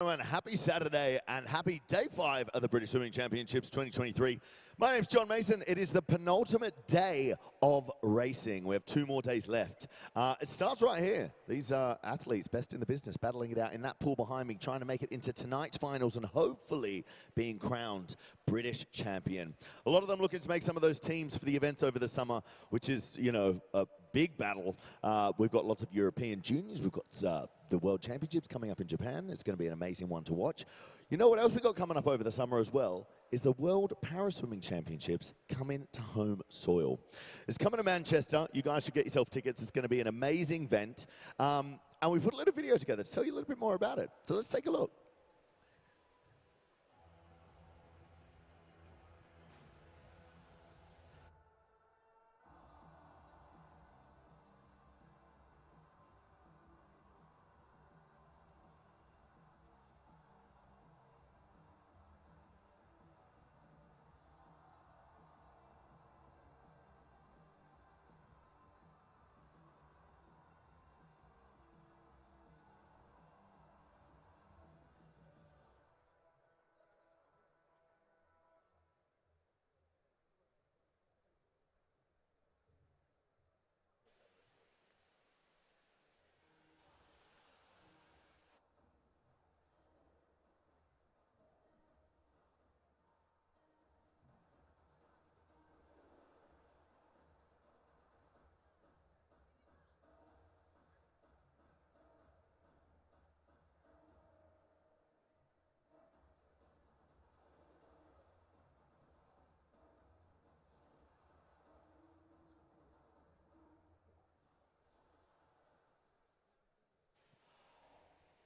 And happy Saturday and happy day 5 of the British Swimming Championships 2023. My name's John Mason. It is the penultimate day of racing. We have 2 more days left. It starts right here. These are athletes, best in the business, battling it out in that pool behind me, trying to make it into tonight's finals and hopefully being crowned British champion. A lot of them looking to make some of those teams for the events over the summer, which is, you know, a big battle. We've got lots of European juniors. We've got the World Championships coming up in Japan. It's going to be an amazing one to watch. You know what else we got coming up over the summer as well is the World Paraswimming Championships coming to home soil. It's coming to Manchester. You guys should get yourself tickets. It's going to be an amazing event. And we put a little video together to tell you a little bit more about it. So let's take a look.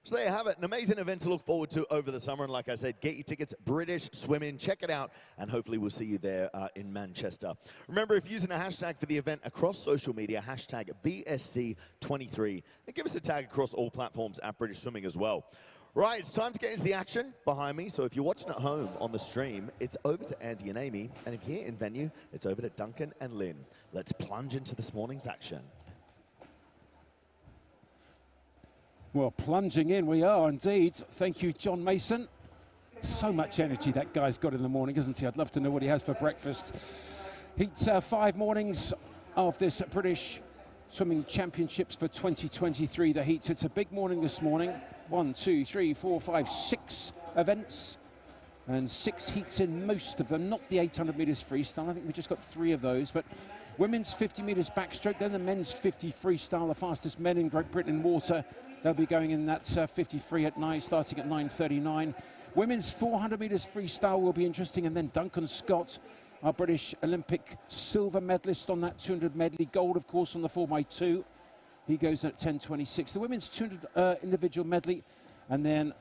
So there you have it, an amazing event to look forward to over the summer. And like I said, get your tickets, British Swimming, check it out, and hopefully we'll see you there in Manchester. Remember, if you're using a hashtag for the event across social media, hashtag BSC23, and give us a tag across all platforms at British Swimming as well. Right, it's time to get into the action behind me. So if you're watching at home on the stream, it's over to Andy and Amy. And if you're here in venue, it's over to Duncan and Lynn. Let's plunge into this morning's action. Well, plunging in we are indeed. Thank you, John Mason. So much energy that guy's got in the morning, isn't he? I'd love to know what he has for breakfast. Heat 5 mornings of this British Swimming Championships for 2023. The heats, it's a big morning this morning. 1, 2, 3, 4, 5, 6 events. And 6 heats in most of them, not the 800 metres freestyle. I think we've just got 3 of those, but women's 50 metres backstroke, then the men's 50 freestyle, the fastest men in Great Britain in water. They'll be going in that 50 free at 9, starting at 9:39. Women's 400 metres freestyle will be interesting, and then Duncan Scott, our British Olympic silver medalist on that 200 medley, gold of course on the 4x2. He goes at 10:26. The women's 200 individual medley, and then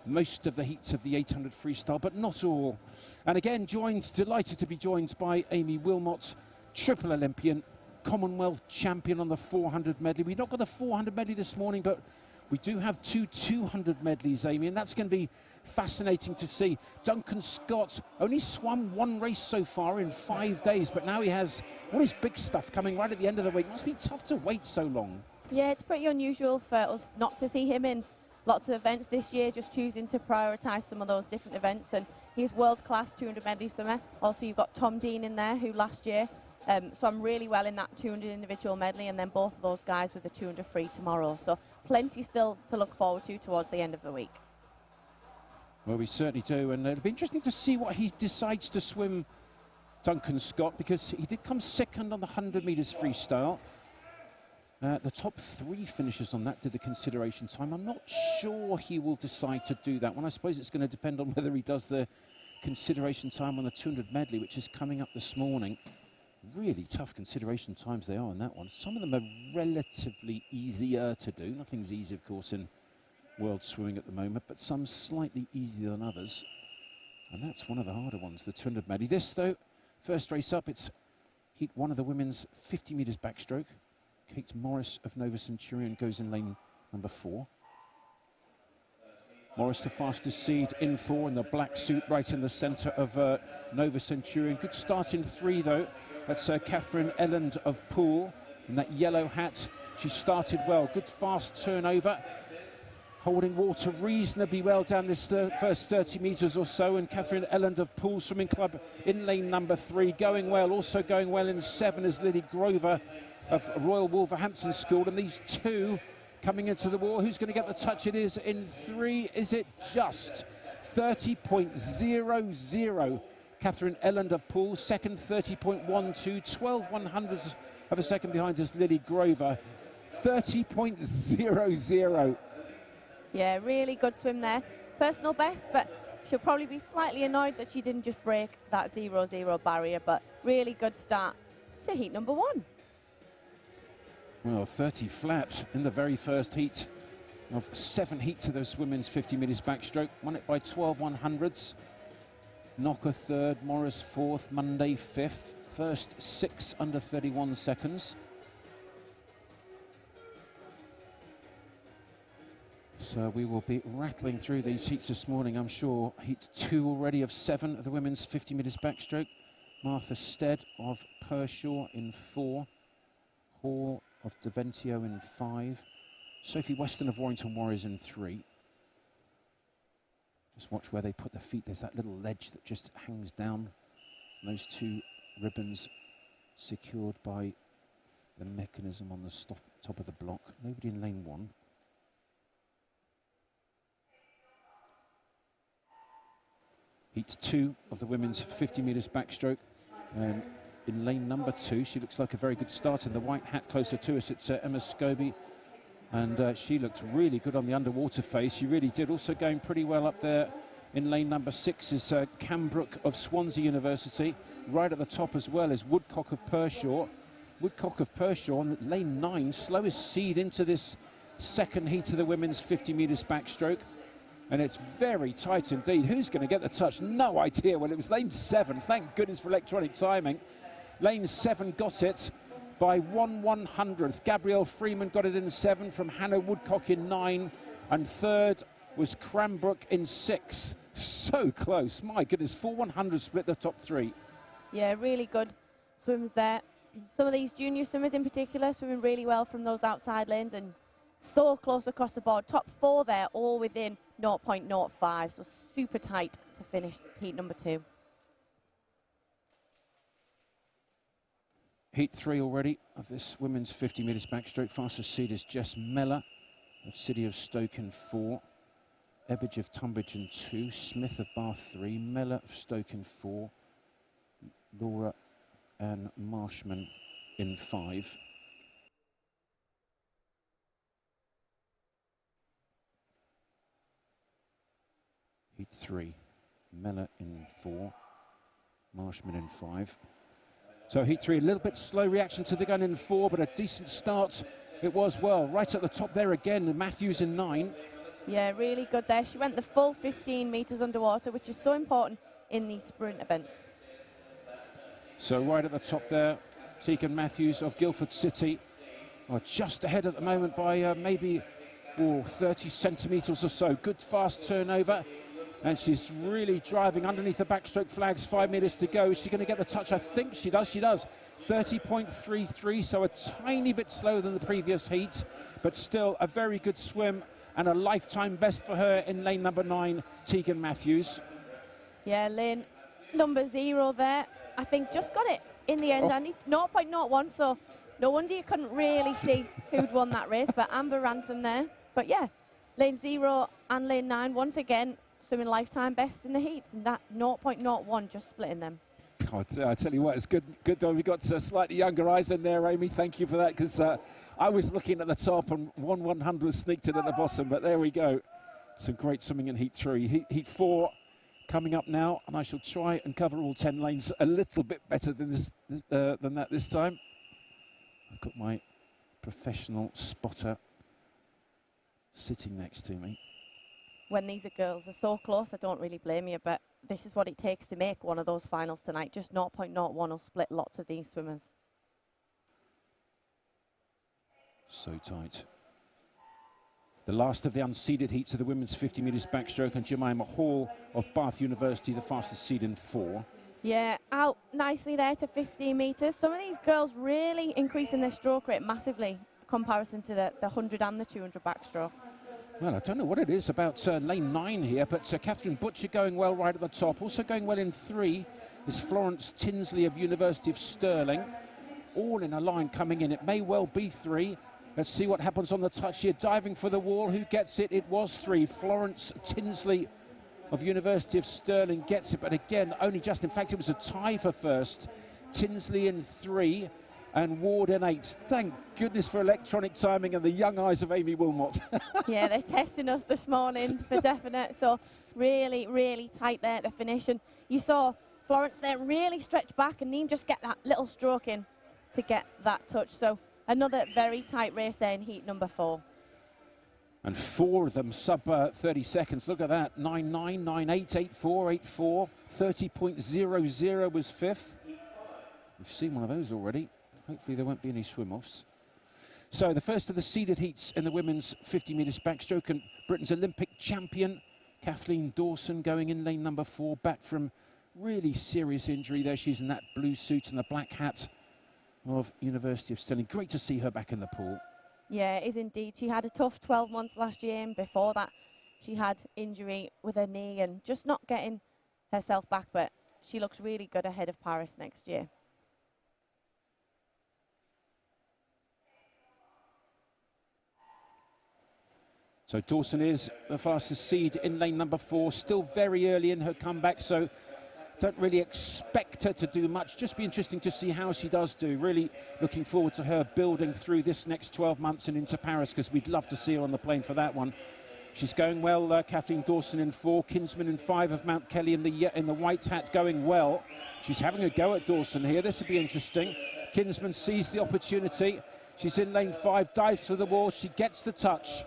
most of the heats of the 800 freestyle, but not all. And again, delighted to be joined by Amy Wilmot, triple Olympian, Commonwealth champion on the 400 medley. We've not got the 400 medley this morning, but we do have 2 200 medleys, Amy, and that's going to be fascinating to see. Duncan Scott only swum 1 race so far in 5 days, but now he has all his big stuff coming right at the end of the week. Must be tough to wait so long. Yeah, it's pretty unusual for us not to see him in lots of events this year, just choosing to prioritise some of those different events, and he's world-class 200 medley swimmer. Also, you've got Tom Dean in there, who last year swam really well in that 200 individual medley, and then both of those guys with the 200 free tomorrow. So plenty still to look forward to towards the end of the week. Well, we certainly do, and it'll be interesting to see what he decides to swim, Duncan Scott, because he did come second on the 100 metres freestyle. The top 3 finishers on that did the consideration time. I'm not sure he will decide to do that one. I suppose it's going to depend on whether he does the consideration time on the 200 medley, which is coming up this morning. Really tough consideration times they are on that one. Some of them are relatively easier to do. Nothing's easy, of course, in world swimming at the moment, but some slightly easier than others. And that's one of the harder ones, the 200 medley. This, though, first race up, it's heat 1 of the women's 50 metres backstroke. Kate Morris of Nova Centurion goes in lane number 4. Morris, the fastest seed in 4 in the black suit right in the centre of Nova Centurion. Good start in 3, though. That's Catherine Elland of Poole in that yellow hat. She started well. Good fast turnover. holding water reasonably well down this first 30 metres or so, and Catherine Elland of Poole Swimming Club in lane number 3, going well. Also going well in 7 is Lily Grover of Royal Wolverhampton School, and these two coming into the wall. Who's going to get the touch? It is in 3. Is it just 30.00? Catherine Elland of Poole, second 30.12, 12/100ths of a second behind is Lily Grover, 30.00. Yeah, really good swim there. Personal best, but she'll probably be slightly annoyed that she didn't just break that 0-0 barrier, but really good start to heat number 1. Well, 30 flat in the very first heat of 7 heats of those women's 50 metres backstroke. Won it by 12/100ths. Knocker third, Morris fourth, Monday fifth. First 6 under 31 seconds. So we will be rattling through these heats this morning, I'm sure. Heat 2 already of 7 of the women's 50 metres backstroke. Martha Stead of Pershaw in 4. Hall of Deventio in 5. Sophie Weston of Warrington Warriors in 3. Just watch where they put the feet. There's that little ledge that just hangs down. Those 2 ribbons secured by the mechanism on the top of the block. Nobody in lane 1. Heat 2 of the women's 50 metres backstroke. And in lane number 2, she looks like a very good start in the white hat. Closer to us, it's Emma Scobie. And she looked really good on the underwater phase. She really did. Also going pretty well up there in lane number 6 is Cambrook of Swansea University. Right at the top as well is Woodcock of Pershaw. Woodcock of Pershaw on lane 9, slowest seed into this second heat of the women's 50 metres backstroke. And it's very tight indeed. Who's going to get the touch? No idea. Well, it was lane 7. Thank goodness for electronic timing. Lane 7 got it by 1/100th. Gabrielle Freeman got it in 7 from Hannah Woodcock in 9. And third was Cranbrook in 6. So close. My goodness, 4/100 split the top 3. Yeah, really good swims there. Some of these junior swimmers in particular swimming really well from those outside lanes and so close across the board. Top 4 there, all within 0.05, so super tight to finish heat number 2. Heat 3 already of this women's 50 metres backstroke. Fastest seed is Jess Meller of City of Stoke in 4. Ebbage of Tunbridge in 2. Smith of Bath 3. Meller of Stoke in 4. Laura and Marshman in 5. Heat 3, Meller in 4, Marshman in 5. So heat 3, a little bit slow reaction to the gun in 4, but a decent start it was. Well, right at the top there again, Matthews in 9. Yeah, really good there. She went the full 15 metres underwater, which is so important in these sprint events. So right at the top there, Tegan Matthews of Guildford City, just ahead at the moment by maybe 30 centimetres or so. Good fast turnover. And she's really driving underneath the backstroke flags. 5 metres to go. Is she going to get the touch? I think she does. She does. 30.33, so a tiny bit slower than the previous heat, but still a very good swim and a lifetime best for her in lane number 9, Tegan Matthews. Yeah, lane number 0 there. I think just got it in the end. I need 0.01, so no wonder you couldn't really see who'd won that race, but Amber Ransom there. But yeah, lane 0 and lane 9, once again, swimming lifetime best in the heats, and that 0.01 just splitting them. I tell you what, it's good that we got slightly younger eyes in there, Amy. Thank you for that, because I was looking at the top and 1/100 sneaked it at the bottom, but there we go. Some great swimming in heat 3. Heat 4 coming up now, and I shall try and cover all 10 lanes a little bit better than that this time. I've got my professional spotter sitting next to me. When these girls are so close, I don't really blame you, but this is what it takes to make one of those finals tonight. Just 0.01 will split lots of these swimmers. So tight. The last of the unseeded heats of the women's 50 metres backstroke, and Jemima Hall of Bath University, the fastest seed in 4. Yeah, out nicely there to 15 metres. Some of these girls really increasing their stroke rate massively in comparison to the 100 and the 200 backstroke. Well, I don't know what it is about lane 9 here, but Catherine Butcher going well right at the top. Also going well in 3 is Florence Tinsley of University of Stirling. All in a line coming in. It may well be 3. Let's see what happens on the touch here. Diving for the wall. Who gets it? It was 3. Florence Tinsley of University of Stirling gets it, but again, only just. In fact, it was a tie for first. Tinsley in 3 and Ward in 8. Thank goodness for electronic timing and the young eyes of Amy Wilmot. Yeah, they're testing us this morning for definite. So really, really tight there at the finish. And you saw Florence there really stretch back and Neem just get that little stroke in to get that touch. So another very tight race there in heat number 4. And 4 of them sub 30 seconds. Look at that. 9.9, 9.8, 8.4, 8.4. 30.00 was 5th. We've seen one of those already. Hopefully there won't be any swim-offs. So the first of the seeded heats in the women's 50 metres backstroke, and Britain's Olympic champion, Kathleen Dawson, going in lane number 4, back from really serious injury there. She's in that blue suit and the black hat of University of Stirling. Great to see her back in the pool. Yeah, it is indeed. She had a tough 12 months last year, and before that she had injury with her knee and just not getting herself back, but she looks really good ahead of Paris next year. So Dawson is the fastest seed in lane number 4, still very early in her comeback, so don't really expect her to do much. Just be interesting to see how she does do. Really looking forward to her building through this next 12 months and into Paris, because we'd love to see her on the plane for that one. She's going well, Kathleen Dawson in 4, Kinsman in 5 of Mount Kelly in the white hat going well. She's having a go at Dawson here. This will be interesting. Kinsman sees the opportunity. She's in lane 5, dives for the wall. She gets the touch.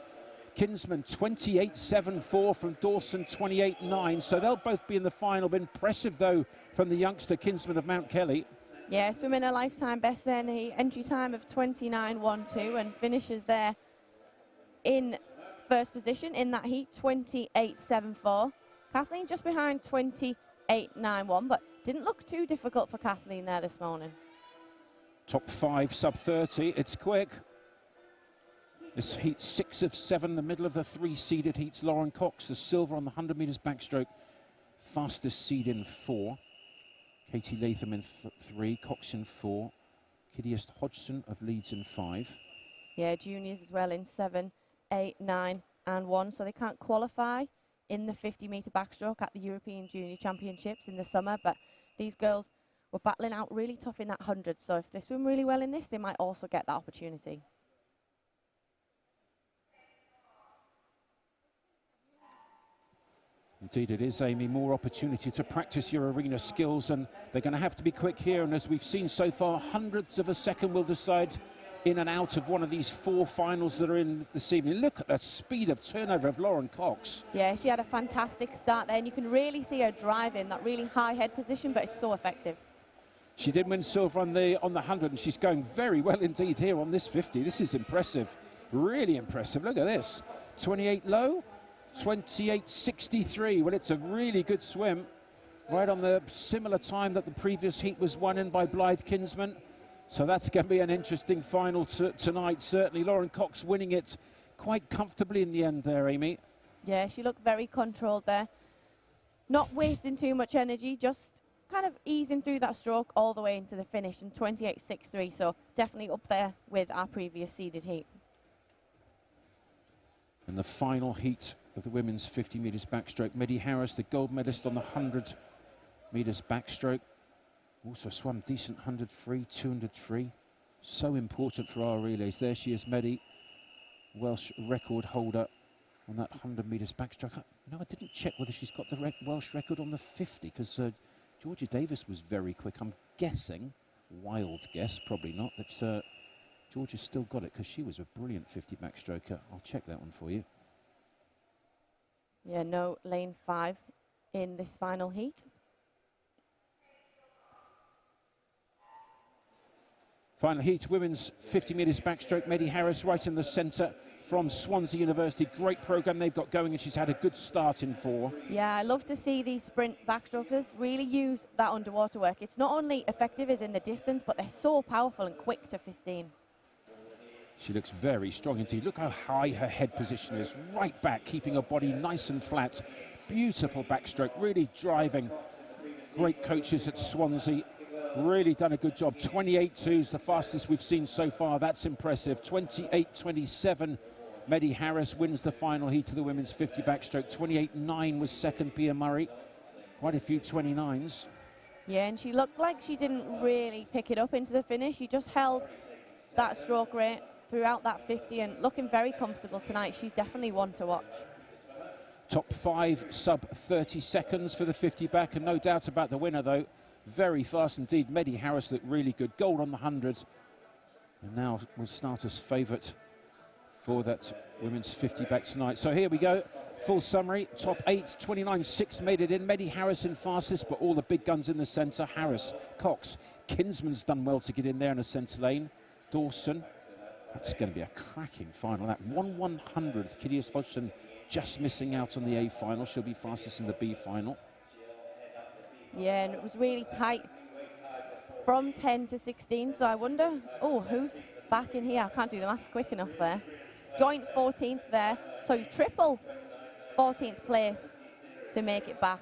Kinsman 28.74 from Dawson 28.9, so they'll both be in the final. But impressive though from the youngster Kinsman of Mount Kelly. Yeah, swimming a lifetime best there in the entry time of 29.12 and finishes there in first position in that heat, 28.74. Kathleen just behind 28.91, but didn't look too difficult for Kathleen there this morning. Top 5 sub 30, it's quick. This heat 6 of 7, the middle of the 3 seeded heats. Lauren Cox, the silver on the 100 metres backstroke, fastest seed in 4. Katie Latham in 3, Cox in 4. Kiddiest Hodgson of Leeds in 5. Yeah, juniors as well in 7, 8, 9 and 1, so they can't qualify in the 50 metre backstroke at the European Junior Championships in the summer, but these girls were battling out really tough in that 100, so if they swim really well in this, they might also get that opportunity. Indeed it is, Amy. More opportunity to practice your arena skills, and they're going to have to be quick here. And as we've seen so far, hundredths of a second will decide in and out of one of these 4 finals that are in this evening. Look at the speed of turnover of Lauren Cox. Yeah, she had a fantastic start there, and you can really see her driving that really high head position, but it's so effective. She did win silver on the 100, and she's going very well indeed here on this 50. This is impressive, really impressive. Look at this, 28 low. 28.63. Well, it's a really good swim, right on the similar time that the previous heat was won in by Blythe Kinsman. So that's going to be an interesting final tonight, certainly. Lauren Cox winning it quite comfortably in the end there, Amy. Yeah, she looked very controlled there. Not wasting too much energy, just kind of easing through that stroke all the way into the finish in 28.63. So definitely up there with our previous seeded heat. And the final heat of the women's 50 metres backstroke. Maddie Harris, the gold medalist on the 100 metres backstroke. Also swam decent 100 free, 200 free. So important for our relays. There she is, Maddie, Welsh record holder on that 100 metres backstroke. No, I didn't check whether she's got the Welsh record on the 50, because Georgia Davis was very quick. I'm guessing, wild guess, probably not, that Georgia's still got it, because she was a brilliant 50 backstroker. I'll check that one for you. Yeah, no lane 5 in this final heat. Final heat, women's 50 metres backstroke. Maddie Harris right in the centre from Swansea University. Great programme they've got going, and she's had a good start in 4. Yeah, I love to see these sprint backstrokers really use that underwater work. It's not only effective as in the distance, but they're so powerful and quick to 15. She looks very strong indeed. Look how high her head position is. Right back, keeping her body nice and flat. Beautiful backstroke, really driving. Great coaches at Swansea. Really done a good job. 28.2 is the fastest we've seen so far. That's impressive. 28.27. Meddy Harris wins the final heat of the women's 50 backstroke. 28.9 was second, Pia Murray. Quite a few 29s. Yeah, and she looked like she didn't really pick it up into the finish. She just held that stroke rate throughout that 50 and looking very comfortable tonight. She's definitely one to watch. Top 5 sub 30 seconds for the 50 back, and no doubt about the winner though. Very fast indeed. Meddy Harris looked really good. Gold on the 100. And now will start as favourite for that women's 50 back tonight. So here we go. Full summary. Top 8, 29.6 made it in. Meddy Harris in fastest, but all the big guns in the centre. Harris, Cox, Kinsman's done well to get in there in the centre lane. Dawson. That's going to be a cracking final. That 1/100th. Kidius Hodgson just missing out on the A final. She'll be fastest in the B final. Yeah, and it was really tight from 10 to 16. So I wonder, who's back in here? I can't do the maths quick enough there. Joint 14th there. So you triple 14th place to make it back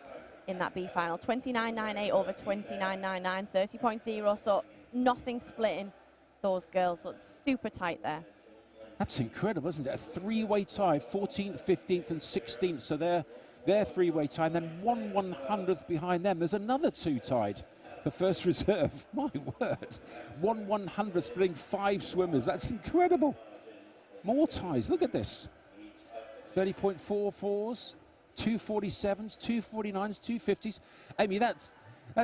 in that B final. 29.98 over 29.99, 30.0. So nothing splitting those girls. So it's super tight there. That's incredible, isn't it? A three-way tie, 14th, 15th and 16th. So they're three-way tie, and then 1/100th behind them. There's another 2 tied for first reserve. My word. 1/100th splitting 5 swimmers. That's incredible. More ties. Look at this. 30.44s, 247s, 249s, 250s. Amy, that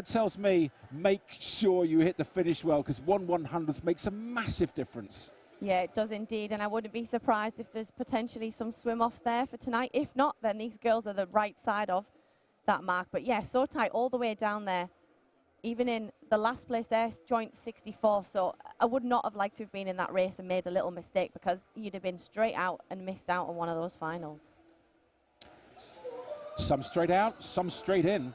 tells me make sure you hit the finish well, because 1/100th makes a massive difference. Yeah, it does indeed, and I wouldn't be surprised if there's potentially some swim-offs there for tonight. If not, then these girls are the right side of that mark. But yeah, so tight all the way down there. Even in the last place there, joint 64. So I would not have liked to have been in that race and made a little mistake, because you'd have been straight out and missed out on one of those finals. Some straight out, some straight in.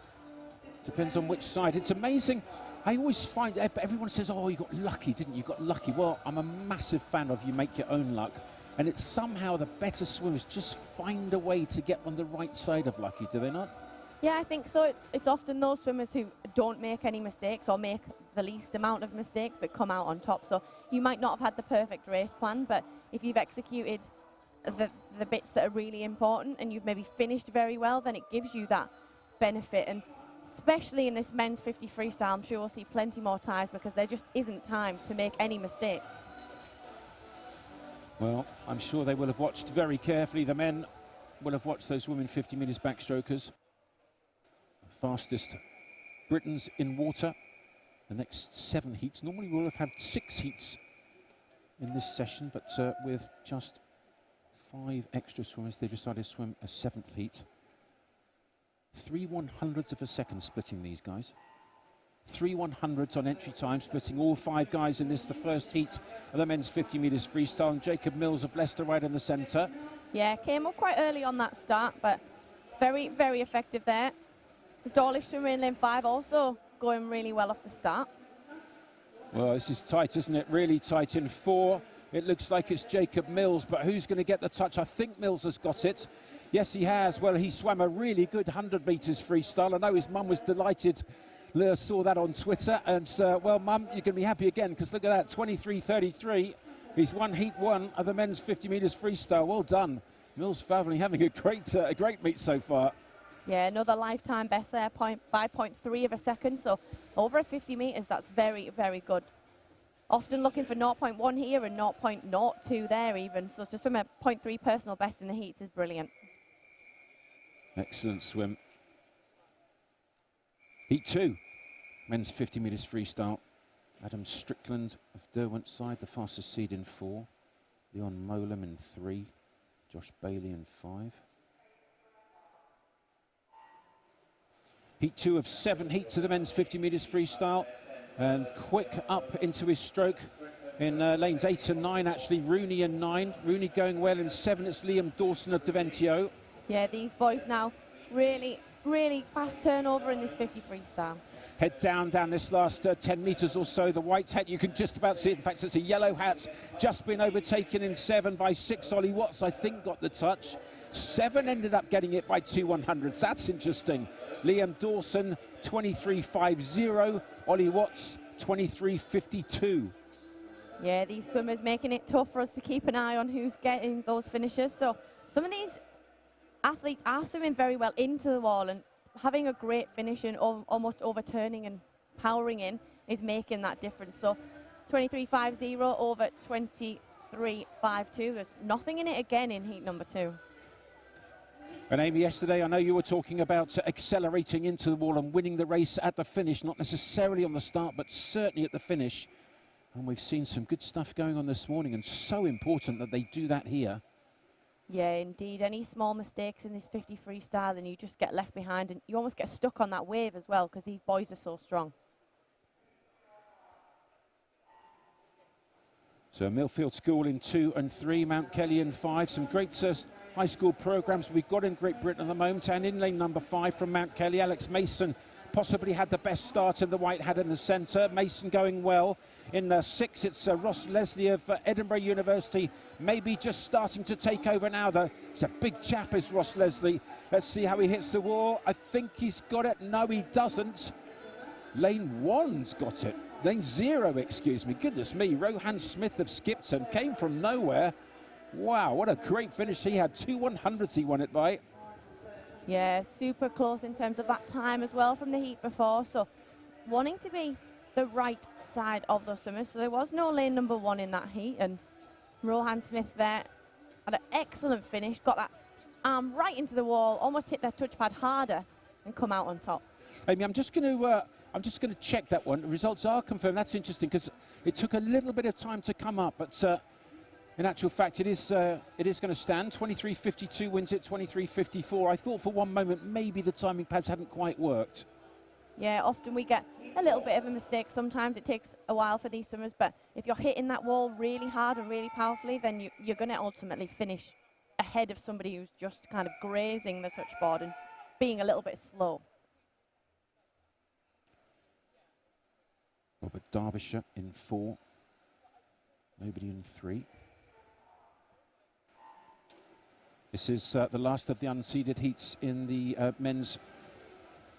Depends on which side. It's amazing. I always find everyone says, oh, you got lucky, didn't you? You got lucky. Well, I'm a massive fan of you make your own luck. And it's somehow the better swimmers just find a way to get on the right side of lucky, do they not? Yeah, I think so. It's often those swimmers who don't make any mistakes or make the least amount of mistakes that come out on top. So you might not have had the perfect race plan, but if you've executed the bits that are really important and you've maybe finished very well, then it gives you that benefit. And especially in this men's 50 freestyle, I'm sure we'll see plenty more ties, because there just isn't time to make any mistakes. Well, I'm sure they will have watched very carefully. The men will have watched those women 50 metres backstrokers. Fastest Britons in water. The next 7 heats. Normally we'll have had 6 heats in this session, but with just 5 extra swimmers, they decided to swim a 7th heat. 3/100ths of a second splitting these guys. 3/100ths on entry time, splitting all 5 guys in this, the first heat of the men's 50 metres freestyle. And Jacob Mills of Leicester right in the centre. Yeah, came up quite early on that start, but very, very effective there. The Dawlish swimmer in lane 5 also going really well off the start. Well, this is tight, isn't it? Really tight in 4. It looks like it's Jacob Mills, but who's going to get the touch? I think Mills has got it. Yes, he has. Well, he swam a really good 100 metres freestyle. I know his mum was delighted. Leah saw that on Twitter, and well, Mum, you can be happy again, because look at that, 23.33. He's won heat 1 of the men's 50 metres freestyle. Well done. Mills family having a great meet so far. Yeah, another lifetime best there, 5.3 of a second. So over a 50 metres, that's very, very good. Often looking for 0.1 here and 0.02 there even. So to swim a 0.3 personal best in the heats is brilliant. Excellent swim. Heat 2, men's 50 metres freestyle. Adam Strickland of Derwent side, the fastest seed in 4. Leon Molam in 3. Josh Bailey in 5. Heat 2 of 7 heats of the men's 50 metres freestyle. And quick up into his stroke in lanes 8 and 9, actually. Rooney in 9. Rooney going well in 7. It's Liam Dawson of Deventio. Yeah, these boys now really, really fast turnover in this 50 freestyle. head down this last 10 metres or so. The white hat, you can just about see it. In fact, it's a yellow hat, just been overtaken in 7 by 6. Ollie Watts, I think, got the touch. 7 ended up getting it by 2 100s. That's interesting. Liam Dawson, 23.50. Ollie Watts, 23.52. Yeah, these swimmers making it tough for us to keep an eye on who's getting those finishes. So some of these athletes are swimming very well into the wall, and having a great finish and almost overturning and powering in is making that difference. So 23.50 over 23.52. There's nothing in it again in heat number 2. And Amy, yesterday I know you were talking about accelerating into the wall and winning the race at the finish, not necessarily on the start, but certainly at the finish. And we've seen some good stuff going on this morning, and so important that they do that here. Yeah, indeed. Any small mistakes in this 50 freestyle and you just get left behind, and you almost get stuck on that wave as well because these boys are so strong. So Millfield School in 2 and 3, Mount Kelly in 5. Some great high school programs we've got in Great Britain at the moment. And in lane number 5 from Mount Kelly, Alex Mason possibly had the best start in the white hat in the centre. Mason going well. In 6, it's Ross Leslie of Edinburgh University, maybe just starting to take over now, though. He's a big chap, is Ross Leslie. Let's see how he hits the wall. I think he's got it. No, he doesn't. Lane 1's got it. Lane 0, excuse me. Goodness me. Rohan Smith of Skipton came from nowhere. Wow, what a great finish he had. 2 100s he won it by. Yeah, super close in terms of that time as well from the heat before. So wanting to be the right side of those swimmers. So there was no lane number 1 in that heat. And Rohan Smith there had an excellent finish. Got that arm right into the wall. Almost hit their touchpad harder and come out on top. Amy, I'm just going to check that one. The results are confirmed. That's interesting because it took a little bit of time to come up, but in actual fact, it is going to stand. 23.52 wins it. 23.54. I thought for one moment maybe the timing pads hadn't quite worked. Yeah, often we get a little bit of a mistake. Sometimes it takes a while for these swimmers, but if you're hitting that wall really hard and really powerfully, then you're going to ultimately finish ahead of somebody who's just kind of grazing the touchboard and being a little bit slow. Robert Derbyshire in 4. Nobody in 3. This is the last of the unseeded heats in the men's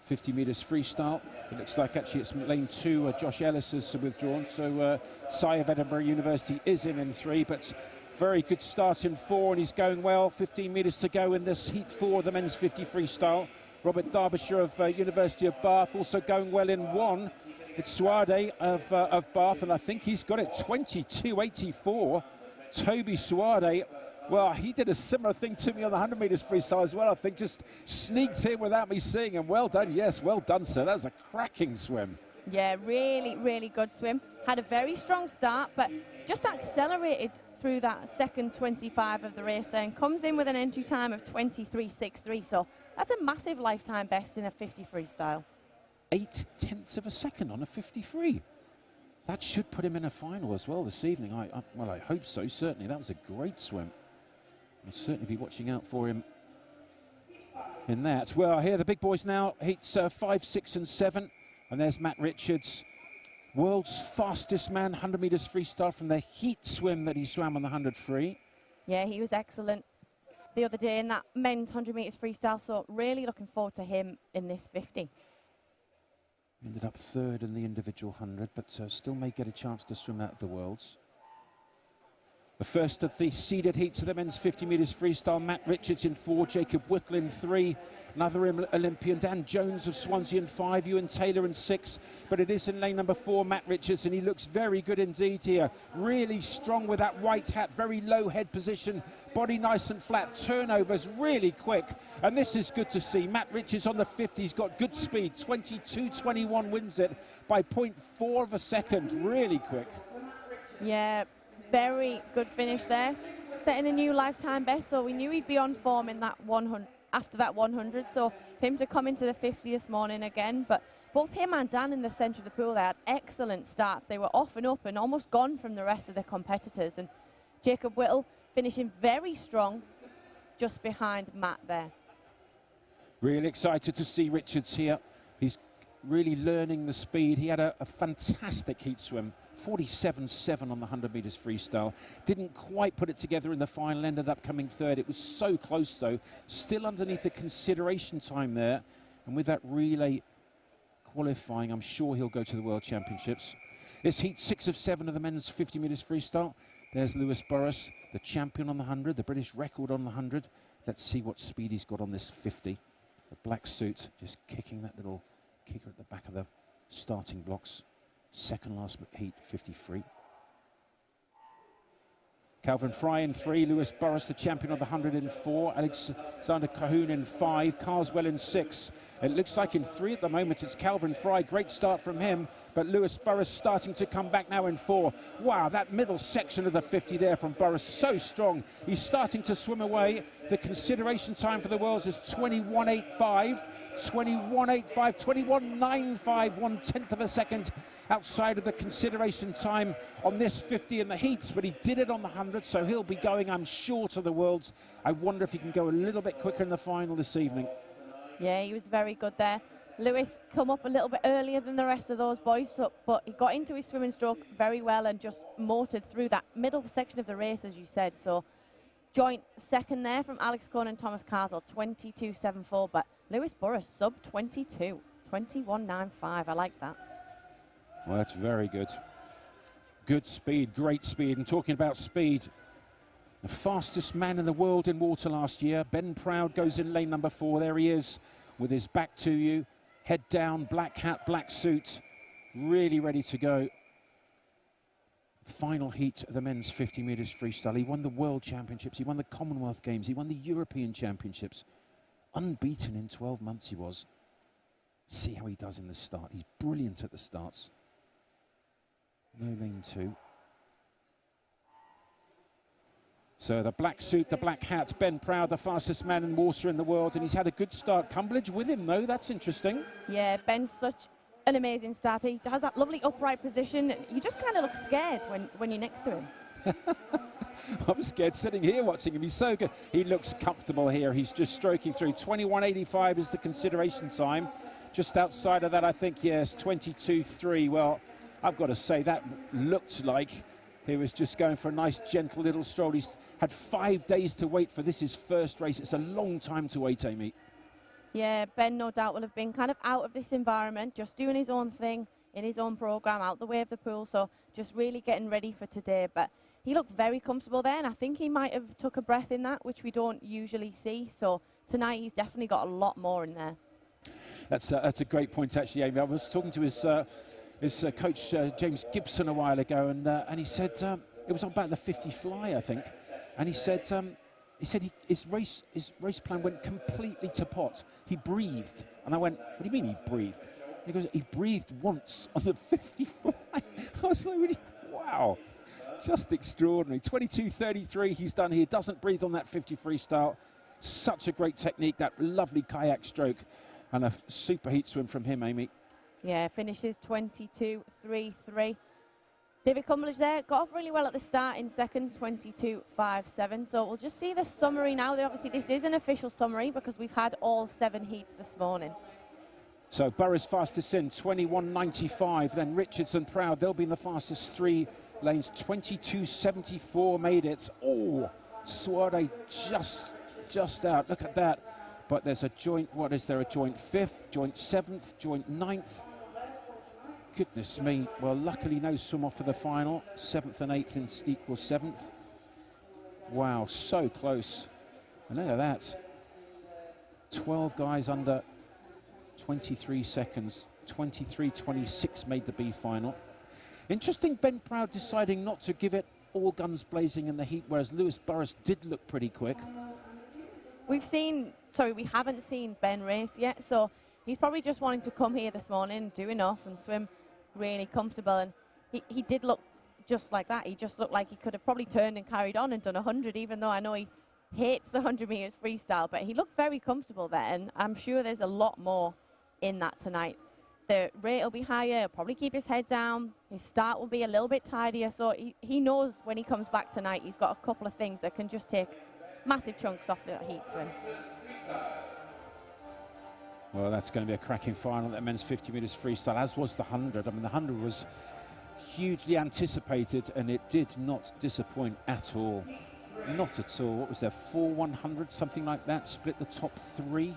50 metres freestyle. It looks like actually it's lane 2. Josh Ellis has withdrawn. So Sy of Edinburgh University is in 3, but very good start in 4, and he's going well. 15 metres to go in this heat 4 of the men's 50 freestyle. Robert Derbyshire of University of Bath also going well in 1. It's Suade of Bath, and I think he's got it 22.84. Toby Suade, well, he did a similar thing to me on the 100 metres freestyle as well. I think just sneaked in without me seeing him. Well done, yes, well done, sir. That was a cracking swim. Yeah, really, really good swim. Had a very strong start, but just accelerated through that second 25 of the race and comes in with an entry time of 23.63. So that's a massive lifetime best in a 50 freestyle. 0.8 of a second on a 53. That should put him in a final as well this evening. Well, I hope so, certainly. That was a great swim. I'll certainly be watching out for him in that. Well, here are the big boys now. Heats 5, 6 and 7. And there's Matt Richards, world's fastest man, 100 metres freestyle from the heat swim that he swam on the 100 free. Yeah, he was excellent the other day in that men's 100 metres freestyle. So really looking forward to him in this 50. Ended up 3rd in the individual 100, but still may get a chance to swim out of the Worlds. The first of the seeded heats of the men's 50 metres freestyle, Matt Richards in 4, Jacob Whittle in 3, another Olympian, Dan Jones of Swansea in 5, Ewan Taylor in 6, but it is in lane number 4, Matt Richards, and he looks very good indeed here. Really strong with that white hat, very low head position, body nice and flat, turnovers really quick, and this is good to see. Matt Richards on the 50, he's got good speed, 22.21 wins it by 0.4 of a second, really quick. Yeah, very good finish there, setting a new lifetime best, so we knew he'd be on form in that 100 after that 100, so for him to come into the 50 this morning again. But both him and Dan in the centre of the pool, they had excellent starts. They were off and up and almost gone from the rest of the competitors, and Jacob Whittle finishing very strong just behind Matt there. Really excited to see Richards here. He's really learning the speed. He had a fantastic heat swim, 47.7 on the 100 metres freestyle. Didn't quite put it together in the final, ended up coming third. It was so close though, still underneath the consideration time there. And with that relay qualifying, I'm sure he'll go to the World Championships. It's heat 6 of 7 of the men's 50 metres freestyle. There's Lewis Burris, the champion on the 100, the British record on the 100. Let's see what speed he's got on this 50. The black suit just kicking that little kicker at the back of the starting blocks. Second last heat, 53. Calvin Fry in 3, Lewis Burris, the champion of the 100 in 4, Alexander Cahoon in 5, Carswell in 6. It looks like in 3 at the moment it's Calvin Fry, great start from him, but Lewis Burris starting to come back now in 4. Wow, that middle section of the 50 there from Burris, so strong. He's starting to swim away. The consideration time for the Worlds is 21.85, 21.85, 21.95, 1/10 of a second outside of the consideration time on this 50 in the heats, but he did it on the 100, so he'll be going, I'm sure, to the Worlds. I wonder if he can go a little bit quicker in the final this evening. Yeah, he was very good there. Lewis come up a little bit earlier than the rest of those boys, but he got into his swimming stroke very well and just motored through that middle section of the race, as you said. So joint second there from Alex Cohn and Thomas Carswell, 22.74, but Lewis Burris sub 22, 21.95. I like that. Well, that's very good. Good speed, great speed. And talking about speed, the fastest man in the world in water last year, Ben Proud, goes in lane number 4. There he is with his back to you, head down, black hat, black suit, really ready to go. Final heat of the men's 50 metres freestyle. He won the World Championships, he won the Commonwealth Games, he won the European Championships. Unbeaten in 12 months he was. See how he does in the start. He's brilliant at the starts. No lane 2. So the black suit, the black hat, Ben Proud, the fastest man in water in the world, and he's had a good start. Cumberledge with him though, that's interesting. Yeah, Ben's such an amazing starter. He has that lovely upright position. You just kind of look scared when you're next to him. I'm scared sitting here watching him. He's so good. He looks comfortable here. He's just stroking through. 21.85 is the consideration time. Just outside of that, I think, yes, 22.3. Well, I've got to say, that looked like he was just going for a nice, gentle little stroll. He's had 5 days to wait for this, his first race. It's a long time to wait, Amy. Yeah, Ben no doubt will have been kind of out of this environment, just doing his own thing in his own programme, out the way of the pool, so just really getting ready for today. But he looked very comfortable there, and I think he might have took a breath in that, which we don't usually see. So tonight he's definitely got a lot more in there. That's a great point, actually, Amy. I was talking to his coach, James Gibson, a while ago, and he said, it was about the 50 fly, I think, and he said his race plan went completely to pot. He breathed, and I went, what do you mean he breathed? He goes, he breathed once on the 50 fly. I was like, really? Wow, just extraordinary. 22.33 he's done here, doesn't breathe on that 50 freestyle. Such a great technique, that lovely kayak stroke, and a super heat swim from him, Amy. Yeah, finishes 22.33. David Cumberledge there, got off really well at the start in second, 22.57. So we'll just see the summary now. Obviously, this is an official summary because we've had all 7 heats this morning. So Burris fastest in, 21.95. Then Richardson Proud, they'll be in the fastest 3 lanes. 22.74 made it. Oh, Suarez just out. Look at that. But there's a joint, what is there? A joint 5th, joint 7th, joint 9th. Goodness me. Well, luckily no swim off for the final. 7th and 8th equals 7th. Wow, so close. And look at that. 12 guys under 23 seconds. 23.26 made the B final. Interesting, Ben Proud deciding not to give it all guns blazing in the heat, whereas Lewis Burris did look pretty quick. We haven't seen Ben race yet, so he's probably just wanting to come here this morning, do enough and swim really comfortable. And he did look just like that. He just looked like he could have probably turned and carried on and done 100, even though I know he hates the 100 metres freestyle, but he looked very comfortable there, and I'm sure there's a lot more in that tonight. The rate will be higher, he'll probably keep his head down, his start will be a little bit tidier, so he knows when he comes back tonight he's got a couple of things that can just take massive chunks off the heat swim. Well, that's going to be a cracking final, that men's 50 metres freestyle, as was the 100. I mean, the 100 was hugely anticipated, and it did not disappoint at all. Not at all. What was there, 4 100, something like that, split the top 3?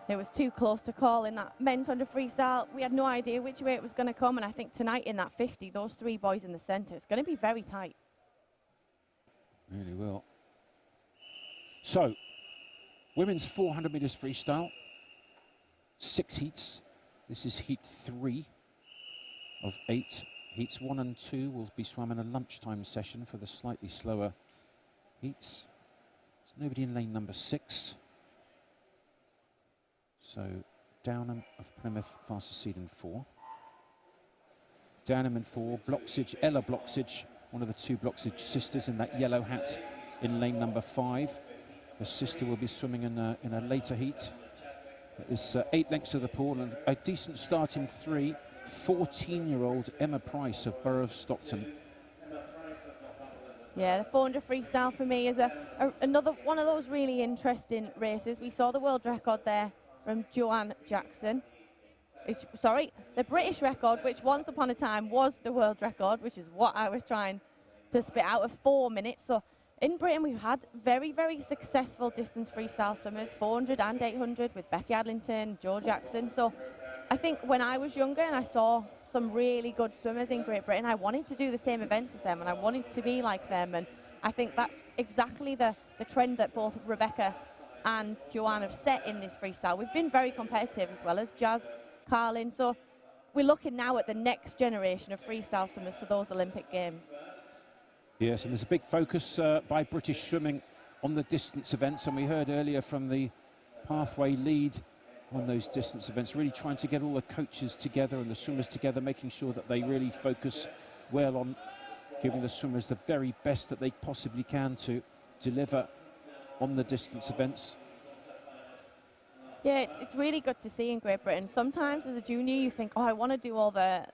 It was too close to call in that men's 100 freestyle. We had no idea which way it was going to come, and I think tonight in that 50, those 3 boys in the centre, it's going to be very tight. Really will. So, women's 400 metres freestyle, 6 heats. This is heat 3 of 8. Heats 1 and 2 will be swum in a lunchtime session for the slightly slower heats. There's nobody in lane number 6. So Downham of Plymouth, fastest seed in 4. Downham in 4, Bloxage, Ella Bloxage, one of the 2 Bloxage sisters in that yellow hat in lane number 5. Her sister will be swimming in a later heat. It's 8 lengths of the pool and a decent start in 3. 14-year-old Emma Price of Borough of Stockton. Yeah, the 400 freestyle for me is another one of those really interesting races. We saw the world record there from Joanne Jackson. Sorry, the British record, which once upon a time was the world record, which is what I was trying to spit out, of 4 minutes. So in Britain, we've had very, very successful distance freestyle swimmers, 400 and 800 with Becky Adlington, Jo Jackson. So I think when I was younger and I saw some really good swimmers in Great Britain, I wanted to do the same events as them and I wanted to be like them. And I think that's exactly the trend that both Rebecca and Joanne have set in this freestyle. We've been very competitive, as well as Jazz, Carlin. So we're looking now at the next generation of freestyle swimmers for those Olympic Games. Yes, and there's a big focus by British swimming on the distance events, and we heard earlier from the pathway lead on those distance events, really trying to get all the coaches together and the swimmers together, making sure that they really focus well on giving the swimmers the very best that they possibly can to deliver on the distance events. Yeah, it's really good to see in Great Britain. Sometimes as a junior you think, oh, I want to do all the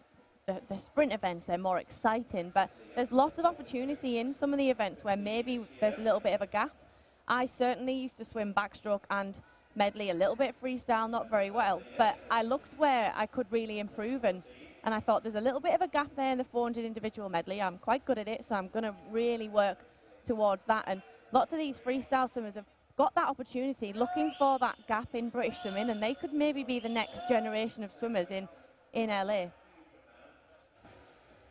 sprint events, they're more exciting, but there's lots of opportunity in some of the events where maybe there's a little bit of a gap. I certainly used to swim backstroke and medley, a little bit freestyle, not very well, but I looked where I could really improve, and I thought there's a little bit of a gap there in the 400 individual medley. I'm quite good at it, so I'm going to really work towards that. And lots of these freestyle swimmers have got that opportunity, looking for that gap in British swimming, and they could maybe be the next generation of swimmers in LA.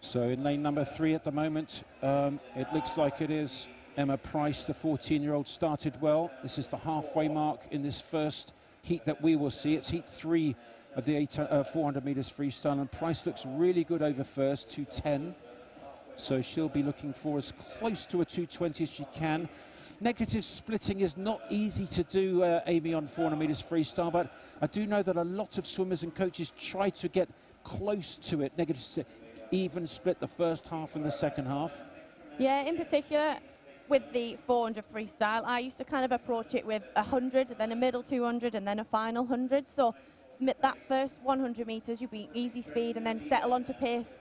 So in lane number 3 at the moment, it looks like it is Emma Price, the 14-year-old, started well. This is the halfway mark in this first heat that we will see. It's heat 3 of the 400 metres freestyle, and Price looks really good over first, 2:10. So she'll be looking for as close to a 2:20 as she can. Negative splitting is not easy to do, Amy, on 400 metres freestyle, but I do know that a lot of swimmers and coaches try to get close to it, negative even split the first half and the second half. Yeah, in particular with the 400 freestyle, I used to kind of approach it with 100, then a middle 200, and then a final 100. So that first 100 metres, you'd be easy speed and then settle onto pace,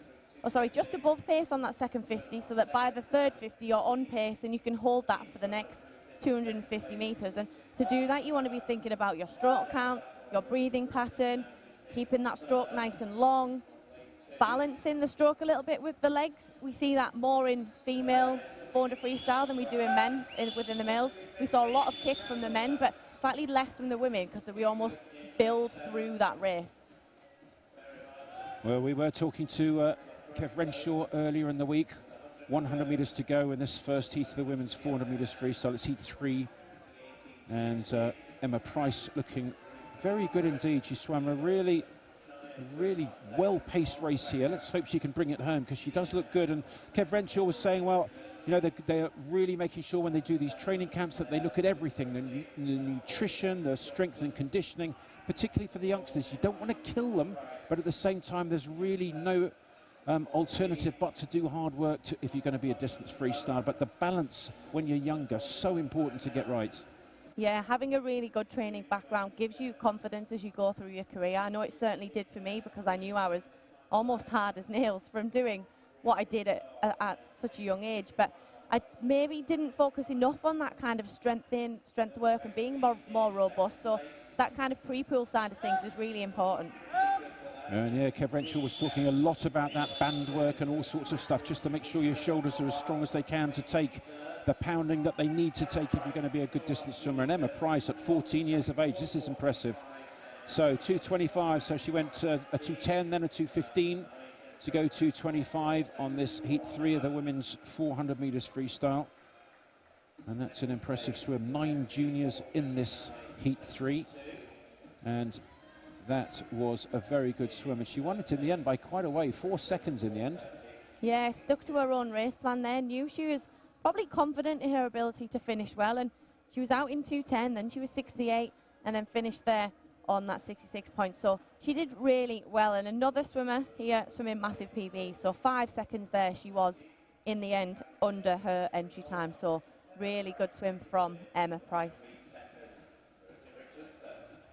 just above pace on that second 50, so that by the third 50 you're on pace and you can hold that for the next 250 metres. And to do that, you want to be thinking about your stroke count, your breathing pattern, keeping that stroke nice and long, balancing the stroke a little bit with the legs. We see that more in female 400 freestyle than we do in men within the males. We saw a lot of kick from the men, but slightly less from the women, because we almost build through that race. Well, we were talking to Kev Renshaw earlier in the week. 100 metres to go in this first heat of the women's 400 metres freestyle. It's heat 3, and Emma Price looking very good indeed. She swam a really well-paced race here. Let's hope she can bring it home, because she does look good. And Kev Renshaw was saying, well, you know, they're really making sure when they do these training camps that they look at everything, the nutrition, the strength and conditioning, particularly for the youngsters. You don't want to kill them, but at the same time, there's really no alternative but to do hard work if you're going to be a distance freestyle. But the balance when you're younger, so important to get right. Yeah, having a really good training background gives you confidence as you go through your career. I know it certainly did for me, because I knew I was almost hard as nails from doing what I did at such a young age. But I maybe didn't focus enough on that kind of strength work and being more robust. So that kind of pre-pool side of things is really important. And yeah, Kev Renshaw was talking a lot about that band work and all sorts of stuff, just to make sure your shoulders are as strong as they can to take the pounding that they need to take if you're going to be a good distance swimmer. And Emma Price at 14 years of age, this is impressive. So 2:25, so she went a 2:10, then a 2:15 to go 2:25 on this heat 3 of the women's 400 metres freestyle. And that's an impressive swim. 9 juniors in this heat 3. And that was a very good swim. And she won it in the end by quite a way, 4 seconds in the end. Yeah, stuck to her own race plan there. Knew she was probably confident in her ability to finish well. And she was out in 2:10, then she was 68, and then finished there on that 66 points. So she did really well. And another swimmer here swimming massive PB. So 5 seconds there she was in the end under her entry time. So really good swim from Emma Price.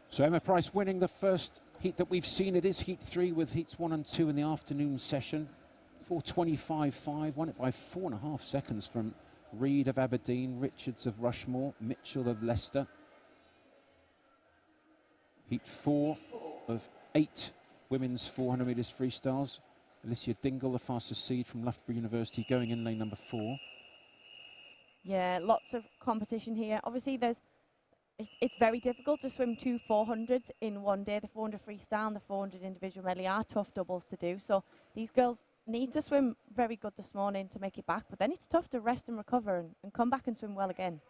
So Emma Price winning the first heat that we've seen. It is heat 3 with heats 1 and 2 in the afternoon session. 4:25.5, won it by 4.5 seconds from Reed of Aberdeen, Richards of Rushmore, Mitchell of Leicester. Heat 4 of 8 women's 400 metres freestyles. Alicia Dingle, the fastest seed from Loughborough University, going in lane number 4. Yeah, lots of competition here. Obviously, it's very difficult to swim 2 400s in one day. The 400 freestyle and the 400 individual medley are tough doubles to do. So these girls need to swim very good this morning to make it back. But then it's tough to rest and recover and come back and swim well again.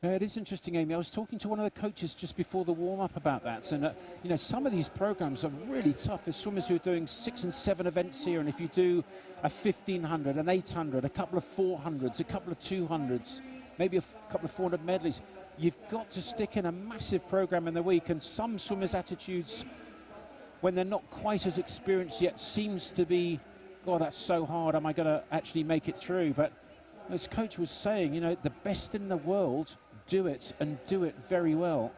It is interesting, Amy. I was talking to one of the coaches just before the warm-up about that. And, you know, some of these programs are really tough. There's swimmers who are doing 6 and 7 events here. And if you do a 1,500, an 800, a couple of 400s, a couple of 200s, maybe a couple of 400 medleys, you've got to stick in a massive program in the week. And some swimmers' attitudes, when they're not quite as experienced yet, seems to be, God, that's so hard. Am I going to actually make it through? But as coach was saying, you know, the best in the world do it and do it very well.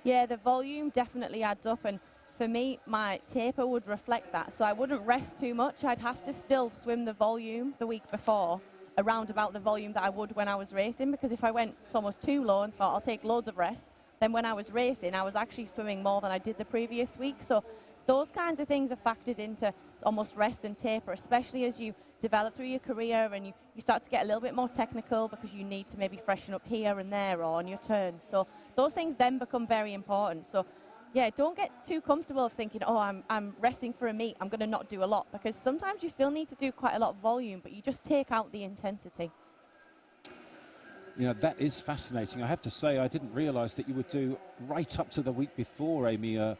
Yeah, the volume definitely adds up, and for me, my taper would reflect that. So I wouldn't rest too much. I'd have to still swim the volume the week before, around about the volume that I would when I was racing, because if I went almost too low and thought I'll take loads of rest, then when I was racing, I was actually swimming more than I did the previous week. So those kinds of things are factored into almost rest and taper, especially as you develop through your career and you start to get a little bit more technical because you need to maybe freshen up here and there or on your turns. So those things then become very important. So yeah, don't get too comfortable thinking, oh, I'm resting for a meet, I'm going to not do a lot, because sometimes you still need to do quite a lot of volume, but you just take out the intensity. You know, that is fascinating. I have to say, I didn't realise that you would do right up to the week before, Amy, a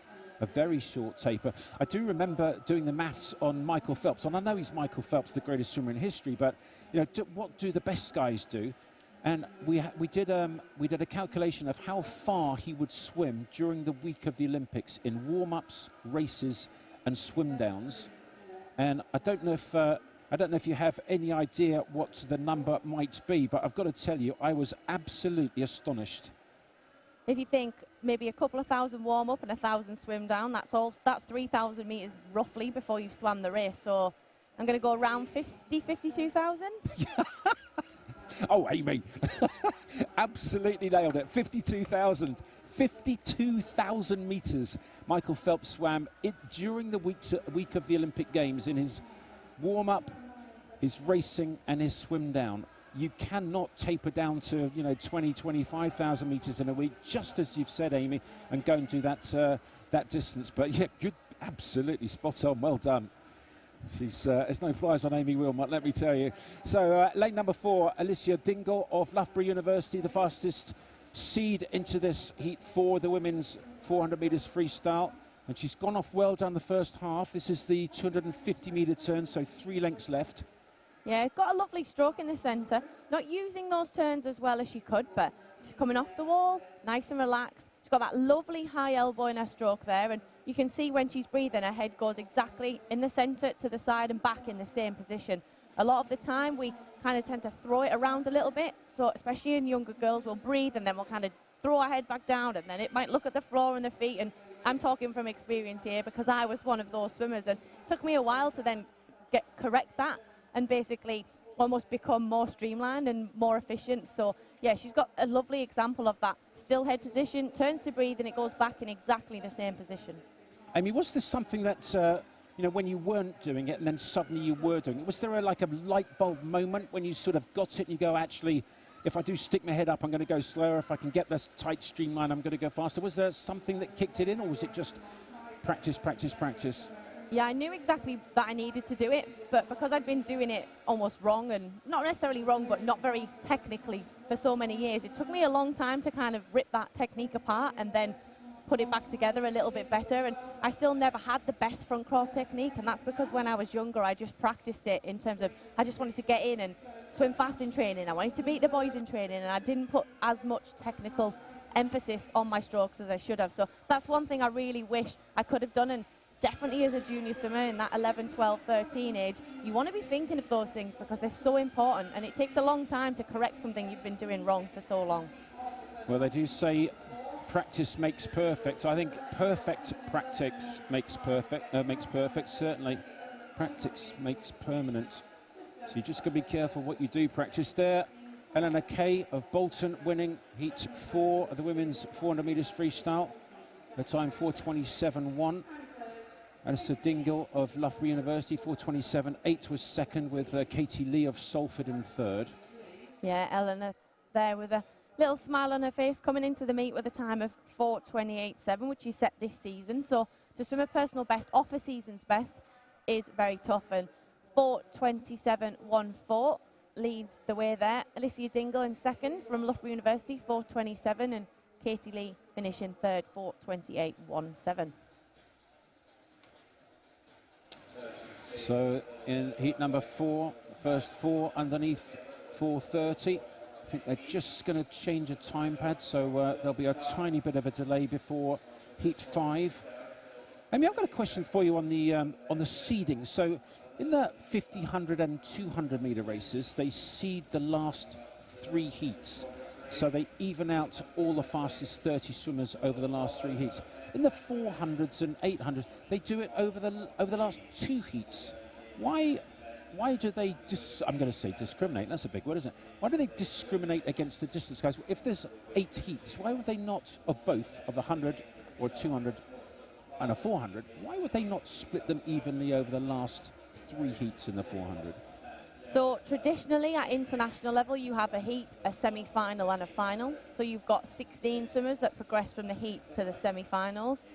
very short taper. I do remember doing the maths on Michael Phelps, and I know he's Michael Phelps, the greatest swimmer in history, but you know, what do the best guys do? And we did a calculation of how far he would swim during the week of the Olympics in warm-ups, races, and swim downs. And I don't know if you have any idea what the number might be, but I've got to tell you, I was absolutely astonished. If you think maybe a couple of thousand warm up and 1,000 swim down, that's 3,000 meters roughly before you've swam the race. So I'm going to go around 52,000. Oh, Amy, absolutely nailed it. 52,000. 52,000 meters Michael Phelps swam it during the week of the Olympic Games in his warm-up, his racing and his swim down. You cannot taper down to, you know, 20, 25,000 meters in a week, just as you've said, Amy, and go and do that distance. But yeah, good, absolutely spot on. Well done. There's no flies on Amy Wilmot, let me tell you. So lane number 4, Alicia Dingle of Loughborough University, the fastest seed into this heat 4, the women's 400 metres freestyle. And she's gone off well down the first half. This is the 250 metre turn, so 3 lengths left. Yeah, got a lovely stroke in the centre. Not using those turns as well as she could, but she's coming off the wall, nice and relaxed. She's got that lovely high elbow in her stroke there, and you can see when she's breathing, her head goes exactly in the centre, to the side and back in the same position. A lot of the time, we kind of tend to throw it around a little bit, so especially in younger girls, we'll breathe and then we'll kind of throw our head back down, and then it might look at the floor and the feet, and I'm talking from experience here because I was one of those swimmers, and it took me a while to then correct that and basically almost become more streamlined and more efficient. So yeah, she's got a lovely example of that. Still head position, turns to breathe, and it goes back in exactly the same position. Amy, was this something that, you know, when you weren't doing it and then suddenly you were doing it, was there like a light bulb moment when you sort of got it and you go, actually, if I do stick my head up, I'm going to go slower. If I can get this tight streamline, I'm going to go faster. Was there something that kicked it in, or was it just practice, practice, practice? Yeah, I knew exactly that I needed to do it, but because I'd been doing it almost wrong, and not necessarily wrong, but not very technically for so many years, it took me a long time to kind of rip that technique apart and then put it back together a little bit better. And I still never had the best front crawl technique, and that's because when I was younger, I just practiced it in terms of, I just wanted to get in and swim fast in training. I wanted to beat the boys in training, and I didn't put as much technical emphasis on my strokes as I should have. So that's one thing I really wish I could have done. And definitely as a junior swimmer in that 11, 12, 13 age, you want to be thinking of those things because they're so important, and it takes a long time to correct something you've been doing wrong for so long. Well, they do say practice makes perfect. I think perfect practice makes perfect, certainly. Practice makes permanent. So you just got to be careful what you do practice there. Eleanor Kay of Bolton winning heat 4 of the women's 400 metres freestyle. Her time 4:27.1. Alistair Dingle of Loughborough University, 4:27.8 was second, with Katie Lee of Salford in third. Yeah, Eleanor there with a little smile on her face, coming into the meet with a time of 4:28.7, which she set this season. So to swim a personal best off a season's best is very tough, and 4:27.14 leads the way there. Alicia Dingle in second from Loughborough University, 4:27, and Katie Lee finishing third, 4:28.17. So in heat number 4, first 4 underneath 4:30. I think they're just going to change a time pad, so there'll be a tiny bit of a delay before heat 5. Amy, I've got a question for you on the seeding. So in the 50, 100 and 200 metre races, they seed the last 3 heats. So they even out all the fastest 30 swimmers over the last 3 heats. In the 400s and 800s, they do it over the last 2 heats. Why do they I'm going to say discriminate, that's a big word, isn't it? Why do they discriminate against the distance guys? If there's 8 heats, why would they not, of both, of the 100 or 200 and a 400, why would they not split them evenly over the last 3 heats in the 400? So traditionally at international level, you have a heat, a semi-final and a final. So you've got 16 swimmers that progress from the heats to the semi-finals.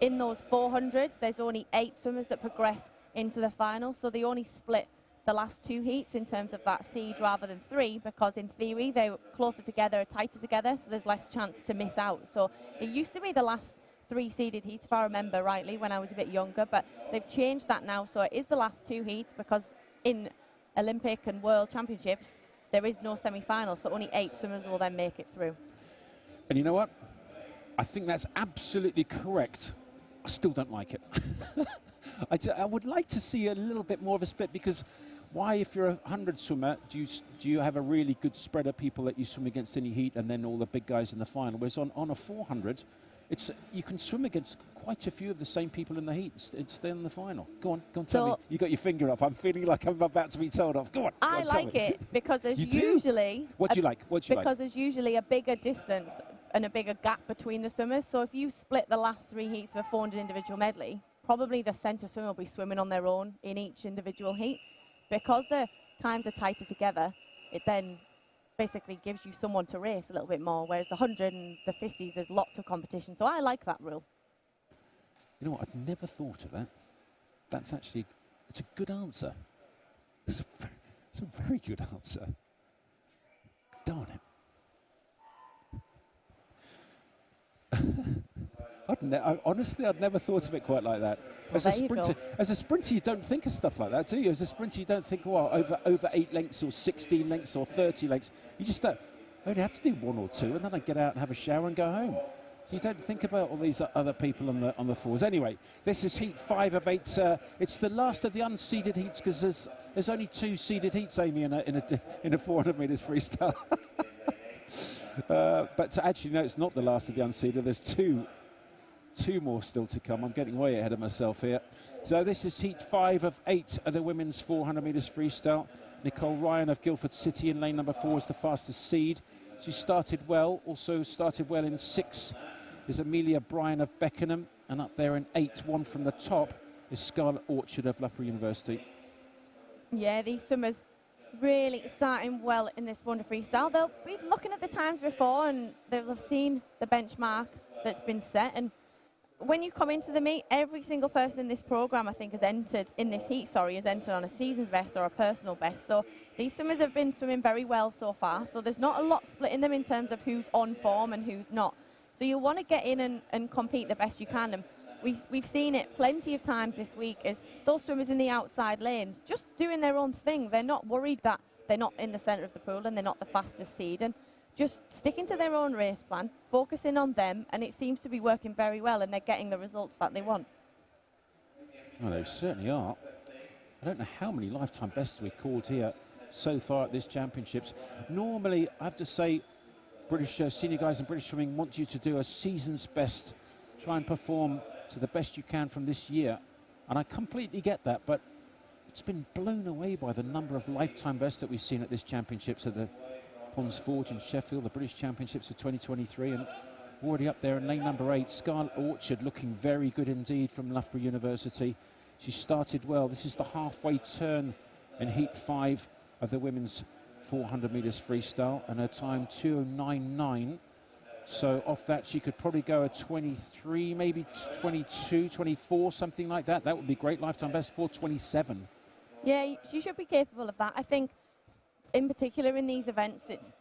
In those 400s, there's only 8 swimmers that progress into the final. So they only split the last 2 heats in terms of that seed rather than 3, because in theory they're closer together, tighter together, so there's less chance to miss out. So it used to be the last 3 seeded heats, if I remember rightly, when I was a bit younger, but they've changed that now. So it is the last 2 heats, because in Olympic and World Championships, there is no semi-final, so only 8 swimmers will then make it through. And you know what? I think that's absolutely correct. I still don't like it. I would like to see a little bit more of a split, because why, if you're a 100 swimmer, do you have a really good spread of people that you swim against in your heat and then all the big guys in the final? Whereas on a 400, you can swim against quite a few of the same people in the heat and stay in the final. Go on, tell me. You got your finger up. I'm feeling like I'm about to be told off. Go on. I like it because there's usually... What do you like? Because there's usually a bigger distance and a bigger gap between the swimmers. So if you split the last 3 heats of a 400 individual medley, probably the centre swimmer will be swimming on their own in each individual heat. Because the times are tighter together, it then basically gives you someone to race a little bit more, whereas the 100 and the 50s, there's lots of competition. So I like that rule. You know what? I'd never thought of that. It's a good answer. It's a very good answer. Darn it. Honestly, I'd never thought of it quite like that. As a sprinter, you don't think of stuff like that, do you? As a sprinter, you don't think, well, over 8 lengths or 16 lengths or 30 lengths. You just don't. I only had to do 1 or 2, and then I'd get out and have a shower and go home. So you don't think about all these other people on the fours. Anyway, this is heat 5 of 8. It's the last of the unseeded heats, because there's only 2 seeded heats, Amy, in a 400 metres freestyle. But actually, no, it's not the last of the unseeded. There's 2 more still to come. I'm getting way ahead of myself here. So this is heat 5 of 8 of the women's 400 metres freestyle. Nicole Ryan of Guildford City in lane number 4 is the fastest seed. She started well, also started well in 6 is Amelia Bryan of Beckenham, and up there in 8, one from the top, is Scarlett Orchard of Loughborough University. Yeah, these swimmers really starting well in this 400 freestyle. They'll be looking at the times before and they'll have seen the benchmark that's been set. And when you come into the meet, every single person in this program, I think, has entered in this heat, has entered on a season's best or a personal best. So these swimmers have been swimming very well so far. So there's not a lot splitting them in terms of who's on form and who's not. So you'll want to get in and compete the best you can. And we've seen it plenty of times this week as those swimmers in the outside lanes just doing their own thing. They're not worried that they're not in the centre of the pool and they're not the fastest seed. And just sticking to their own race plan, focusing on them, and it seems to be working very well, and they're getting the results that they want. Well, they certainly are. I don't know how many lifetime bests we've called here so far at this championships. Normally, I have to say, British senior guys in British swimming want you to do a season's best, try and perform to the best you can from this year, and I completely get that, but it's been blown away by the number of lifetime bests that we've seen at this championships at the Ponds Forge in Sheffield, the British Championships of 2023, and already up there in lane number 8, Scarlett Orchard looking very good indeed from Loughborough University. She started well. This is the halfway turn in heat 5 of the women's 400 metres freestyle, and her time 2:09.9. So off that she could probably go a 23, maybe 22, 24, something like that. That would be great. Lifetime best 4:27. Yeah, she should be capable of that. I think in particular in these events, it's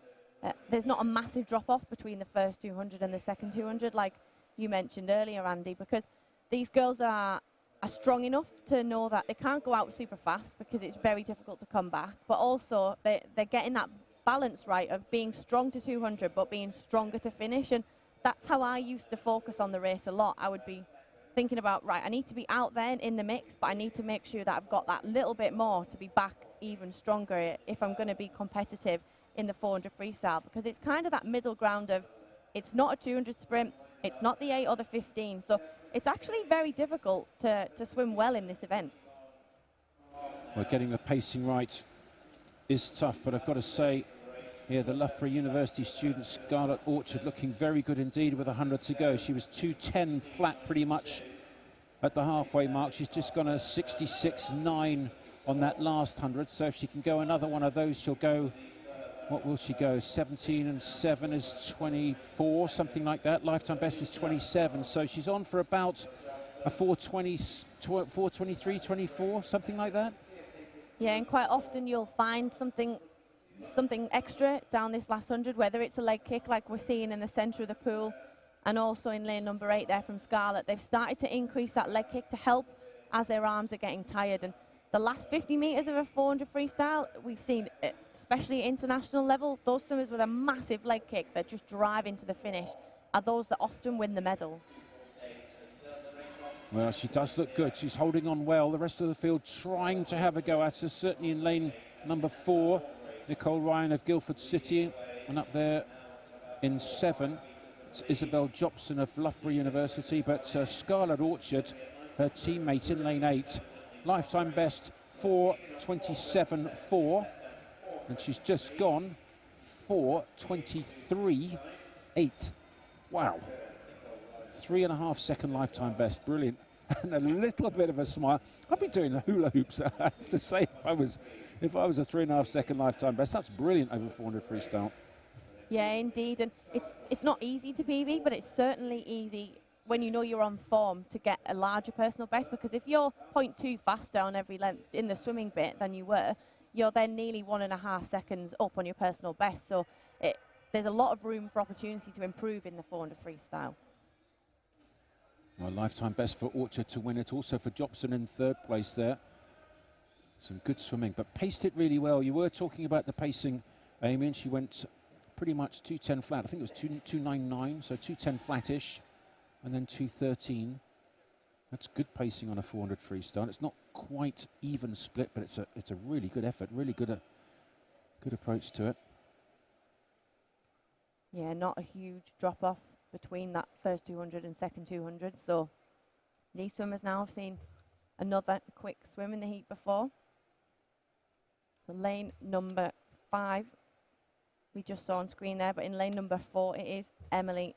there's not a massive drop-off between the first 200 and the second 200, like you mentioned earlier, Andy, because these girls are strong enough to know that they can't go out super fast because it's very difficult to come back, but also they're getting that balance right of being strong to 200 but being stronger to finish. And that's how I used to focus on the race a lot. I would be thinking about, right, I need to be out there in the mix, but I need to make sure that I've got that little bit more to be back even stronger if I'm going to be competitive in the 400 freestyle, because it's kind of that middle ground of it's not a 200 sprint, it's not the 8 or the 15, so it's actually very difficult to swim well in this event. Well, getting the pacing right is tough, but I've got to say here the Loughborough University student Scarlett Orchard looking very good indeed with 100 to go. She was 2:10 flat pretty much at the halfway mark. She's just gone a 66.9 on that last 100, so if she can go another one of those, she'll go, what will she go, 17 and 7 is 24, something like that. Lifetime best is 27, so she's on for about a 4:20, 4:23, 24, something like that. Yeah, and quite often you'll find something extra down this last 100, whether it's a leg kick like we're seeing in the centre of the pool, and also in lane number 8 there from Scarlett. They've started to increase that leg kick to help as their arms are getting tired. And the last 50 metres of a 400 freestyle, we've seen, especially at international level, those swimmers with a massive leg kick that just drive into the finish are those that often win the medals. Well, she does look good. She's holding on well. The rest of the field trying to have a go at her, certainly in lane number 4. Nicole Ryan of Guildford City, and up there in 7, it's Isabel Jobson of Loughborough University, but Scarlett Orchard, her teammate in lane 8, lifetime best 4:27.4, and she's just gone 4:23.8. Wow. 3.5 second lifetime best, brilliant. And a little bit of a smile. I'd be doing the hula hoops, I have to say, if I was a 3.5 second lifetime best. That's brilliant over 400 freestyle. Yeah, indeed, and it's not easy to PB, but it's certainly easy when you know you're on form to get a larger personal best, because if you're 0.2 faster on every length in the swimming bit than you were, you're then nearly 1.5 seconds up on your personal best. So there's a lot of room for opportunity to improve in the 400 freestyle. Well, lifetime best for Orchard to win it, also for Jobson in 3rd place there. Some good swimming, but paced it really well. You were talking about the pacing, Amy, and she went pretty much 2:10 flat. I think it was 2:9.9, so 2:10 flattish, and then 2:13. That's good pacing on a 400 freestyle. It's not quite even split, but it's a really good effort, really good approach to it. Yeah, not a huge drop-off between that first 200 and second 200. So these swimmers now have seen another quick swim in the heat before. So lane number 5, we just saw on screen there, but in lane number 4, it is Emily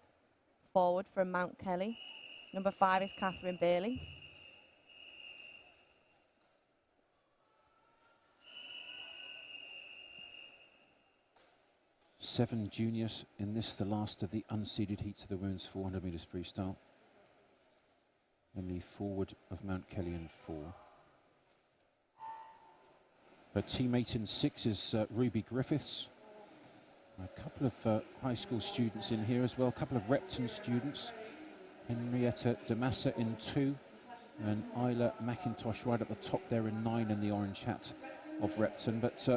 Forward from Mount Kelly. Number 5 is Catherine Bailey. Seven juniors in this, the last of the unseeded heats of the women's 400 metres freestyle. Emily Forward of Mount Kelly in 4. Her teammate in 6 is Ruby Griffiths. A couple of high school students in here as well, a couple of Repton students. Henrietta Damassa in 2, and Isla McIntosh right at the top there in 9 in the orange hat of Repton. But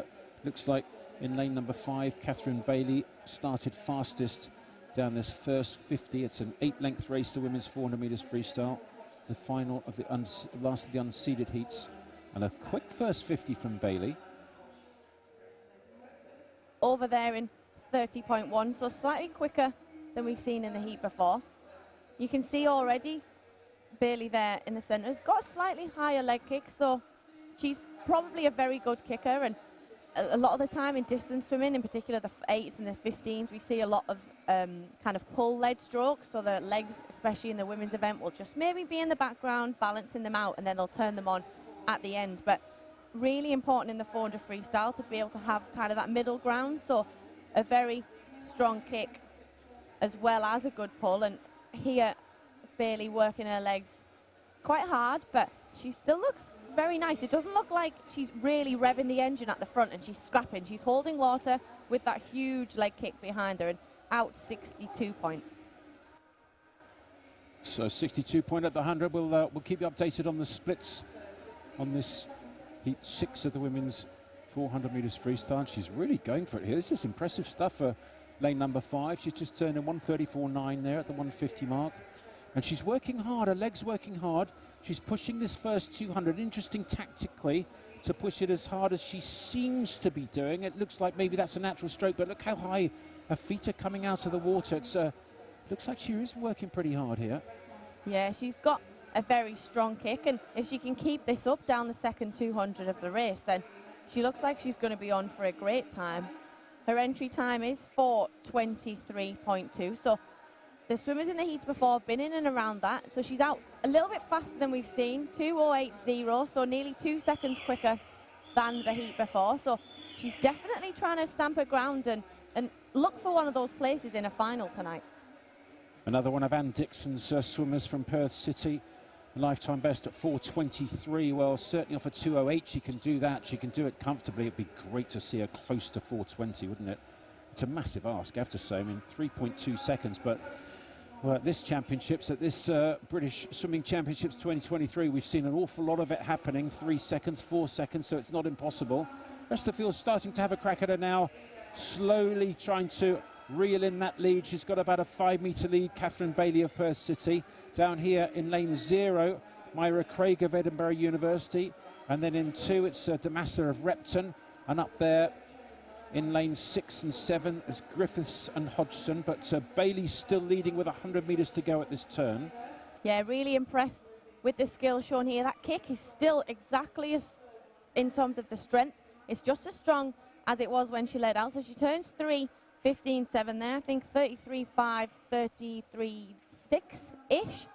looks like in lane number 5, Catherine Bailey started fastest down this first 50. It's an 8-length race, the women's 400 metres freestyle. The final of the last of the unseeded heats. And a quick first 50 from Bailey. Over there in 30.1, so slightly quicker than we've seen in the heat before. You can see already Bailey there in the centre has got a slightly higher leg kick, so she's probably a very good kicker. And a lot of the time in distance swimming, in particular the 8s and the 15s, we see a lot of kind of pull-led strokes, so the legs, especially in the women's event, will just maybe be in the background, balancing them out, and then they'll turn them on at the end. But really important in the 400 freestyle to be able to have kind of that middle ground, so a very strong kick as well as a good pull. And here Bailey working her legs quite hard, but she still looks very nice. It doesn't look like she's really revving the engine at the front and she's scrapping. She's holding water with that huge leg kick behind her, and out 62 point. So 62 point at the 100. We'll keep you updated on the splits on this heat 6 of the women's 400 metres freestyle. She's really going for it here. This is impressive stuff for lane number 5. She's just turned in 134.9 there at the 150 mark. And she's working hard, her legs working hard. She's pushing this first 200. Interesting tactically to push it as hard as she seems to be doing. It looks like maybe that's a natural stroke, but look how high her feet are coming out of the water. It's looks like she is working pretty hard here. Yeah, she's got a very strong kick, and if she can keep this up down the second 200 of the race, then she looks like she's going to be on for a great time. Her entry time is 4:23.2, so the swimmers in the heats before have been in and around that, so she's out a little bit faster than we've seen, 2:08.0, so nearly 2 seconds quicker than the heat before. So she's definitely trying to stamp her ground and look for one of those places in a final tonight. Another one of Ann Dixon's swimmers from Perth City. Lifetime best at 4:23. Well, certainly off a 2:08, she can do that. She can do it comfortably. It'd be great to see her close to 4:20, wouldn't it? It's a massive ask, I have to say. I mean, 3.2 seconds, but well, at this championships, at this British Swimming Championships 2023, we've seen an awful lot of it happening. 3 seconds, 4 seconds, so it's not impossible. Rest of the field starting to have a crack at her now, slowly trying to reel in that lead. She's got about a 5-metre lead, Catherine Bailey of Perth City. Down here in lane 0, Myra Craig of Edinburgh University. And then in 2, it's Damassa of Repton. And up there in lane 6 and 7 is Griffiths and Hodgson. But Bailey's still leading with 100 metres to go at this turn. Yeah, really impressed with the skill shown here. That kick is still exactly as, in terms of the strength, it's just as strong as it was when she led out. So she turns 3:15.7 there. I think 33.5, 33.6-ish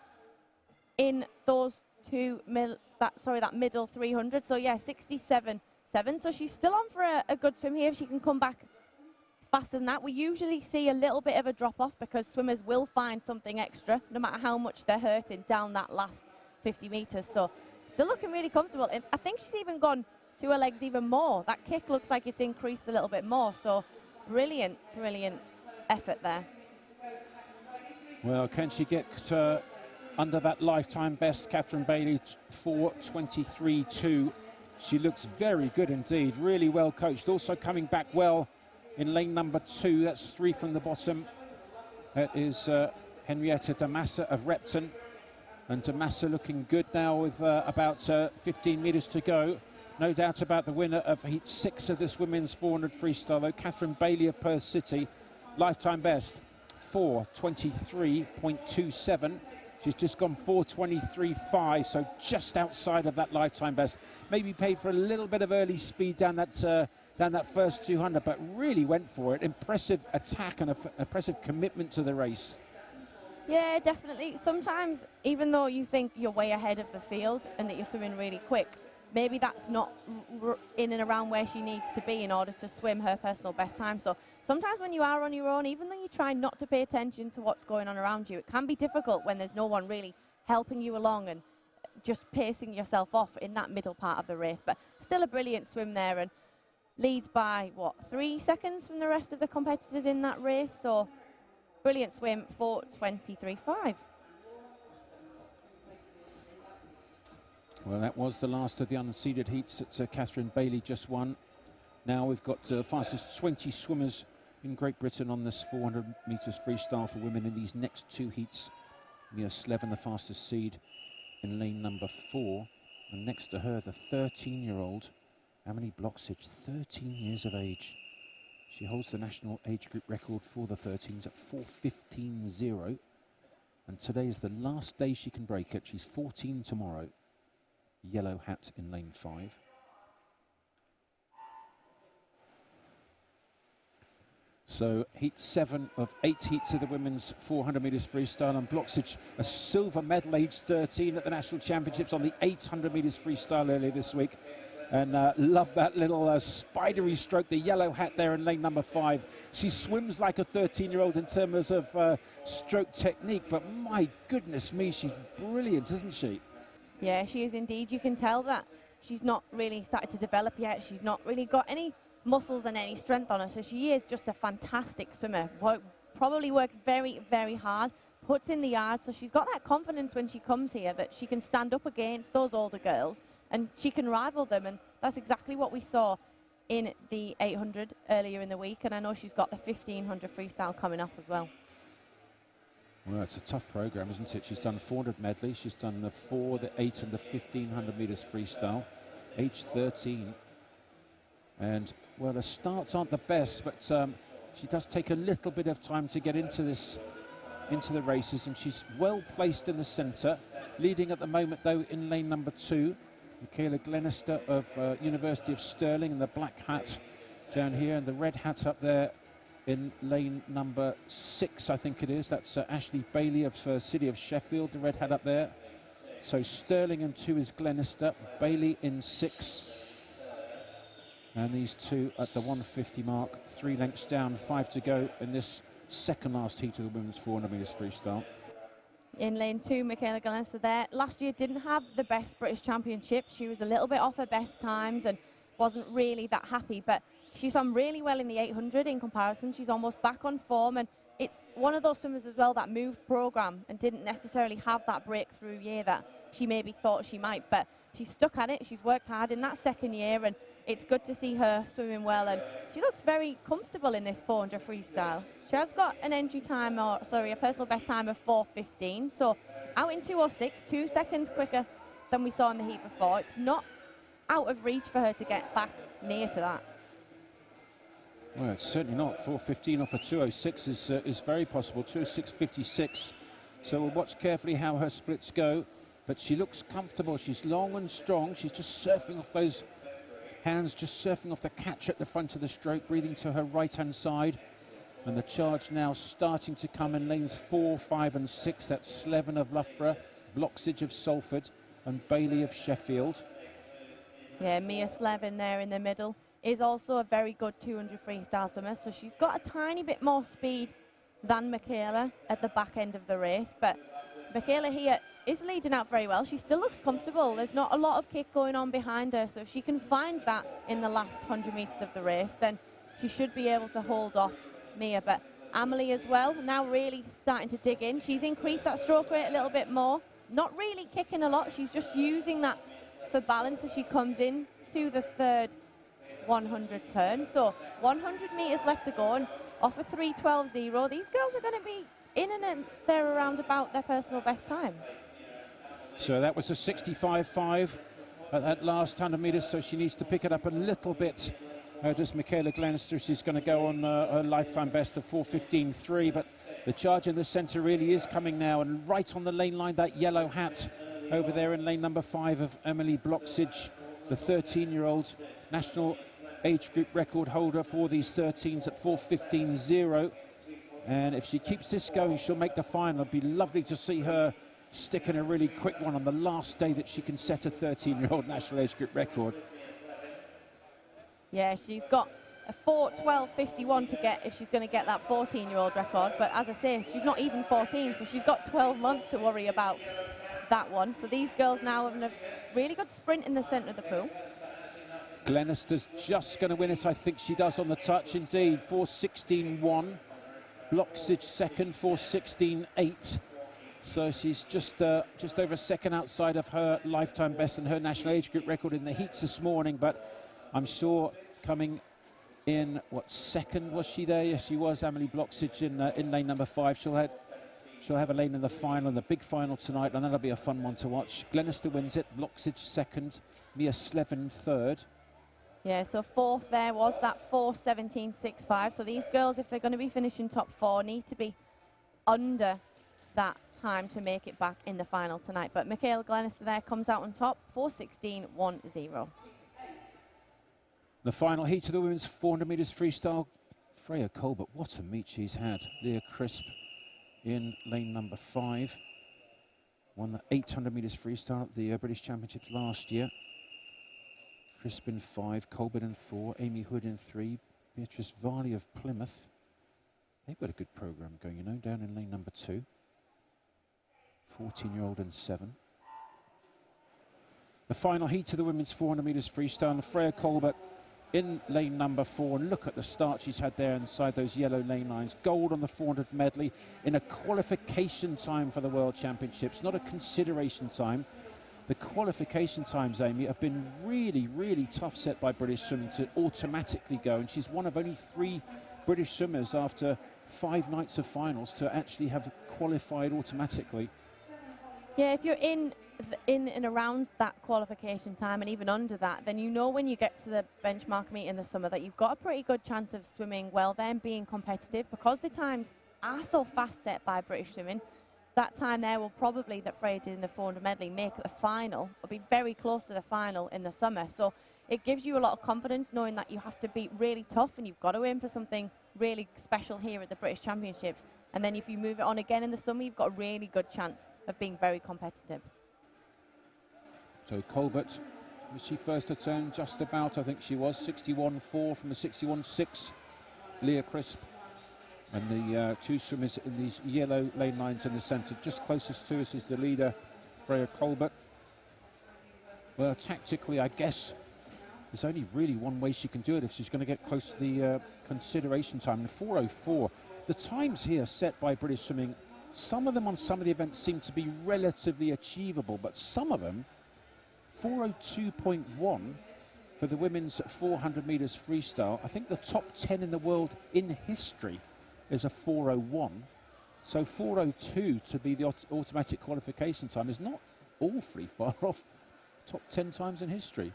in those that middle 300. So yeah, 67.7. So she's still on for a good swim here. If she can come back faster than that, we usually see a little bit of a drop off because swimmers will find something extra no matter how much they're hurting down that last 50 meters. So still looking really comfortable. I think she's even gone to her legs even more. That kick looks like it's increased a little bit more. So brilliant effort there. Well, can she get under that lifetime best? Catherine Bailey, 4:23.2. She looks very good indeed, really well coached. Also coming back well in lane number 2. That's 3 from the bottom. That is Henrietta Damassa of Repton. And Damassa looking good now with about 15 metres to go. No doubt about the winner of heat 6 of this women's 400 freestyle, though, Catherine Bailey of Perth City. Lifetime best, 4:23.27. She's just gone 4:23.5, so just outside of that lifetime best. Maybe paid for a little bit of early speed down that first 200, but really went for it. Impressive attack and impressive commitment to the race. Yeah, definitely. Sometimes, even though you think you're way ahead of the field and that you're swimming really quick, maybe that's not in and around where she needs to be in order to swim her personal best time. So sometimes when you are on your own, even though you try not to pay attention to what's going on around you, it can be difficult when there's no one really helping you along and just pacing yourself off in that middle part of the race. But still a brilliant swim there, and leads by, what, 3 seconds from the rest of the competitors in that race. So brilliant swim, 4:23.5. Well, that was the last of the unseeded heats that Catherine Bailey just won. Now we've got the fastest 20 swimmers in Great Britain on this 400 metres freestyle for women in these next 2 heats. Mia Slevin, the fastest seed in lane number 4. And next to her, the 13-year-old, Emily Bloxage, 13 years of age. She holds the national age group record for the 13s at 4:15.0. And today is the last day she can break it. She's 14 tomorrow. Yellow hat in lane 5. So heat 7 of 8 heats of the women's 400 metres freestyle, and Bloxage a silver medal age 13 at the national championships on the 800 metres freestyle earlier this week. And love that little spidery stroke, the yellow hat there in lane number 5. She swims like a 13-year-old in terms of stroke technique, but my goodness me, she's brilliant, isn't she? Yeah, she is indeed. You can tell that she's not really started to develop yet. She's not really got any muscles and any strength on her, so she is just a fantastic swimmer. Probably works very, very hard, puts in the yards, so she's got that confidence when she comes here that she can stand up against those older girls and she can rival them, and that's exactly what we saw in the 800 earlier in the week, and I know she's got the 1500 freestyle coming up as well. Well, it's a tough program, isn't it? She's done 400 medley, she's done the 4, the 8 and the 1500 metres freestyle, age 13. And, well, the starts aren't the best, but she does take a little bit of time to get into the races, and she's well placed in the centre. Leading at the moment, though, in lane number 2, Michaela Glenister of University of Stirling in the black hat down here, and the red hat up there in lane number 6, I think it is. That's Ashley Bailey of City of Sheffield, the red hat up there. So Stirling in 2 is Glenister, Bailey in 6. And these two at the 150 mark, 3 lengths down, 5 to go in this second last heat of the women's 400 metres freestyle. In lane 2, Michaela Glenister there. Last year didn't have the best British Championship. She was a little bit off her best times and wasn't really that happy, but she's done really well in the 800 in comparison. She's almost back on form, and it's one of those swimmers as well that moved programme and didn't necessarily have that breakthrough year that she maybe thought she might, but she's stuck at it. She's worked hard in that second year, and it's good to see her swimming well, and she looks very comfortable in this 400 freestyle. She has got an entry time, a personal best time of 4:15, so out in 2:06, 2 seconds quicker than we saw in the heat before. It's not out of reach for her to get back near to that. Well, it's certainly not. 4:15 off a 2:06 is very possible. 2:06.56. So we'll watch carefully how her splits go, but she looks comfortable. She's long and strong. She's just surfing off those hands, just surfing off the catch at the front of the stroke, breathing to her right-hand side. And the charge now starting to come in lanes 4, 5 and 6. That's Slevin of Loughborough, Bloxage of Salford and Bailey of Sheffield. Yeah, Mia Slevin there in the middle is also a very good 200 freestyle swimmer, so she's got a tiny bit more speed than Michaela at the back end of the race, but Michaela here is leading out very well. She still looks comfortable. There's not a lot of kick going on behind her, so if she can find that in the last 100 metres of the race, then she should be able to hold off Mia. But Amelie as well, now really starting to dig in. She's increased that stroke rate a little bit more. Not really kicking a lot. She's just using that for balance as she comes in to the third 100 turn. So 100 metres left to go, and off a 3:12.0, these girls are going to be in and there around about their personal best times. So that was a 65.5 at that last 100 metres, so she needs to pick it up a little bit Does Michaela Glenister. She's going to go on her lifetime best of 4:15.3, but the charge in the centre really is coming now, and right on the lane line, that yellow hat over there in lane number 5 of Emily Bloxage, the 13-year-old national age group record holder for these 13s at 4:15.0. And if she keeps this going, she'll make the final. It'd be lovely to see her stick in a really quick one on the last day that she can set a 13-year-old national age group record. Yeah, she's got a 4:12.51 to get if she's going to get that 14-year-old record. But as I say, she's not even 14, so she's got 12 months to worry about that one. So these girls now having a really good sprint in the centre of the pool. Glenister's just going to win it. I think she does on the touch, indeed. 4:16.1. Bloxage second, 4:16.8. So she's just over a second outside of her lifetime best and her national age group record in the heats this morning. But I'm sure coming in, what, second was she there? Yes, she was, Emily Bloxage in lane number 5. She'll have a lane in the final, in the big final tonight, and that'll be a fun one to watch. Glenister wins it, Bloxage second, Mia Slevin third. Yeah, so fourth there was that 4:17.65. So these girls, if they're going to be finishing top 4, need to be under that time to make it back in the final tonight. But Michaela Glenister there comes out on top, 4:16.10. The final heat of the women's 400 metres freestyle. Freya Colbert, what a meet she's had. Leah Crisp in lane number 5. Won the 800 metres freestyle at the British Championships last year. Crisp in 5, Colbert in 4, Amy Hood in 3, Beatrice Varley of Plymouth. They've got a good programme going, you know, down in lane number 2. 14-year-old in 7. The final heat of the women's 400 metres freestyle, and Freya Colbert in lane number 4. And look at the start she's had there inside those yellow lane lines. Gold on the 400 medley in a qualification time for the World Championships, not a consideration time. The qualification times, Amy, have been really, really tough set by British swimming to automatically go. And she's one of only 3 British swimmers after 5 nights of finals to actually have qualified automatically. Yeah, if you're in and around that qualification time and even under that, then you know when you get to the benchmark meet in the summer that you've got a pretty good chance of swimming well there and being competitive, because the times are so fast set by British swimming. That time there will probably, that Freya did in the 400 medley, make the final, or be very close to the final in the summer. So it gives you a lot of confidence knowing that you have to be really tough and you've got to aim for something really special here at the British Championships. And then if you move it on again in the summer, you've got a really good chance of being very competitive. So Colbert, was she first to turn? Just about, I think she was. 61.4 from a 61.6. Leah Crisp. And the 2 swimmers in these yellow lane lines in the centre. Just closest to us is the leader, Freya Colbert. Well, tactically, I guess there's only really one way she can do it if she's going to get close to the consideration time. And 4:04. The times here set by British swimming, some of them on some of the events seem to be relatively achievable, but some of them, 4:02.1 for the women's 400 metres freestyle. I think the top 10 in the world in history is a 4:01. So 4:02 to be the automatic qualification time is not awfully far off top 10 times in history.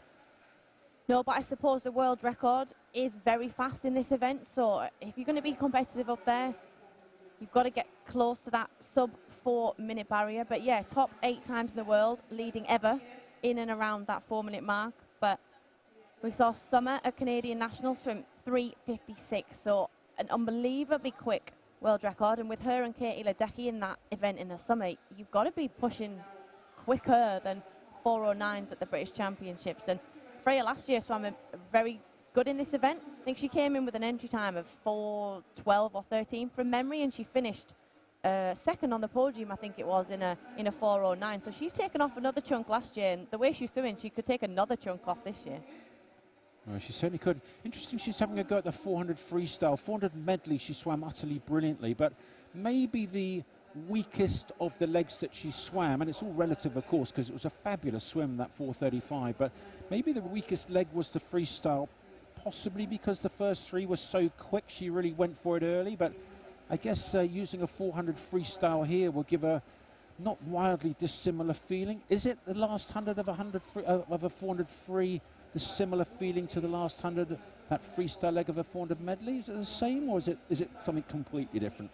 No, but I suppose the world record is very fast in this event. So if you're going to be competitive up there, you've got to get close to that sub 4-minute barrier. But yeah, top 8 times in the world, leading ever in and around that 4-minute mark. But we saw Summer, a Canadian national, swim 3:56. So an unbelievably quick world record. And with her and Katie Ledecky in that event in the summer, you've got to be pushing quicker than 4:09s at the British Championships. And Freya last year swam very good in this event. I think she came in with an entry time of 4:12 or 13 from memory, and she finished second on the podium, I think it was, in a 4:09. So she's taken off another chunk last year, and the way she's swimming, she could take another chunk off this year. Well, she certainly could. Interesting, she's having a go at the 400 freestyle. 400 medley, she swam utterly brilliantly, but maybe the weakest of the legs that she swam, and it's all relative, of course, because it was a fabulous swim, that 4:35, but maybe the weakest leg was the freestyle, possibly because the first 3 were so quick, she really went for it early. But I guess using a 400 freestyle here will give her not wildly dissimilar feeling. Is it the last 100 of a 400 free the similar feeling to the last 100, that freestyle leg of the 400 medley? Is it the same, or is it something completely different?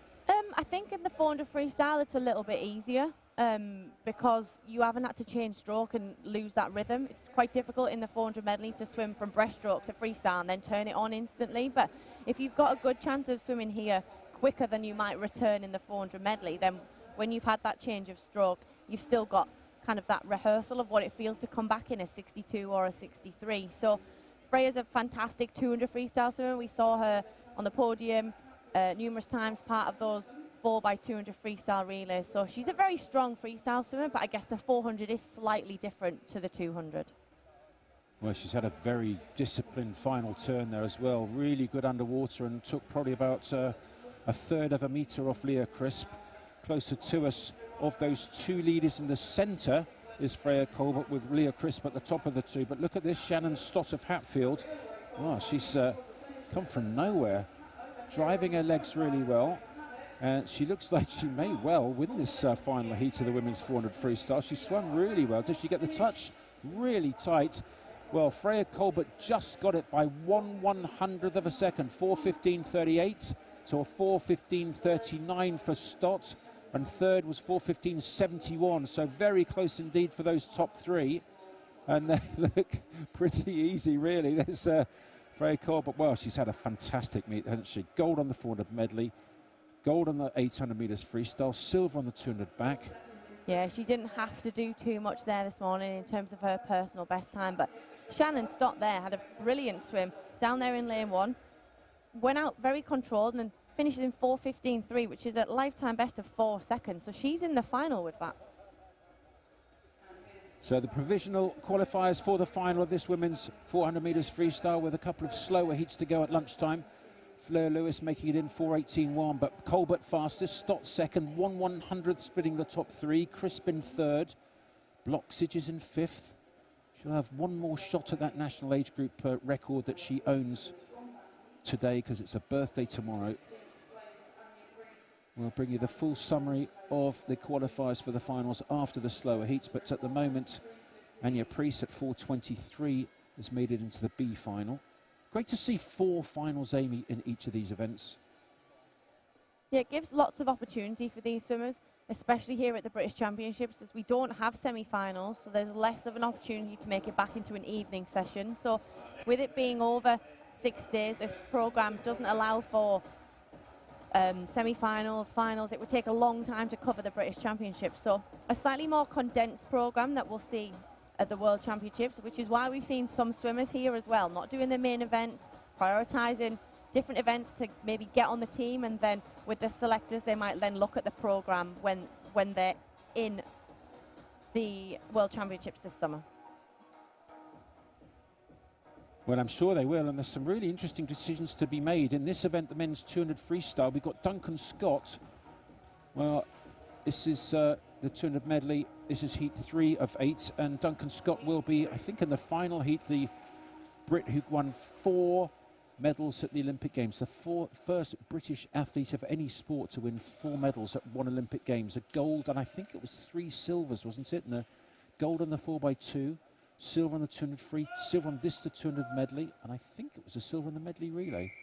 I think in the 400 freestyle it's a little bit easier because you haven't had to change stroke and lose that rhythm. It's quite difficult in the 400 medley to swim from breaststroke to freestyle and then turn it on instantly. But if you've got a good chance of swimming here quicker than you might return in the 400 medley, then when you've had that change of stroke, you've still got kind of that rehearsal of what it feels to come back in a 62 or a 63. So Freya's a fantastic 200 freestyle swimmer. We saw her on the podium numerous times, part of those 4x200 freestyle relays. So she's a very strong freestyle swimmer, but I guess the 400 is slightly different to the 200. Well, she's had a very disciplined final turn there as well. Really good underwater, and took probably about a third of a metre off Leah Crisp. Closer to us of those two leaders in the centre is Freya Colbert, with Leah Crisp at the top of the two. But look at this Shannon Stott of Hatfield. Wow, she's come from nowhere, driving her legs really well. And she looks like she may well win this final heat of the women's 400 freestyle. She swam really well. Did she get the touch? Really tight. Well, Freya Colbert just got it by 1/100th of a second, 4:15.38 to a 4:15.39 for Stott. And third was 4:15.71, so very close indeed for those top three. And they look pretty easy, really. There's Freya Colbert. Well, she's had a fantastic meet, hasn't she? Gold on the 400 medley, gold on the 800 metres freestyle, silver on the 200 back. Yeah, she didn't have to do too much there this morning in terms of her personal best time, but Shannon Stott there had a brilliant swim down there in lane one, went out very controlled and finishes in 4:15.3, which is a lifetime best of 4 seconds. So she's in the final with that. So the provisional qualifiers for the final of this women's 400 metres freestyle, with a couple of slower heats to go at lunchtime. Fleur Lewis making it in 4:18.1, but Colbert fastest, Stott second, 1/100th splitting the top three, Crisp in third, Bloxage is in fifth. She'll have one more shot at that national age group record that she owns today, because it's a birthday tomorrow. We'll bring you the full summary of the qualifiers for the finals after the slower heats, but at the moment, Anya Priest at 4:23 has made it into the B final. Great to see 4 finals, Amy, in each of these events. Yeah, it gives lots of opportunity for these swimmers, especially here at the British Championships, as we don't have semi-finals, so there's less of an opportunity to make it back into an evening session. So with it being over 6 days, this programme doesn't allow for semi-finals, finals. It would take a long time to cover the British Championships. So a slightly more condensed programme that we'll see at the World Championships, which is why we've seen some swimmers here as well, not doing the main events, prioritising different events to maybe get on the team, and then with the selectors they might then look at the programme when they're in the World Championships this summer. Well, I'm sure they will, and there's some really interesting decisions to be made. In this event, the men's 200 freestyle, we've got Duncan Scott. Well, this is the 200 medley. This is heat 3 of 8, and Duncan Scott will be, I think, in the final heat, the Brit who won 4 medals at the Olympic Games, the first British athlete of any sport to win 4 medals at one Olympic Games, a gold, and I think it was 3 silvers, wasn't it? And a gold on the 4x2, silver on the 200 free, silver on this, the 200 medley, and I think it was a silver on the medley relay.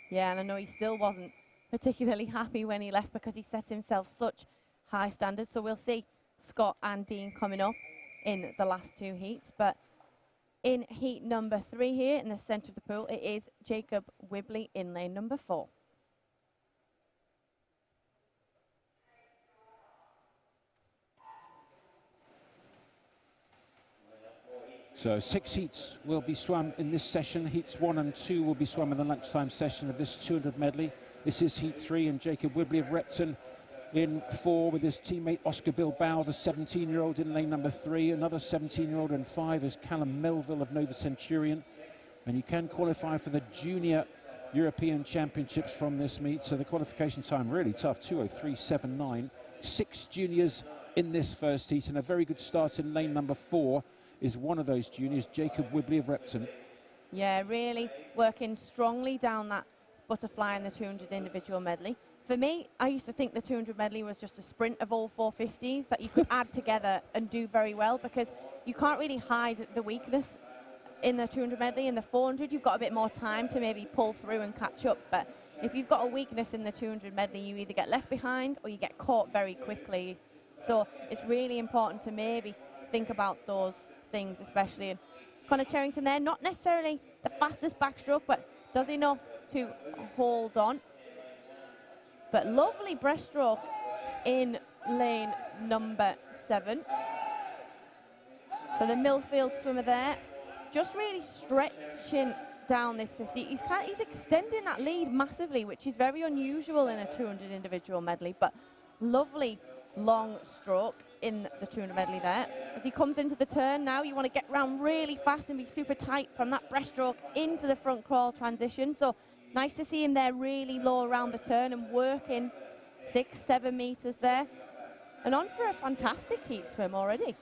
Yeah, and I know he still wasn't particularly happy when he left, because he set himself such high standards. So we'll see Scott and Dean coming up in the last 2 heats. But in heat number 3 here in the centre of the pool, it is Jacob Wibley in lane number 4. So 6 heats will be swum in this session. Heats 1 and 2 will be swum in the lunchtime session of this 200 medley. This is heat 3, and Jacob Wibley of Repton in 4 with his teammate Oscar Bilbao, the 17-year-old in lane number 3. Another 17-year-old in 5 is Callum Melville of Nova Centurion. And you can qualify for the Junior European Championships from this meet. So the qualification time really tough, 2:03.79. 6 juniors in this first heat, and a very good start in lane number 4 is one of those juniors, Jacob Wibley of Repton. Yeah, really working strongly down that butterfly in the 200 individual medley. For me, I used to think the 200 medley was just a sprint of all 450s that you could add together and do very well, because you can't really hide the weakness in the 200 medley. In the 400, you've got a bit more time to maybe pull through and catch up. But if you've got a weakness in the 200 medley, you either get left behind or you get caught very quickly. So it's really important to maybe think about those things, especially. And Connor Cherrington there, not necessarily the fastest backstroke, but does enough to hold on. But lovely breaststroke in lane number 7. So the Millfield swimmer there, just really stretching down this 50. He's extending that lead massively, which is very unusual in a 200 individual medley, but lovely long stroke in the 200 medley there. As he comes into the turn now, you want to get around really fast and be super tight from that breaststroke into the front crawl transition. So nice to see him there really low around the turn and working 6-7 meters there. And on for a fantastic heat swim already.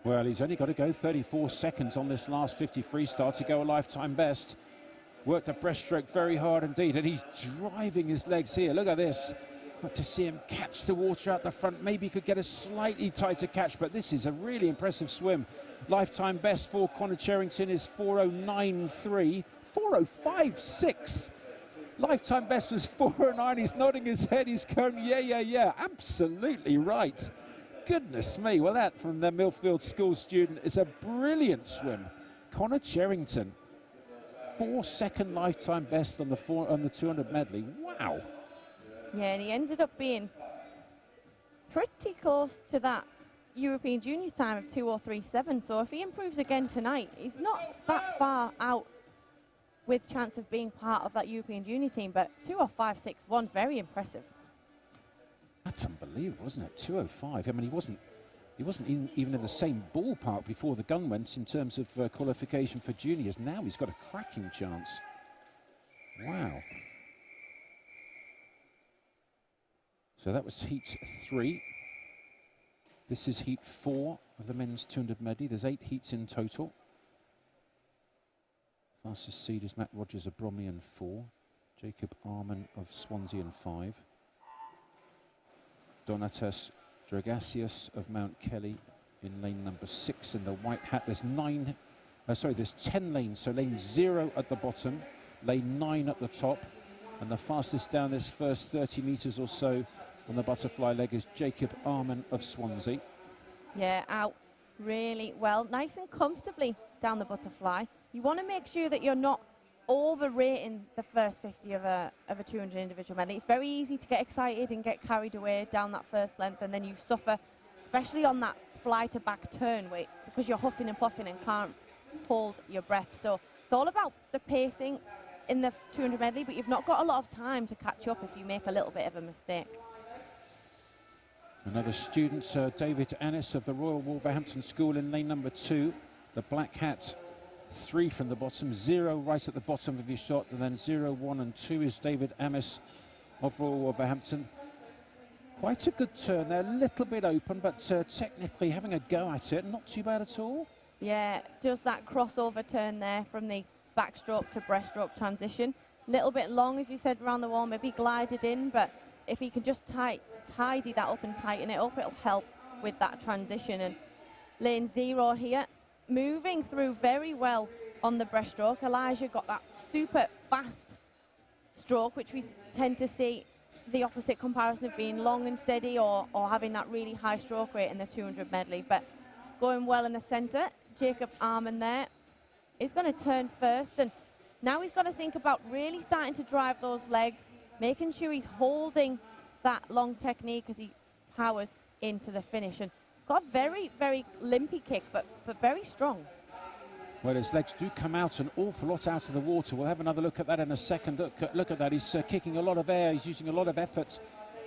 Well, he's only got to go 34 seconds on this last 50 freestyle to go a lifetime best. Worked the breaststroke very hard indeed, and he's driving his legs here. Look at this. But to see him catch the water out the front, maybe he could get a slightly tighter catch, but this is a really impressive swim. Lifetime best for Connor Cherrington is 4:09.3, 4:05.6. Lifetime best was 4:09. He's nodding his head. He's going, yeah, absolutely right. Goodness me. Well, that from the Millfield School student is a brilliant swim. Connor Cherrington, 4-second lifetime best on the 200 medley. Wow. Yeah, and he ended up being pretty close to that European Juniors time of 2:03.7. So if he improves again tonight, he's not that far out with chance of being part of that European Junior team. But 2:05.61, very impressive. That's unbelievable, isn't it? 2:05. I mean, he wasn't even in the same ballpark before the gun went in terms of qualification for juniors. Now he's got a cracking chance. Wow. So that was heat 3. This is heat 4 of the men's 200 medley. There's 8 heats in total. Fastest seed is Matt Rogers of Bromley in 4. Jacob Arman of Swansea in 5. Donatas Dragasius of Mount Kelly in lane number 6 in the white hat. There's 10 lanes, so lane 0 at the bottom, lane 9 at the top, and the fastest down this first 30 meters or so on the butterfly leg is Jacob Arman of Swansea. Yeah, out really well, nice and comfortably down the butterfly. You want to make sure that you're not overrating the first 50 of a 200 individual medley. It's very easy to get excited and get carried away down that first length, and then you suffer, especially on that fly to back turn because you're huffing and puffing and can't hold your breath. So it's all about the pacing in the 200 medley, but you've not got a lot of time to catch up if you make a little bit of a mistake. Another student, David Annis of the Royal Wolverhampton School in lane number 2. The black hat, 3 from the bottom, 0 right at the bottom of his shot, and then 0, 1 and 2 is David Annis of Royal Wolverhampton. Quite a good turn there, a little bit open, but technically having a go at it, not too bad at all. Yeah, just that crossover turn there from the backstroke to breaststroke transition. Little bit long, as you said, around the wall, maybe glided in, but if he can just tidy that up and tighten it up, it'll help with that transition. And lane 0 here, moving through very well on the breaststroke. Elijah got that super fast stroke, which we tend to see the opposite comparison of being long and steady or having that really high stroke rate in the 200 medley. But going well in the centre, Jacob Arman there is going to turn first, and now he's got to think about really starting to drive those legs, making sure he's holding that long technique as he powers into the finish. And got a very, very limpy kick, but very strong. Well, his legs do come out an awful lot out of the water. We'll have another look at that in a second. Look at that. He's kicking a lot of air. He's using a lot of effort,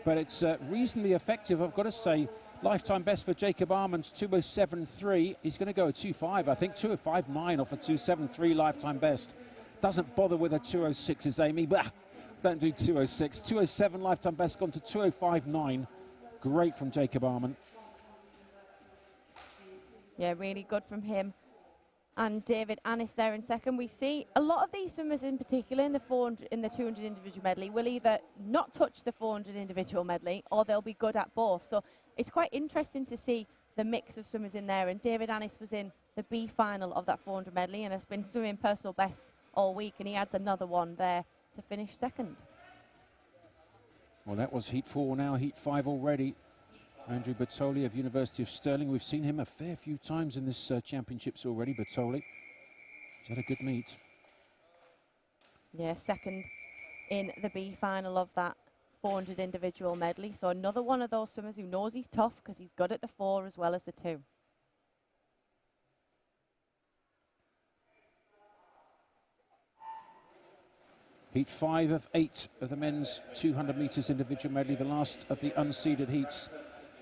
but it's reasonably effective, I've got to say. Lifetime best for Jacob Arman's 2:07.3. He's going to go a 2:05, I think. 2:05.9 off a 2:07.3 lifetime best. Doesn't bother with a 2:06, is Amy. Bah, don't do 2:06. 2:07 lifetime best, gone to 2:05.9. Great from Jacob Arman. Yeah, really good from him. And David Annis there in second. We see a lot of these swimmers, in particular in the 200 individual medley, will either not touch the 400 individual medley or they'll be good at both. So it's quite interesting to see the mix of swimmers in there. And David Annis was in the B final of that 400 medley and has been swimming personal bests all week, and he adds another one there to finish second. Well, that was heat 4, now heat 5 already. Andrew Bertoli of University of Stirling. We've seen him a fair few times in this championships already, Bertoli. He's had a good meet. Yeah, second in the B final of that 400 individual medley. So another one of those swimmers who knows he's tough because he's good at the 4 as well as the 2. Heat 5 of 8 of the men's 200 metres individual medley, the last of the unseeded heats.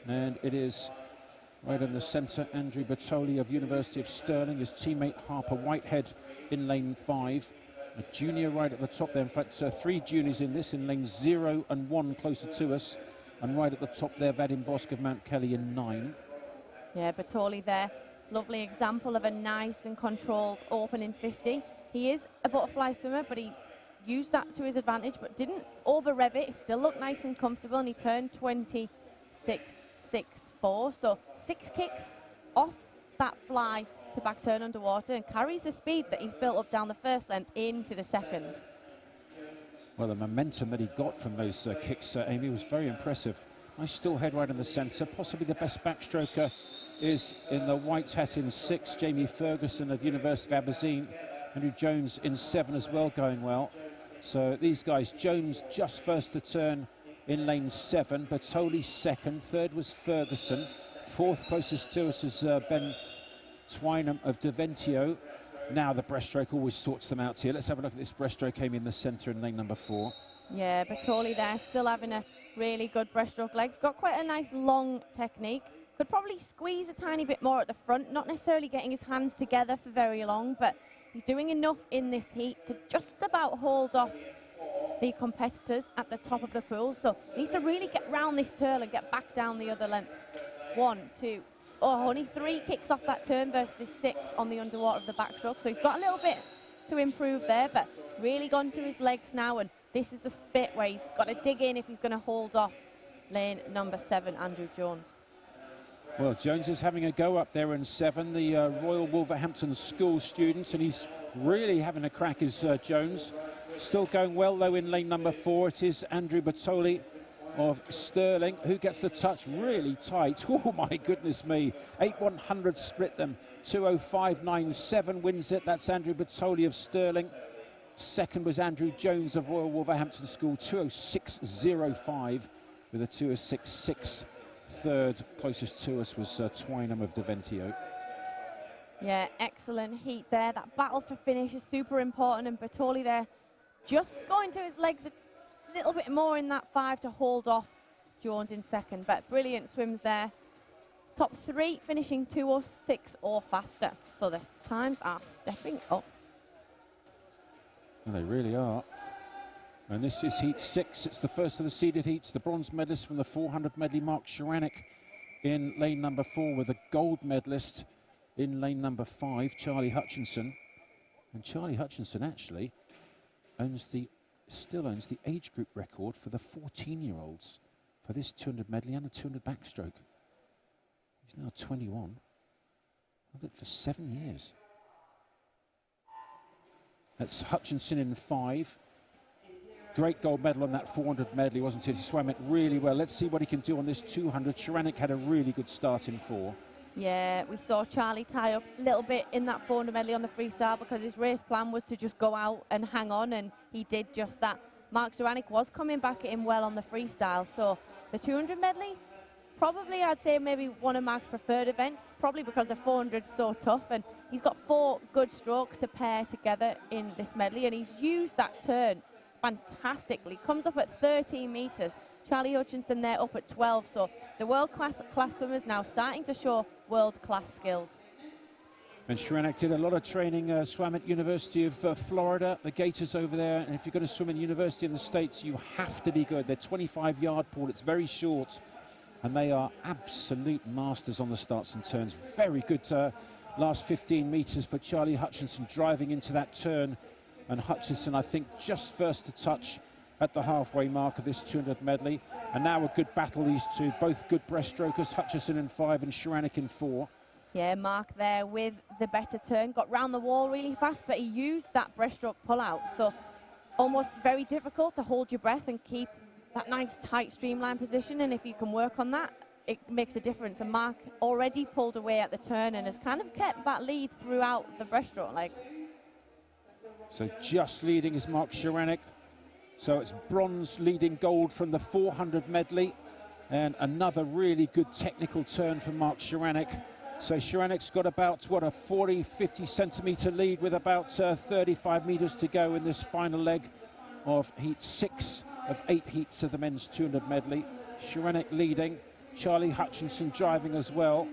And it is right in the centre, Andrew Bertoli of University of Stirling, his teammate Harper Whitehead in lane 5. A junior right at the top there. In fact, 3 juniors in this, in lanes 0 and 1 closer to us. And right at the top there, Vadim Bosk of Mount Kelly in 9. Yeah, Bertoli there. Lovely example of a nice and controlled opening 50. He is a butterfly swimmer, but he used that to his advantage, but didn't over-rev it. He still looked nice and comfortable, and he turned 26.64. So 6 kicks off that fly to back turn underwater and carries the speed that he's built up down the first length into the second. Well, the momentum that he got from those kicks, Amy, was very impressive. Nice still head right in the centre. Possibly the best backstroker is in the white hat in 6, Jamie Ferguson of University of Aberdeen. Andrew Jones in 7 as well, going well. So these guys, Jones just first to turn in lane 7, Bertoli second, third was Ferguson, fourth closest to us is Ben Twynham of Deventio. Now the breaststroke always sorts them out here. Let's have a look at this breaststroke, came in the centre in lane number 4. Yeah, Bertoli there, still having a really good breaststroke legs. Got quite a nice long technique. Could probably squeeze a tiny bit more at the front, not necessarily getting his hands together for very long, but he's doing enough in this heat to just about hold off the competitors at the top of the pool. So he needs to really get round this turn and get back down the other length. 1, 2, only 3 kicks off that turn versus 6 on the underwater of the backstroke. So he's got a little bit to improve there, but really gone to his legs now. And this is the bit where he's got to dig in if he's going to hold off lane number 7, Andrew Jones. Well, Jones is having a go up there in 7, the Royal Wolverhampton School student, and he's really having a crack, is Jones. Still going well, though, in lane number 4. It is Andrew Bertoli of Stirling who gets the touch really tight. Oh, my goodness me. 8/100 split them. 2:05.97 wins it. That's Andrew Bertoli of Stirling. Second was Andrew Jones of Royal Wolverhampton School, 2:06.05 with a 2:06.6. Third closest to us was Twynham of Deventio. Yeah, excellent heat there. That battle for finish is super important, and Bertoli there just going to his legs a little bit more in that 5 to hold off Jones in second. But brilliant swims there. Top 3 finishing 2:06 or faster. So the times are stepping up. Well, they really are. And this is heat 6. It's the first of the seeded heats. The bronze medalist from the 400 medley, Mark Sharanek, in lane number 4, with a gold medalist in lane number 5, Charlie Hutchinson. And Charlie Hutchinson actually still owns the age group record for the 14-year-olds for this 200 medley and the 200 backstroke. He's now 21. Held it for 7 years. That's Hutchinson in 5. Great gold medal on that 400 medley, wasn't it? He swam it really well. Let's see what he can do on this 200. Sharanek had a really good start in 4. Yeah, we saw Charlie tie up a little bit in that 400 medley on the freestyle because his race plan was to just go out and hang on, and he did just that. Mark Sharanek was coming back at him well on the freestyle, so the 200 medley, probably I'd say maybe one of Mark's preferred events, probably because the 400 is so tough, and he's got 4 good strokes to pair together in this medley, and he's used that turn fantastically. Comes up at 13 metres. Charlie Hutchinson there up at 12. So the world-class swimmers now starting to show world-class skills. And Sharanek did a lot of training, swam at University of Florida, the Gators over there. And if you're going to swim in University in the States, you have to be good. They're 25-yard pool. It's very short. And they are absolute masters on the starts and turns. Very good last 15 metres for Charlie Hutchinson driving into that turn. And Hutchinson, I think, just first to touch at the halfway mark of this 200 medley. And now a good battle, these two, both good breaststrokers, Hutchison in 5 and Sharanek in 4. Yeah, Mark there with the better turn, got round the wall really fast, but he used that breaststroke pull-out. So almost very difficult to hold your breath and keep that nice tight streamline position. And if you can work on that, it makes a difference. And Mark already pulled away at the turn and has kind of kept that lead throughout the breaststroke. So just leading is Mark Sharanek. So it's bronze leading gold from the 400 medley. And another really good technical turn for Mark Sharanek. So Sharanek's got about, what, a 40, 50 centimetre lead with about 35 metres to go in this final leg of heat 6 of 8 heats of the men's 200 medley. Sharanek leading, Charlie Hutchinson driving as well.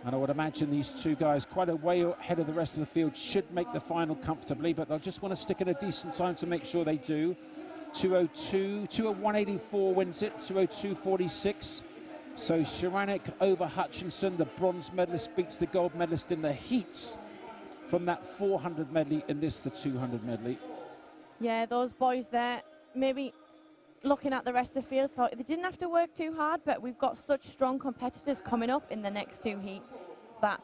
And I would imagine these two guys, quite a way ahead of the rest of the field, should make the final comfortably, but they'll just want to stick in a decent time to make sure they do. 201.84 wins it, 202.46. So Sharanek over Hutchinson, the bronze medalist beats the gold medalist in the heats from that 400 medley in this, the 200 medley. Yeah, those boys there, maybe looking at the rest of the field, thought they didn't have to work too hard, but we've got such strong competitors coming up in the next 2 heats that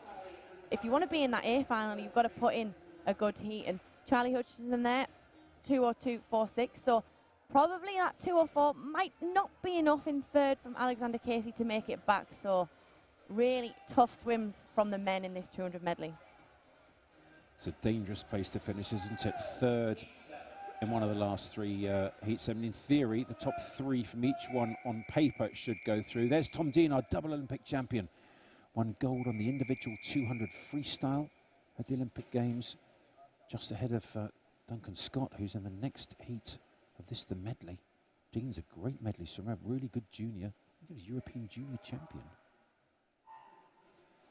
if you want to be in that A final, you've got to put in a good heat. And Charlie Hutchinson there, 202.46. So probably that 204 might not be enough in third from Alexander Casey to make it back. So really tough swims from the men in this 200 medley. It's a dangerous place to finish, isn't it? Third in one of the last 3 heats. I mean, in theory, the top 3 from each one on paper should go through. There's Tom Dean, our double Olympic champion. Won gold on the individual 200 freestyle at the Olympic Games, just ahead of Duncan Scott, who's in the next heat of this, the medley. Dean's a great medley swimmer, really good junior. I think he was European junior champion.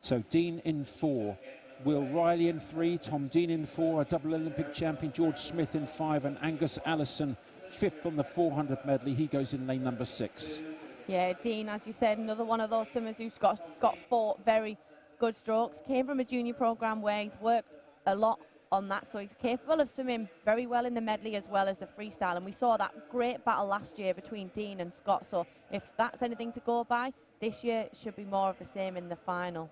So Dean in 4, Will Riley in 3, Tom Dean in 4, a double Olympic champion, George Smith in 5, and Angus Allison 5th on the 400 medley. He goes in lane number 6. Yeah, Dean, as you said, another one of those swimmers who's got 4 very good strokes. Came from a junior program where he's worked a lot on that, so he's capable of swimming very well in the medley as well as the freestyle. And we saw that great battle last year between Dean and Scott. So if that's anything to go by, this year it should be more of the same in the final.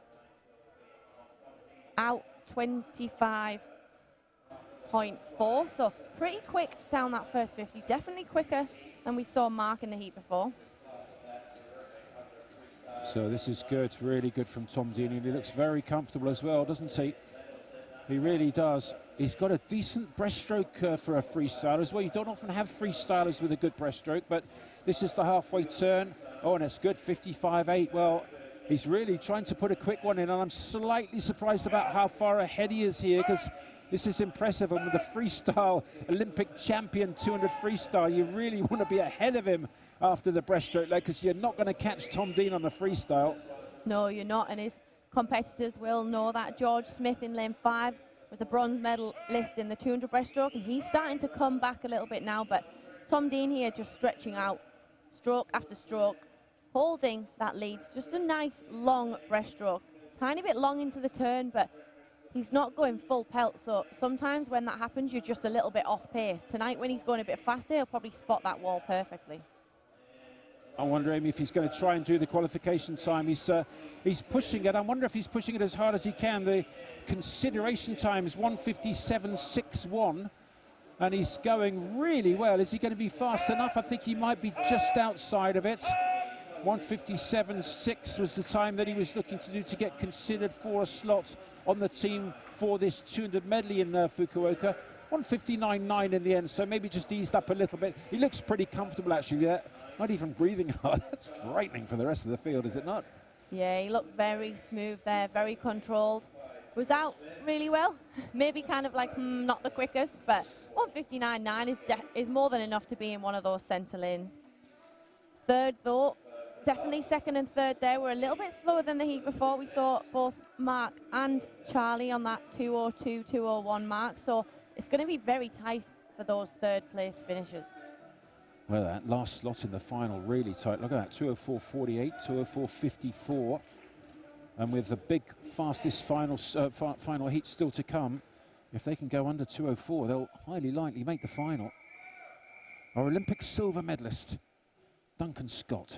Out 25.4, so pretty quick down that first 50. Definitely quicker than we saw Mark in the heat before. So this is good, really good from Tom Dean. He looks very comfortable as well, doesn't he? He really does. He's got a decent breaststroke for a freestyler as well. You don't often have freestylers with a good breaststroke, but this is the halfway turn. Oh, and it's good, 55.8. Well, he's really trying to put a quick one in, and I'm slightly surprised about how far ahead he is here, because this is impressive. And with the freestyle Olympic champion 200 freestyle, you really want to be ahead of him after the breaststroke leg, because you're not going to catch Tom Dean on the freestyle. No, you're not, and his competitors will know that. George Smith in lane 5 was a bronze medalist in the 200 breaststroke, and he's starting to come back a little bit now, but Tom Dean here just stretching out stroke after stroke, holding that lead. Just a nice long breaststroke, tiny bit long into the turn, but he's not going full pelt, so sometimes when that happens, you're just a little bit off pace. Tonight, when he's going a bit faster, he'll probably spot that wall perfectly. I wonder, Amy, if he's going to try and do the qualification time. He's pushing it. I wonder if he's pushing it as hard as he can. The consideration time is 1:57.61, and he's going really well. Is he going to be fast enough? I think he might be just outside of it. 1:57.6 was the time that he was looking to do to get considered for a slot on the team for this 200 medley in Fukuoka. 1:59.9 in the end, so maybe just eased up a little bit. He looks pretty comfortable, actually, there. Not even breathing hard. That's frightening for the rest of the field, is it not? Yeah, he looked very smooth there, very controlled. Was out really well. Maybe kind of like, not the quickest, but 1:59.9 is more than enough to be in one of those centre lanes. Third, though, definitely second and third there were a little bit slower than the heat before. We saw both Mark and Charlie on that 2:02, 2:01 mark, so it's going to be very tight for those third place finishers. Well, that last slot in the final really tight. Look at that, 2:04.48, 2:04.54. And with the big, fastest final heat still to come, if they can go under 2:04, they'll highly likely make the final. Our Olympic silver medalist, Duncan Scott,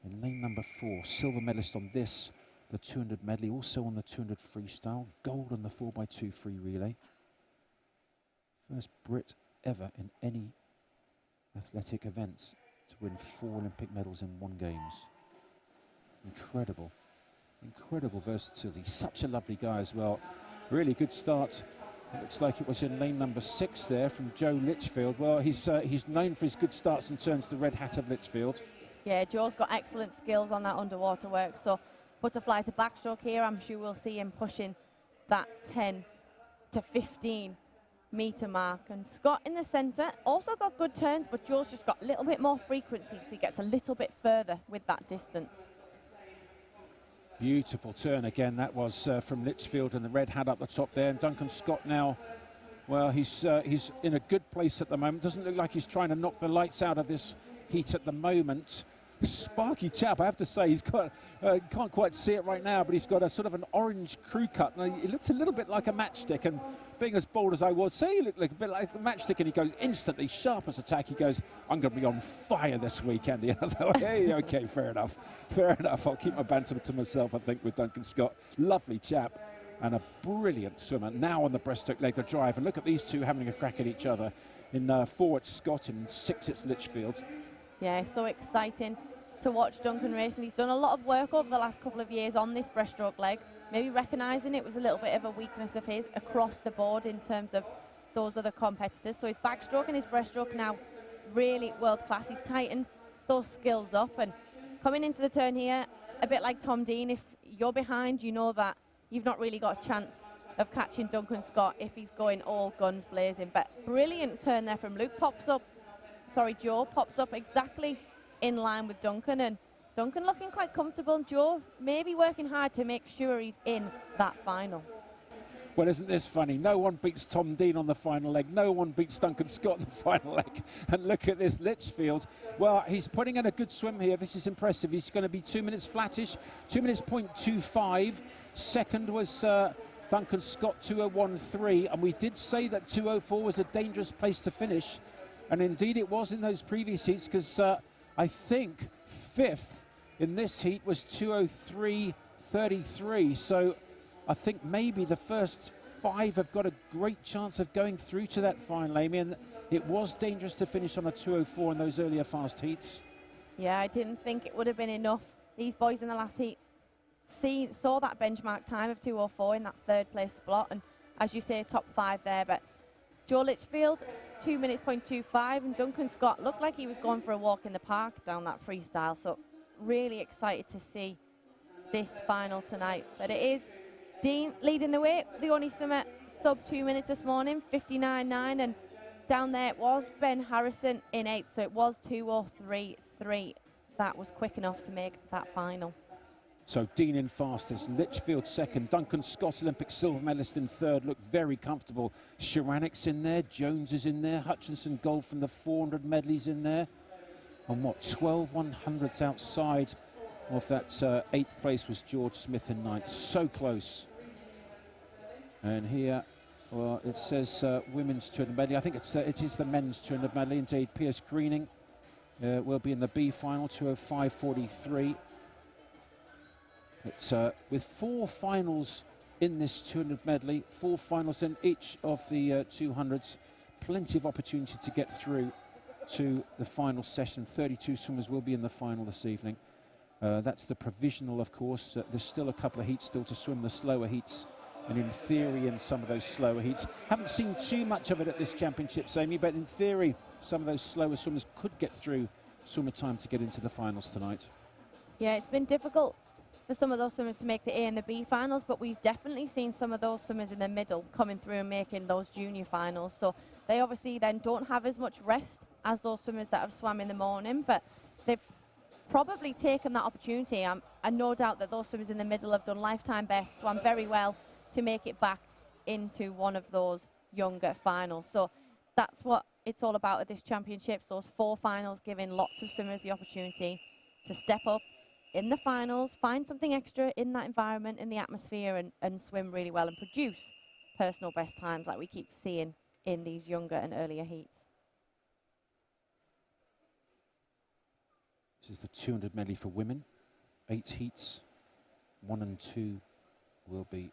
in lane number 4, silver medalist on this, the 200 medley, also on the 200 freestyle, gold on the 4x2 free relay. First Brit ever in any athletic events to win 4 Olympic medals in one Games. Incredible, incredible versatility. Such a lovely guy as well. Really good start. It looks like it was in lane number 6 there from Joe Litchfield. Well, he's known for his good starts and turns, the red hat of Litchfield. Yeah, Joe's got excellent skills on that underwater work. So butterfly to backstroke here, I'm sure we'll see him pushing that 10 to 15 metre mark. And Scott in the centre also got good turns, but Joe's just got a little bit more frequency, so he gets a little bit further with that distance. Beautiful turn again. That was from Litchfield and the red hat up the top there. And Duncan Scott now, well, he's in a good place at the moment. Doesn't look like he's trying to knock the lights out of this heat at the moment. Sparky chap, I have to say. He's got, can't quite see it right now, but he's got a sort of an orange crew cut. Now, it looks a little bit like a matchstick, and being as bold as I was, say he looked like a bit like a matchstick, and he goes instantly, sharp as attack. He goes, I'm going to be on fire this weekend. And I was like, hey, okay, fair enough. Fair enough. I'll keep my banter to myself, I think, with Duncan Scott. Lovely chap and a brilliant swimmer. Now on the breaststroke leg to drive, and look at these two having a crack at each other. In 4 it's Scott, and 6 it's Litchfield. Yeah, it's so exciting to watch Duncan race, and he's done a lot of work over the last couple of years on this breaststroke leg, maybe recognising it was a little bit of a weakness of his across the board in terms of those other competitors. So his backstroke and his breaststroke now really world class. He's tightened those skills up, and coming into the turn here, a bit like Tom Dean, if you're behind, you know that you've not really got a chance of catching Duncan Scott if he's going all guns blazing. But brilliant turn there from Luke. Joe pops up exactly in line with Duncan, and Duncan looking quite comfortable. Joe maybe working hard to make sure he's in that final. Well, isn't this funny? No one beats Tom Dean on the final leg. No one beats Duncan Scott on the final leg. And look at this Litchfield. Well, he's putting in a good swim here. This is impressive. He's going to be 2 minutes flattish, 2 minutes .25. Second was Duncan Scott, 2:01.3. And we did say that 2:04 was a dangerous place to finish. And indeed it was in those previous heats, because I think 5th in this heat was 2:03.33. So I think maybe the first 5 have got a great chance of going through to that final, Amy. And it was dangerous to finish on a 2:04 in those earlier fast heats. Yeah, I didn't think it would have been enough. These boys in the last heat saw that benchmark time of 2:04 in that 3rd place spot. And as you say, top 5 there. But Joe Litchfield, 2 minutes .25, and Duncan Scott looked like he was going for a walk in the park down that freestyle. So really excited to see this final tonight. But it is Dean leading the way, the only swimmer sub 2 minutes this morning, 59.9, and down there it was Ben Harrison in 8th, so it was 2:03.3. That was quick enough to make that final. So Dean in fastest, Litchfield second, Duncan Scott, Olympic silver medalist in 3rd, looked very comfortable. Sharanik's in there, Jones is in there, Hutchinson gold from the 400 medleys in there. And what, 12 100ths outside of that 8th place was George Smith in 9th. So close. And here, well, it says women's 200 medley. I think it is the men's 200 medley. Indeed, Pierce Greening will be in the B final, 2:05.43. But with 4 finals in this 200 medley, 4 finals in each of the 200s, plenty of opportunity to get through to the final session. 32 swimmers will be in the final this evening. That's the provisional, of course. There's still a couple of heats still to swim, the slower heats. And in theory, in some of those slower heats, haven't seen too much of it at this championship, Amy, but in theory, some of those slower swimmers could get through swimmer time to get into the finals tonight. Yeah, it's been difficult for some of those swimmers to make the A and the B finals, but we've definitely seen some of those swimmers in the middle coming through and making those junior finals. So they obviously then don't have as much rest as those swimmers that have swam in the morning, but they've probably taken that opportunity. And no doubt that those swimmers in the middle have done lifetime bests, swam very well to make it back into one of those younger finals. So that's what it's all about at this championships, those 4 finals, giving lots of swimmers the opportunity to step up in the finals, find something extra in that environment, in the atmosphere, and swim really well and produce personal best times like we keep seeing in these younger and earlier heats. This is the 200 medley for women. 8 heats, 1 and 2 will be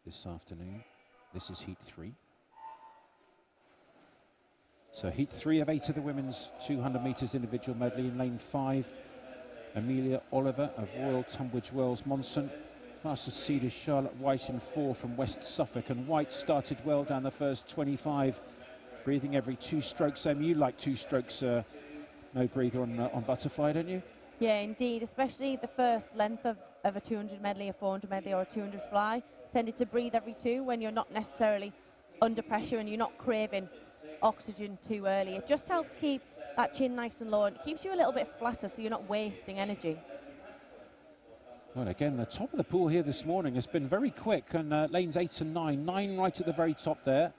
this afternoon. This is heat 3. So heat 3 of 8 of the women's 200 metres individual medley in lane 5. Amelia Oliver of Royal Tunbridge Wells Monson. Fastest seed is Charlotte White in 4 from West Suffolk, and White started well down the first 25, breathing every 2 strokes. Amy, you like 2 strokes, no breather on butterfly, don't you? Yeah, indeed, especially the first length of a 200 medley, a 400 medley or a 200 fly. Tended to breathe every 2 when you're not necessarily under pressure and you're not craving oxygen too early. It just helps keep that chin nice and low, and it keeps you a little bit flatter so you're not wasting energy. Well, again, the top of the pool here this morning has been very quick, and lanes 8 and 9. 9 right at the very top there.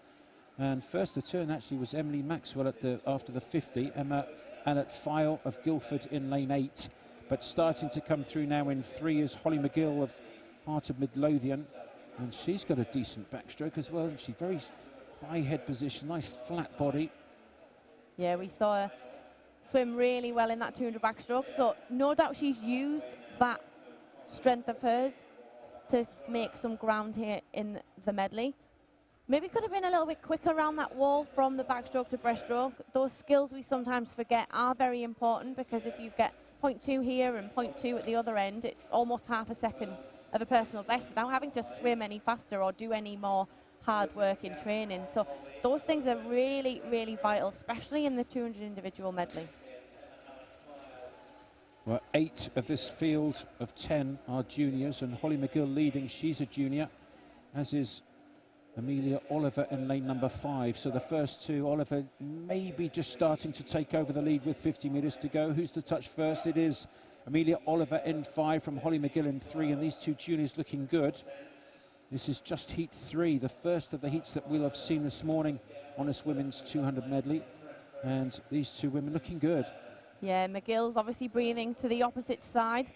And first to turn actually was Emily Maxwell after the 50. Emma Annette File of Guildford in lane 8. But starting to come through now in 3 is Holly McGill of Heart of Midlothian. And she's got a decent backstroke as well, isn't she? Very high head position, nice flat body. Yeah, we saw her swim really well in that 200 backstroke, so no doubt she's used that strength of hers to make some ground here in the medley. Maybe could have been a little bit quicker around that wall from the backstroke to breaststroke. Those skills we sometimes forget are very important, because if you get 0.2 here and 0.2 at the other end, it's almost half a second of a personal best without having to swim any faster or do any more hard work in training. So those things are really, really vital, especially in the 200 individual medley. Well, 8 of this field of 10 are juniors, and Holly McGill leading. She's a junior, as is Amelia Oliver in lane number 5. So the first 2, Oliver maybe just starting to take over the lead with 50 metres to go. Who's to touch first? It is Amelia Oliver in 5 from Holly McGill in 3, and these 2 juniors looking good. This is just heat 3, the first of the heats that we'll have seen this morning on this women's 200 medley. And these 2 women looking good. Yeah, McGill's obviously breathing to the opposite side.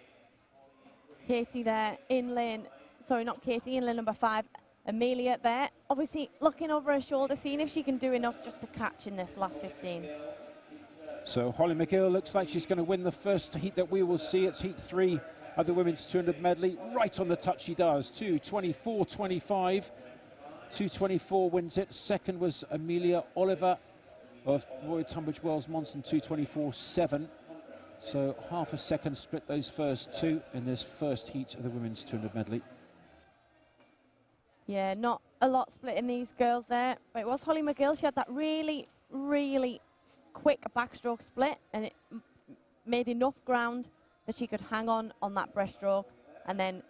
Katie there in lane, sorry, not Katie, in lane number 5. Amelia there, obviously looking over her shoulder, seeing if she can do enough just to catch in this last 15. So Holly McGill looks like she's going to win the first heat that we will see. It's heat 3 of the women's 200 medley. Right on the touch she does. 2:24.25. 2:24 wins it. Second was Amelia Oliver of Royal Tunbridge Wells Monson, 2:24.7. So half a second split those first 2 in this first heat of the women's 200 medley. Yeah, not a lot split in these girls there. But it was Holly McGill. She had that really, really quick backstroke split, and it made enough ground that she could hang on that breaststroke and then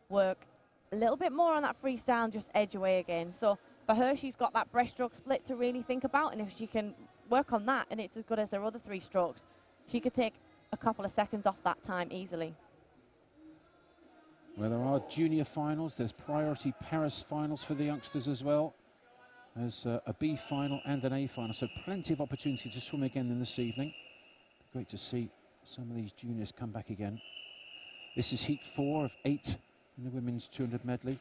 work a little bit more on that freestyle and just edge away again. So for her, she's got that breaststroke split to really think about, and if she can work on that and it's as good as her other 3 strokes, she could take a couple of seconds off that time easily. Well, there are junior finals. There's priority Paris finals for the youngsters as well. There's a B final and an A final, so plenty of opportunity to swim again in this evening. Great to see some of these juniors come back again. This is heat 4 of 8 in the women's 200 medley.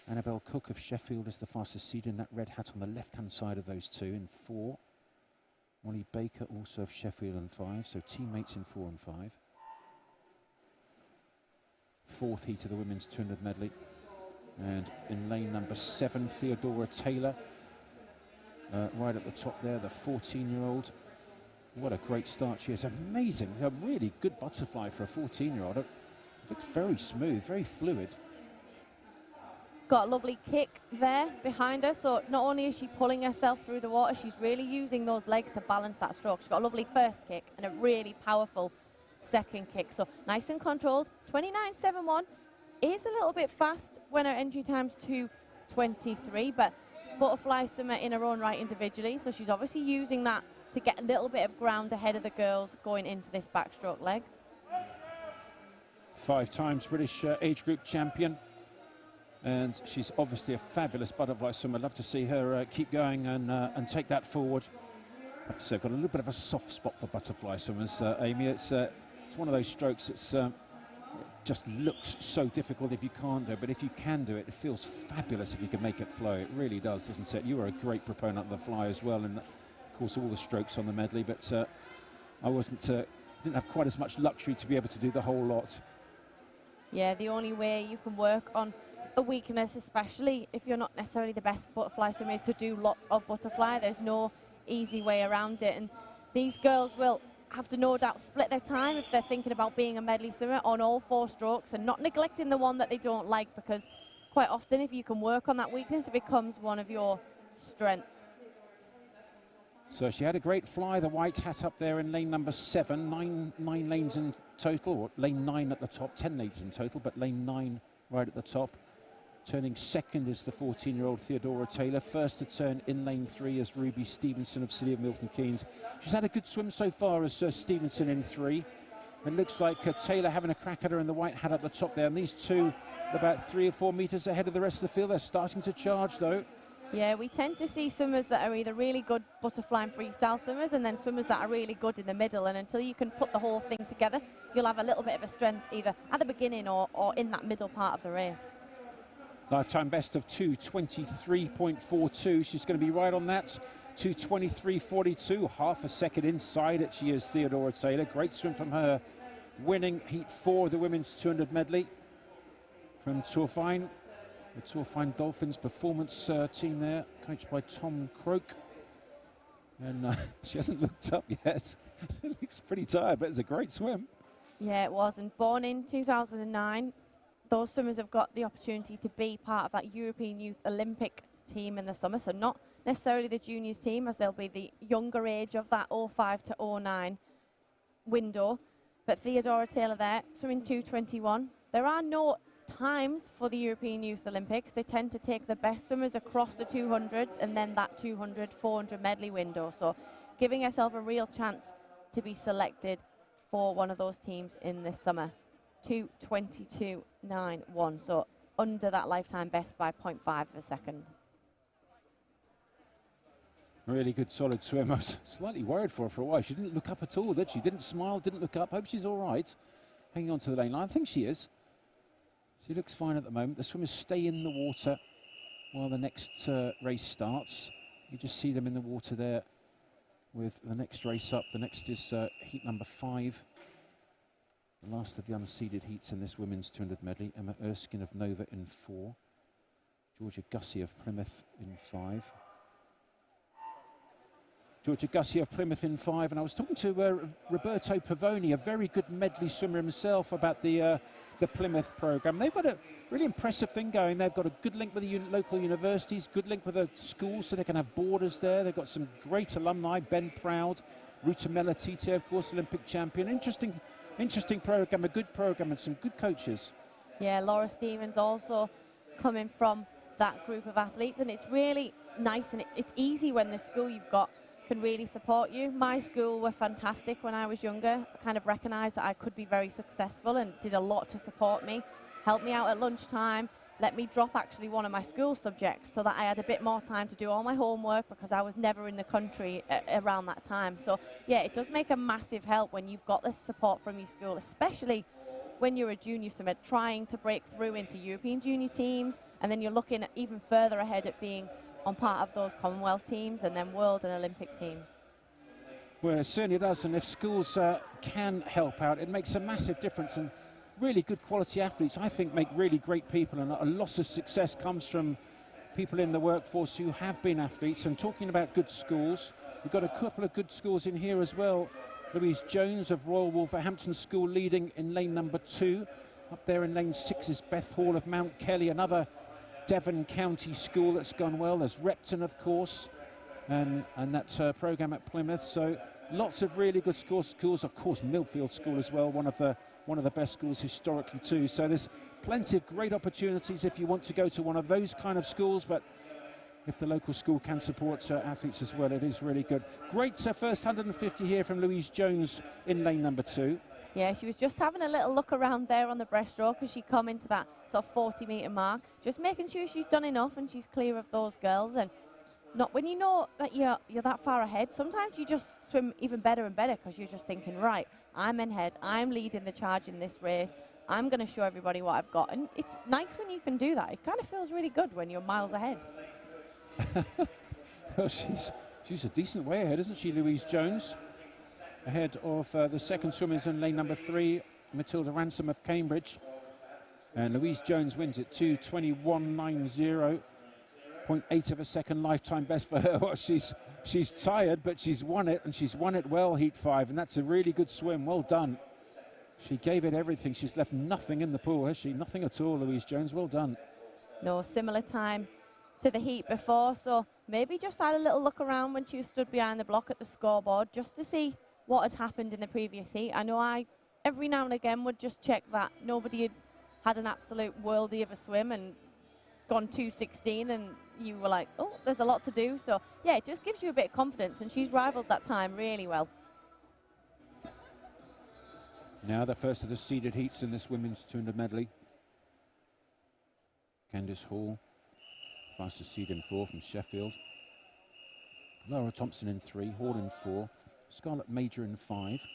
Annabelle Cook of Sheffield is the fastest seed in that red hat on the left-hand side of those 2 in 4. Molly Baker also of Sheffield in 5, so teammates in 4 and 5. 4th heat of the women's 200 medley. And in lane number 7, Theodora Taylor, right at the top there, the 14-year-old. What a great start she is. Amazing, a really good butterfly for a 14-year-old. It looks very smooth, very fluid. Got a lovely kick there behind her, so not only is she pulling herself through the water, she's really using those legs to balance that stroke. She's got a lovely first kick and a really powerful second kick. So nice and controlled. 29.71 is a little bit fast when her entry time's 2:23, but butterfly swimmer in her own right individually, so she's obviously using that to get a little bit of ground ahead of the girls going into this backstroke leg. 5 times British age group champion, and she's obviously a fabulous butterfly swimmer. I'd love to see her keep going and take that forward. I have to say, I've got a little bit of a soft spot for butterfly swimmers, Amy. It's one of those strokes that's just looks so difficult if you can't do it, but if you can do it, it feels fabulous if you can make it flow. It really does, doesn't it? You are a great proponent of the fly as well, and of course all the strokes on the medley, but I didn't didn't have quite as much luxury to be able to do the whole lot. Yeah, the only way you can work on a weakness, especially if you're not necessarily the best butterfly swimmer, is to do lots of butterfly. There's no easy way around it. And these girls will have to no doubt split their time if they're thinking about being a medley swimmer on all 4 strokes and not neglecting the one that they don't like, because quite often if you can work on that weakness, it becomes one of your strengths. So she had a great fly, the white hat up there in lane number 7, nine lanes in total, or lane 9 at the top, 10 lanes in total, but lane 9 right at the top. Turning second is the 14-year-old Theodora Taylor. First to turn in lane 3 is Ruby Stevenson of City of Milton Keynes. She's had a good swim so far as Stevenson in 3. It looks like Taylor having a crack at her in the white hat at the top there. And these two about 3 or 4 metres ahead of the rest of the field. They're starting to charge though. Yeah, we tend to see swimmers that are either really good butterfly and freestyle swimmers and then swimmers that are really good in the middle. And until you can put the whole thing together, you'll have a little bit of a strength either at the beginning or in that middle part of the race. Lifetime best of 2:23.42. She's going to be right on that. 2:23.42, half a second inside it. She is Theodora Taylor. Great swim from her, winning heat 4 of the women's 200 medley from Tourfine. The Tourfine Dolphins performance team there, coached by Tom Croak. And she hasn't looked up yet. She looks pretty tired, but it's a great swim. Yeah, it was. And born in 2009, those swimmers have got the opportunity to be part of that European Youth Olympic team in the summer. So not necessarily the juniors team, as they'll be the younger age of that 05 to 09 window. But Theodora Taylor there, swimming 2:21. There are no times for the European Youth Olympics. They tend to take the best swimmers across the 200s and then that 200, 400 medley window. So giving herself a real chance to be selected for one of those teams in this summer. 2:22.91, so under that lifetime best by 0.5 of a second. Really good, solid swim. I was slightly worried for her for a while. She didn't look up at all, did she? Didn't smile, didn't look up. Hope she's all right. Hanging on to the lane line. I think she is. She looks fine at the moment. The swimmers stay in the water while the next race starts. You just see them in the water there with the next race up. The next is heat number 5. The last of the unseeded heats in this women's 200 medley. Emma Erskine of Nova in 4. Georgia Gussie of Plymouth in 5. Georgia Gussie of Plymouth in 5. And I was talking to Roberto Pavoni, a very good medley swimmer himself, about the Plymouth program. They've got a really impressive thing going. They've got a good link with the local universities, good link with the schools, so they can have borders there. They've got some great alumni. Ben Proud, Ruta Melatite, of course, Olympic champion. Interesting program, a good program, and some good coaches. Yeah, Laura Stevens also coming from that group of athletes, and it's really nice and it's easy when the school you've got can really support you. My school were fantastic when I was younger. I kind of recognised that I could be very successful and did a lot to support me, helped me out at lunchtime, let me drop actually one of my school subjects so that I had a bit more time to do all my homework because I was never in the country around that time. So yeah, it does make a massive help when you've got this support from your school, especially when you're a junior swimmer trying to break through into European junior teams, and then you're looking at even further ahead at being on part of those Commonwealth teams and then World and Olympic teams. Well, it certainly does, and if schools can help out, it makes a massive difference. And really good quality athletes, I think, make really great people, and a lot of success comes from people in the workforce who have been athletes. And talking about good schools, we've got a couple of good schools in here as well. Louise Jones of Royal Wolverhampton School leading in lane number 2. Up there in lane 6 is Beth Hall of Mount Kelly, another Devon County school that's gone well. There's Repton, of course, and that program at Plymouth. So lots of really good schools. Of course, Millfield School as well, one of the best schools historically too. So there's plenty of great opportunities if you want to go to one of those kind of schools. But if the local school can support athletes as well, it is really good. Great first 150 here from Louise Jones in lane number 2. Yeah, she was just having a little look around there on the breaststroke as she come into that sort of 40-metre mark, just making sure she's done enough and she's clear of those girls. And not when you know that you're that far ahead, sometimes you just swim even better and better because you're just thinking, right, I'm ahead, I'm leading the charge in this race, I'm going to show everybody what I've got. And it's nice when you can do that. It kind of feels really good when you're miles ahead. Well, she's a decent way ahead, isn't she, Louise Jones? ahead of the second swimmers in lane number 3, Matilda Ransom of Cambridge. And Louise Jones wins it 2:21.90. 0.8 of a second lifetime best for her. Well, she's tired, but she's won it, and she's won it well, heat 5, and that's a really good swim. Well done. She gave it everything. She's left nothing in the pool, has she? Nothing at all, Louise Jones. Well done. No, similar time to the heat before, so maybe just had a little look around when she stood behind the block at the scoreboard just to see what had happened in the previous heat. I know I, every now and again, would just check that nobody had an absolute worldie of a swim and gone 2:16, and you were like, oh, there's a lot to do. So, yeah, it just gives you a bit of confidence, and she's rivaled that time really well. Now the first of the seeded heats in this women's 200 medley. Candice Hall, fastest seed in 4 from Sheffield. Laura Thompson in 3, Hall in 4, Scarlett Major in 5.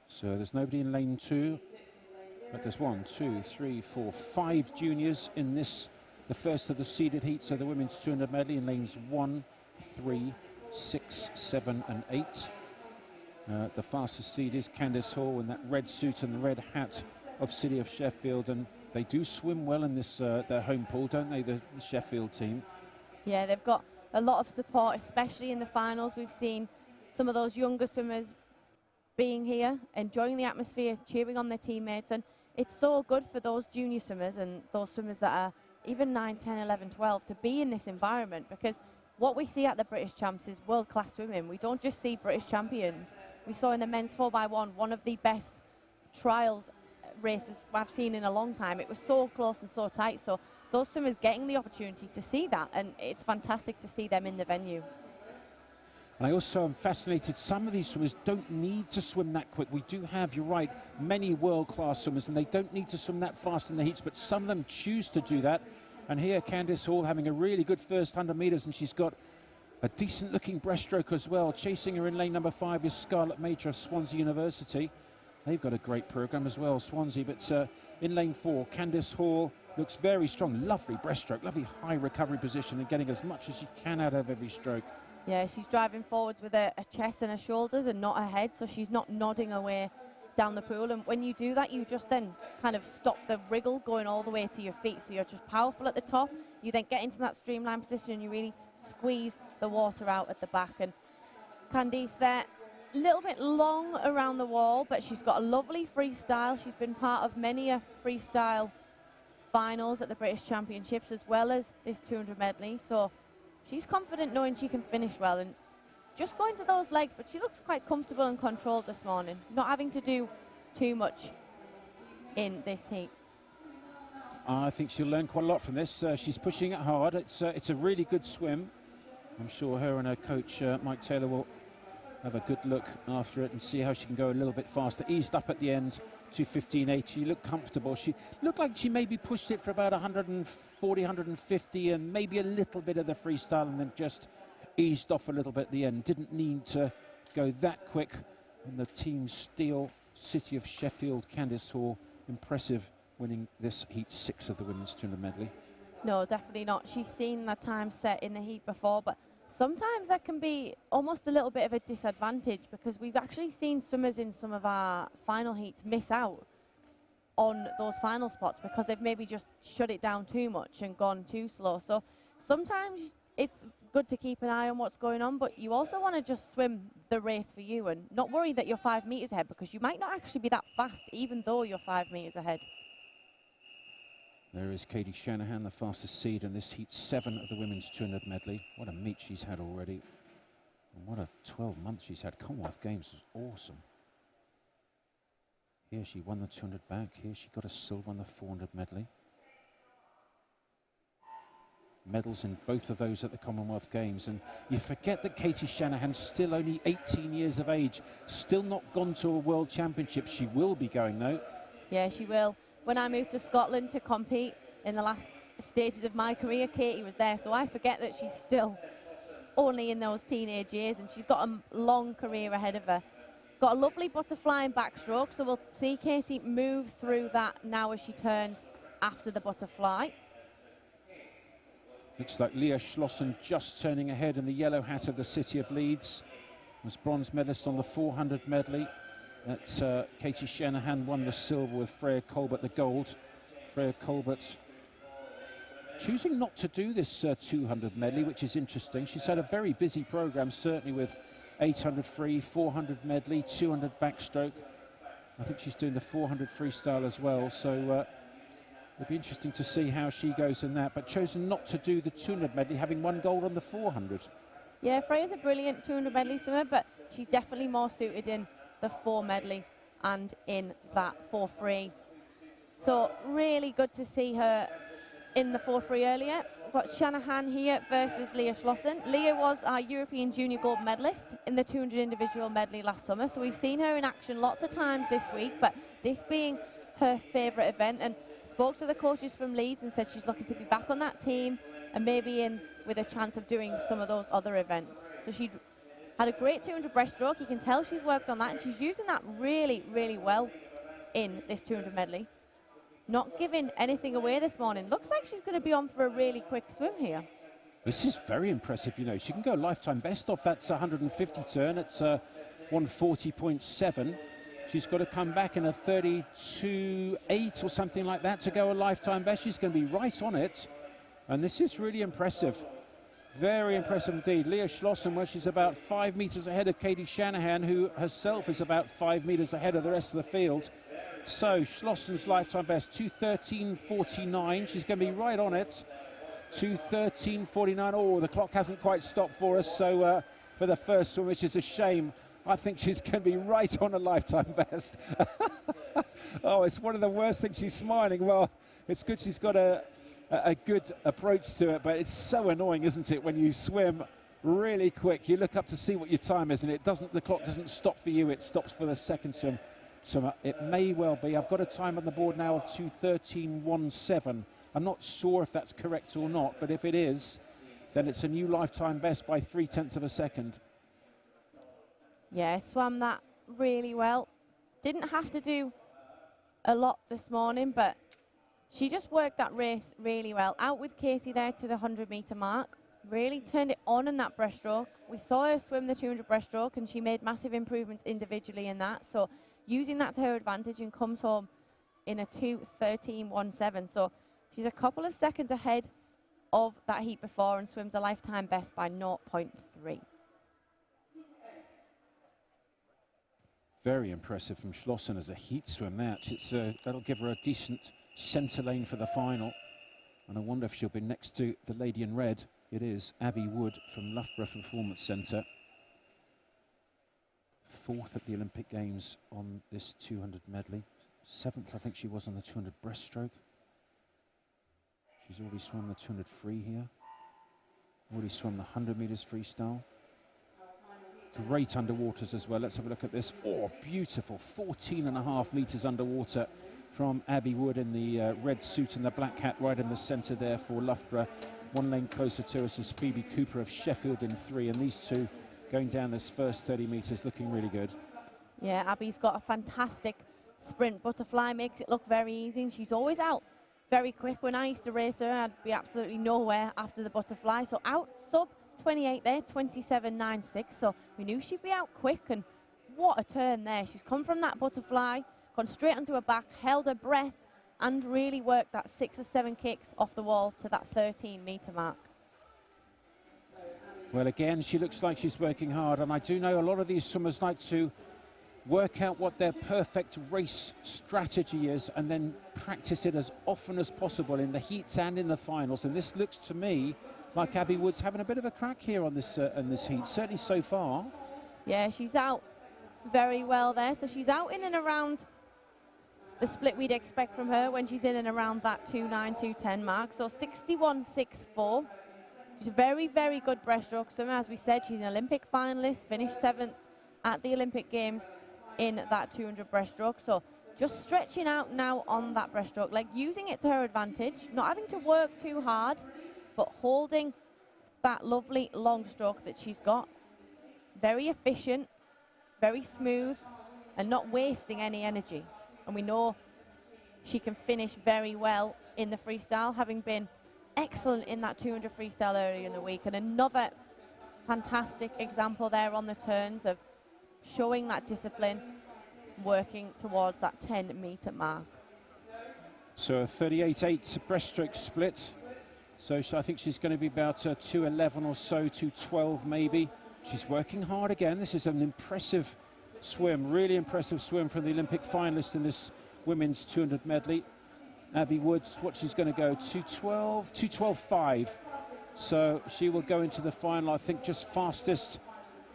So there's nobody in lane 2, but there's 1, 2, 3, 4, 5 juniors in this, the first of the seeded heats of the women's 200 medley in lanes 1, 3, 6, 7 and 8. The fastest seed is Candice Hall in that red suit and the red hat of City of Sheffield, and they do swim well in this their home pool, don't they, the Sheffield team? Yeah, they've got a lot of support, especially in the finals. We've seen some of those younger swimmers being here, enjoying the atmosphere, cheering on their teammates, and it's so good for those junior swimmers and those swimmers that are even 9, 10, 11, 12 to be in this environment, because what we see at the British Champs is world-class swimming. We don't just see British champions. We saw in the men's 4x1 one of the best trials races I've seen in a long time. It was so close and so tight, so those swimmers getting the opportunity to see that, and it's fantastic to see them in the venue. And I also am fascinated, some of these swimmers don't need to swim that quick. We do have, you're right, many world-class swimmers, and they don't need to swim that fast in the heats, but some of them choose to do that. And here, Candice Hall having a really good first 100 metres, and she's got a decent-looking breaststroke as well. Chasing her in lane number 5 is Scarlett Major of Swansea University. They've got a great programme as well, Swansea, but in lane 4, Candice Hall looks very strong. Lovely breaststroke, lovely high recovery position, and getting as much as she can out of every stroke. Yeah, she's driving forwards with her chest and her shoulders and not her head, so she's not nodding away down the pool. And when you do that, you just then kind of stop the wriggle going all the way to your feet. So you're just powerful at the top. You then get into that streamline position and you really squeeze the water out at the back. And Candice there, a little bit long around the wall, but she's got a lovely freestyle. She's been part of many a freestyle finals at the British Championships, as well as this 200 medley. So she's confident knowing she can finish well, and just going to those legs, but she looks quite comfortable and controlled this morning, not having to do too much in this heat. I think she'll learn quite a lot from this. She's pushing it hard. It's a really good swim. I'm sure her and her coach, Mike Taylor, will have a good look after it and see how she can go a little bit faster. Eased up at the end to 15.8. She looked comfortable. She looked like she maybe pushed it for about 140, 150, and maybe a little bit of the freestyle, and then just eased off a little bit at the end. Didn't need to go that quick. And the Team Steel City of Sheffield, Candice Hall, impressive, winning this heat 6 of the women's 200 medley. No, definitely not. She's seen that time set in the heat before, but sometimes that can be almost a little bit of a disadvantage, because we've actually seen swimmers in some of our final heats miss out on those final spots because they've maybe just shut it down too much and gone too slow. So sometimes it's good to keep an eye on what's going on, but you also want to just swim the race for you and not worry that you're 5 meters ahead, because you might not actually be that fast even though you're 5 meters ahead. There is Katie Shanahan, the fastest seed in this heat 7 of the women's 200 medley. What a meet she's had already. And what a 12 months she's had. Commonwealth Games was awesome. Here she won the 200 back. Here she got a silver on the 400 medley. Medals in both of those at the Commonwealth Games. And you forget that Katie Shanahan's still only 18 years of age, still not gone to a World Championship. She will be going, though. Yeah, she will. When I moved to Scotland to compete in the last stages of my career, Katie was there, so I forget that she's still only in those teenage years, and she's got a long career ahead of her Got a lovely butterfly and backstroke, so we'll see Katie move through that now as she turns after the butterfly. Looks like Leah Schlossen just turning ahead in the yellow hat of the City of Leeds. Was bronze medalist on the 400 medley. Katie Shanahan won the silver with Freya Colbert the gold. Freya Colbert choosing not to do this 200 medley, which is interesting. She's had a very busy program, certainly with 800 free, 400 medley, 200 backstroke. I think she's doing the 400 freestyle as well, so it'll be interesting to see how she goes in that, but chosen not to do the 200 medley, having won gold on the 400. Yeah, Freya's a brilliant 200 medley swimmer, but she's definitely more suited in the 4 medley and in that 4 free. So really good to see her in the 4 free earlier. We've got Shanahan here versus Leah Schlossen. Leah was our European Junior Gold medalist in the 200 individual medley last summer, so we've seen her in action lots of times this week, but this being her favourite event, and spoke to the coaches from Leeds and said she's looking to be back on that team and maybe in with a chance of doing some of those other events. So she had a great 200 breaststroke. You can tell she's worked on that, and she's using that really, really well in this 200 medley. Not giving anything away this morning. Looks like she's going to be on for a really quick swim here. This is very impressive, you know. She can go lifetime best off that 150 turn at 140.7. She's got to come back in a 32.8 or something like that to go a lifetime best. She's going to be right on it. And this is really impressive. Very impressive indeed. Leah Schlossen, well, she's about 5 meters ahead of Katie Shanahan, who herself is about 5 meters ahead of the rest of the field. So Schlossen's lifetime best, 2:13.49. She's going to be right on it. 2:13.49. Oh, the clock hasn't quite stopped for us. So for the first one, which is a shame, I think she's going to be right on a lifetime best. Oh, it's one of the worst things. She's smiling. Well, it's good she's got a good approach to it, but it's so annoying, isn't it, when you swim really quick. You look up to see what your time is, and the clock doesn't stop for you. It stops for the second swim. So it may well be. I've got a time on the board now of 2:13.17. I'm not sure if that's correct or not, but if it is, then it's a new lifetime best by 0.3 of a second. Yeah, swam that really well. Didn't have to do a lot this morning, but she just worked that race really well. Out with Katie there to the 100-meter mark. Really turned it on in that breaststroke. We saw her swim the 200 breaststroke, and she made massive improvements individually in that. So using that to her advantage, and comes home in a 2:13.17. So she's a couple of seconds ahead of that heat before and swims a lifetime best by 0.3. Very impressive from Schlossen as a heat swim. That'll give her a decent centre lane for the final. And I wonder if she'll be next to the lady in red. It is Abby Wood from Loughborough Performance Centre. 4th at the Olympic Games on this 200 medley. 7th, I think she was on the 200 breaststroke. She's already swum the 200 free here. Already swum the 100 meters freestyle. Great underwaters as well. Let's have a look at this. Oh, beautiful. 14.5 meters underwater from Abby Wood in the red suit and the black hat right in the centre there for Loughborough. 1 lane closer to us is Phoebe Cooper of Sheffield in 3, and these two going down this first 30 meters looking really good. Yeah, Abby's got a fantastic sprint butterfly, makes it look very easy, and she's always out very quick. When I used to race her, I'd be absolutely nowhere after the butterfly. So out sub 28 there, 27.96. So we knew she'd be out quick, and what a turn there. She's come from that butterfly, gone straight onto her back, held her breath, and really worked that 6 or 7 kicks off the wall to that 13-meter mark. Well, again, she looks like she's working hard, and I do know a lot of these swimmers like to work out what their perfect race strategy is and then practice it as often as possible in the heats and in the finals. And this looks to me like Abby Wood's having a bit of a crack here on this heat, certainly so far. Yeah, she's out very well there. So she's out in and around the split we'd expect from her when she's in and around that 2.9, 2.10 mark. So 61.64. She's a very, very good breaststroke swimmer. As we said, she's an Olympic finalist, finished 7th at the Olympic Games in that 200 breaststroke. So just stretching out now on that breaststroke, like using it to her advantage, not having to work too hard, but holding that lovely long stroke that she's got. Very efficient, very smooth and not wasting any energy. And we know she can finish very well in the freestyle, having been excellent in that 200 freestyle earlier in the week. And another fantastic example there on the turns of showing that discipline, working towards that 10-meter mark. So a 38.8 breaststroke split. So I think she's going to be about 2:11 or so, 2:12 maybe. She's working hard again. This is an impressive swim, really impressive swim from the Olympic finalist in this women's 200 medley. Abby Woods, what she's going to go, 2:12, 2:12.5. So she will go into the final, I think, just fastest.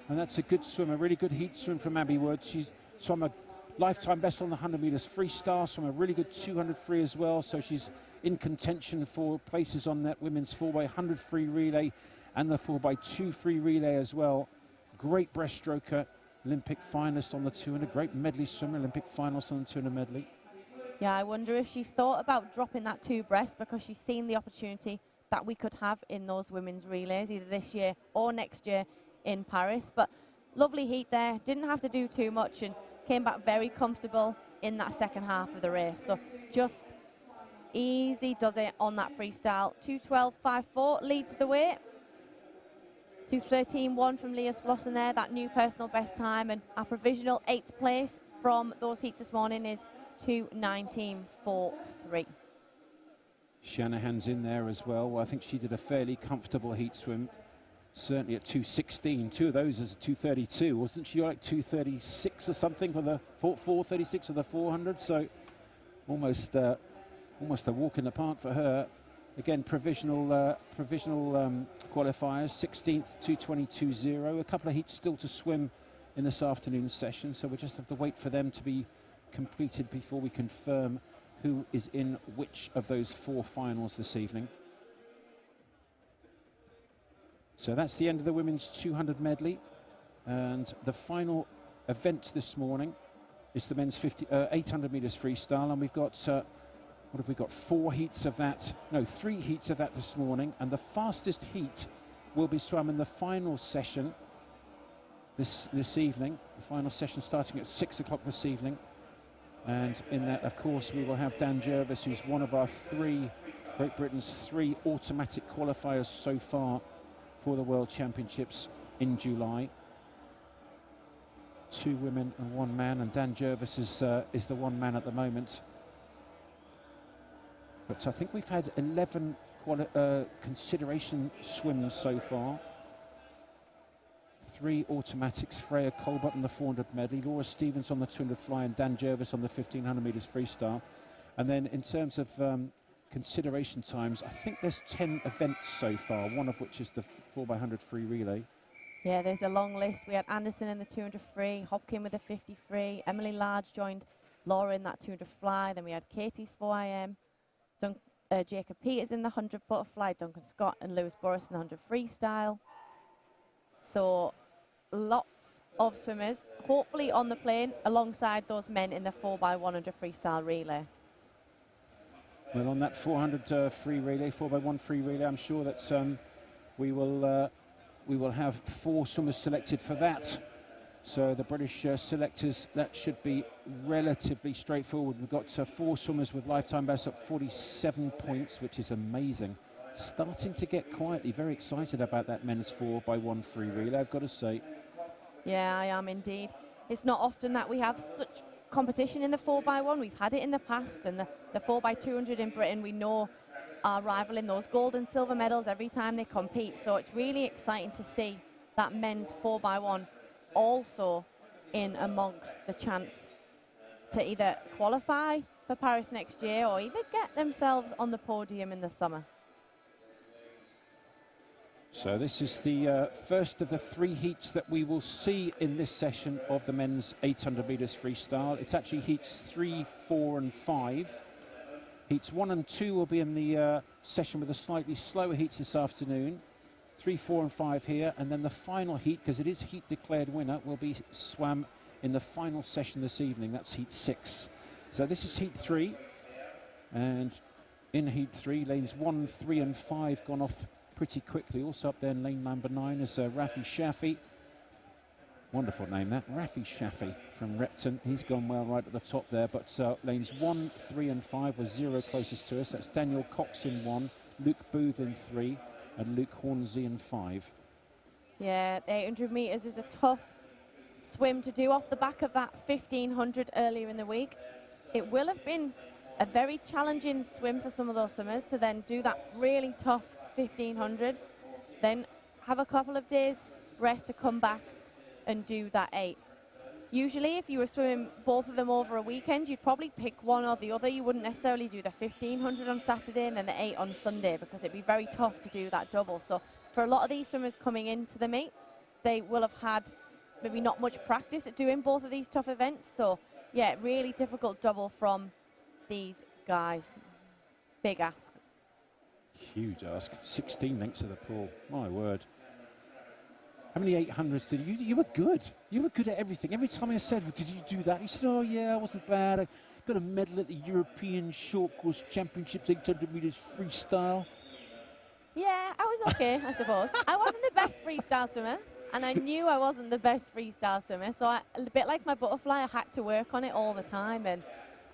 And that's a good swim, a really good heat swim from Abby Woods. She's swum a lifetime best on the 100 meters freestyle, swum a really good 200 free as well. So she's in contention for places on that women's 4x100 free relay and the 4x2 free relay as well. Great breaststroker, Olympic finalist on the 200, great medley swimmer, Olympic finalist on the 200 medley. Yeah, I wonder if she's thought about dropping that 2 breast because she's seen the opportunity that we could have in those women's relays, either this year or next year in Paris. But lovely heat there, didn't have to do too much and came back very comfortable in that second half of the race. So just easy does it on that freestyle. 2:12.54 leads the way. 2:13.1 from Leah Slauson there, that new personal best time. And our provisional 8th place from those heats this morning is 2:19.43. Shanahan's in there as well. Well, I think she did a fairly comfortable heat swim, certainly at 2:16. 2 of those is 2:32. Wasn't she like 2:36 or something for the 4:36 for the 400? So almost a walk in the park for her. Again, provisional qualifiers, 16th, 2:22.0. A couple of heats still to swim in this afternoon session, so we just have to wait for them to be completed before we confirm who is in which of those 4 finals this evening. So that's the end of the women's 200 medley, and the final event this morning is the men's 800 meters freestyle, and we've got what have we got? 4 heats of that, no, 3 heats of that this morning, and the fastest heat will be swum in the final session this evening. The final session starting at 6 o'clock this evening. And in that, of course, we will have Dan Jervis, who's one of our Great Britain's 3 automatic qualifiers so far for the World Championships in July. 2 women and 1 man, and Dan Jervis is the 1 man at the moment. But I think we've had 11 consideration swims so far. 3 automatics, Freya Colbert on the 400 medley, Laura Stevens on the 200 fly, and Dan Jervis on the 1500 meters freestyle. And then in terms of consideration times, I think there's 10 events so far, one of which is the 4x100 free relay. Yeah, there's a long list. We had Anderson in the 200 free, Hopkin with the 50 free, Emily Large joined Laura in that 200 fly, then we had Katie's 4IM, Jacob Peters in the 100 butterfly, Duncan Scott and Lewis Boris in the 100 freestyle. So lots of swimmers, hopefully on the plane, alongside those men in the 4x100 freestyle relay. Well, on that 400 free relay, 4x1 free relay, I'm sure that we will have 4 swimmers selected for that. So the British selectors, that should be relatively straightforward. We've got 4 swimmers with lifetime bests at 47 points, which is amazing. Starting to get quietly very excited about that men's 4x1 free relay, I've got to say. Yeah, I am indeed. It's not often that we have such competition in the 4x1. We've had it in the past, and the 4x200 in Britain, we know are rivaling those gold and silver medals every time they compete. So it's really exciting to see that men's 4x1 also in amongst the chance to either qualify for Paris next year or either get themselves on the podium in the summer. So this is the first of the 3 heats that we will see in this session of the men's 800 meters freestyle. It's actually heats 3, 4 and 5. Heats 1 and 2 will be in the session with the slightly slower heats this afternoon. 3, 4 and 5 here, and then the final heat, because it is heat declared winner, will be swam in the final session this evening. That's heat 6. So this is heat 3, and in heat 3, lanes 1, 3 and 5 gone off pretty quickly. Also up there in lane number 9 is Rafi Shafi. Wonderful name, that. Rafi Shaffi from Repton. He's gone well right at the top there, but lanes 1, 3 and 5 was 0 closest to us. That's Daniel Cox in 1, Luke Booth in 3, and Luke Hornsey in 5. Yeah, the 800 metres is a tough swim to do off the back of that 1500 earlier in the week. It will have been a very challenging swim for some of those swimmers to then do that really tough 1500, then have a couple of days rest to come back and do that 8. Usually if you were swimming both of them over a weekend, you'd probably pick one or the other. You wouldn't necessarily do the 1500 on Saturday and then the 8 on Sunday, because it'd be very tough to do that double. So for a lot of these swimmers coming into the meet, they will have had maybe not much practice at doing both of these tough events. So yeah, really difficult double from these guys. Big ask. Huge ask. 16 lengths of the pool. My word. How many 800s did you were good. You were good at everything. Every time I said, well, did you do that? You said, oh yeah, I wasn't bad. I got a medal at the European Short Course Championships, 800 meters freestyle. Yeah, I was okay, I suppose. I wasn't the best freestyle swimmer, and I knew I wasn't the best freestyle swimmer, so a bit like my butterfly, I had to work on it all the time, and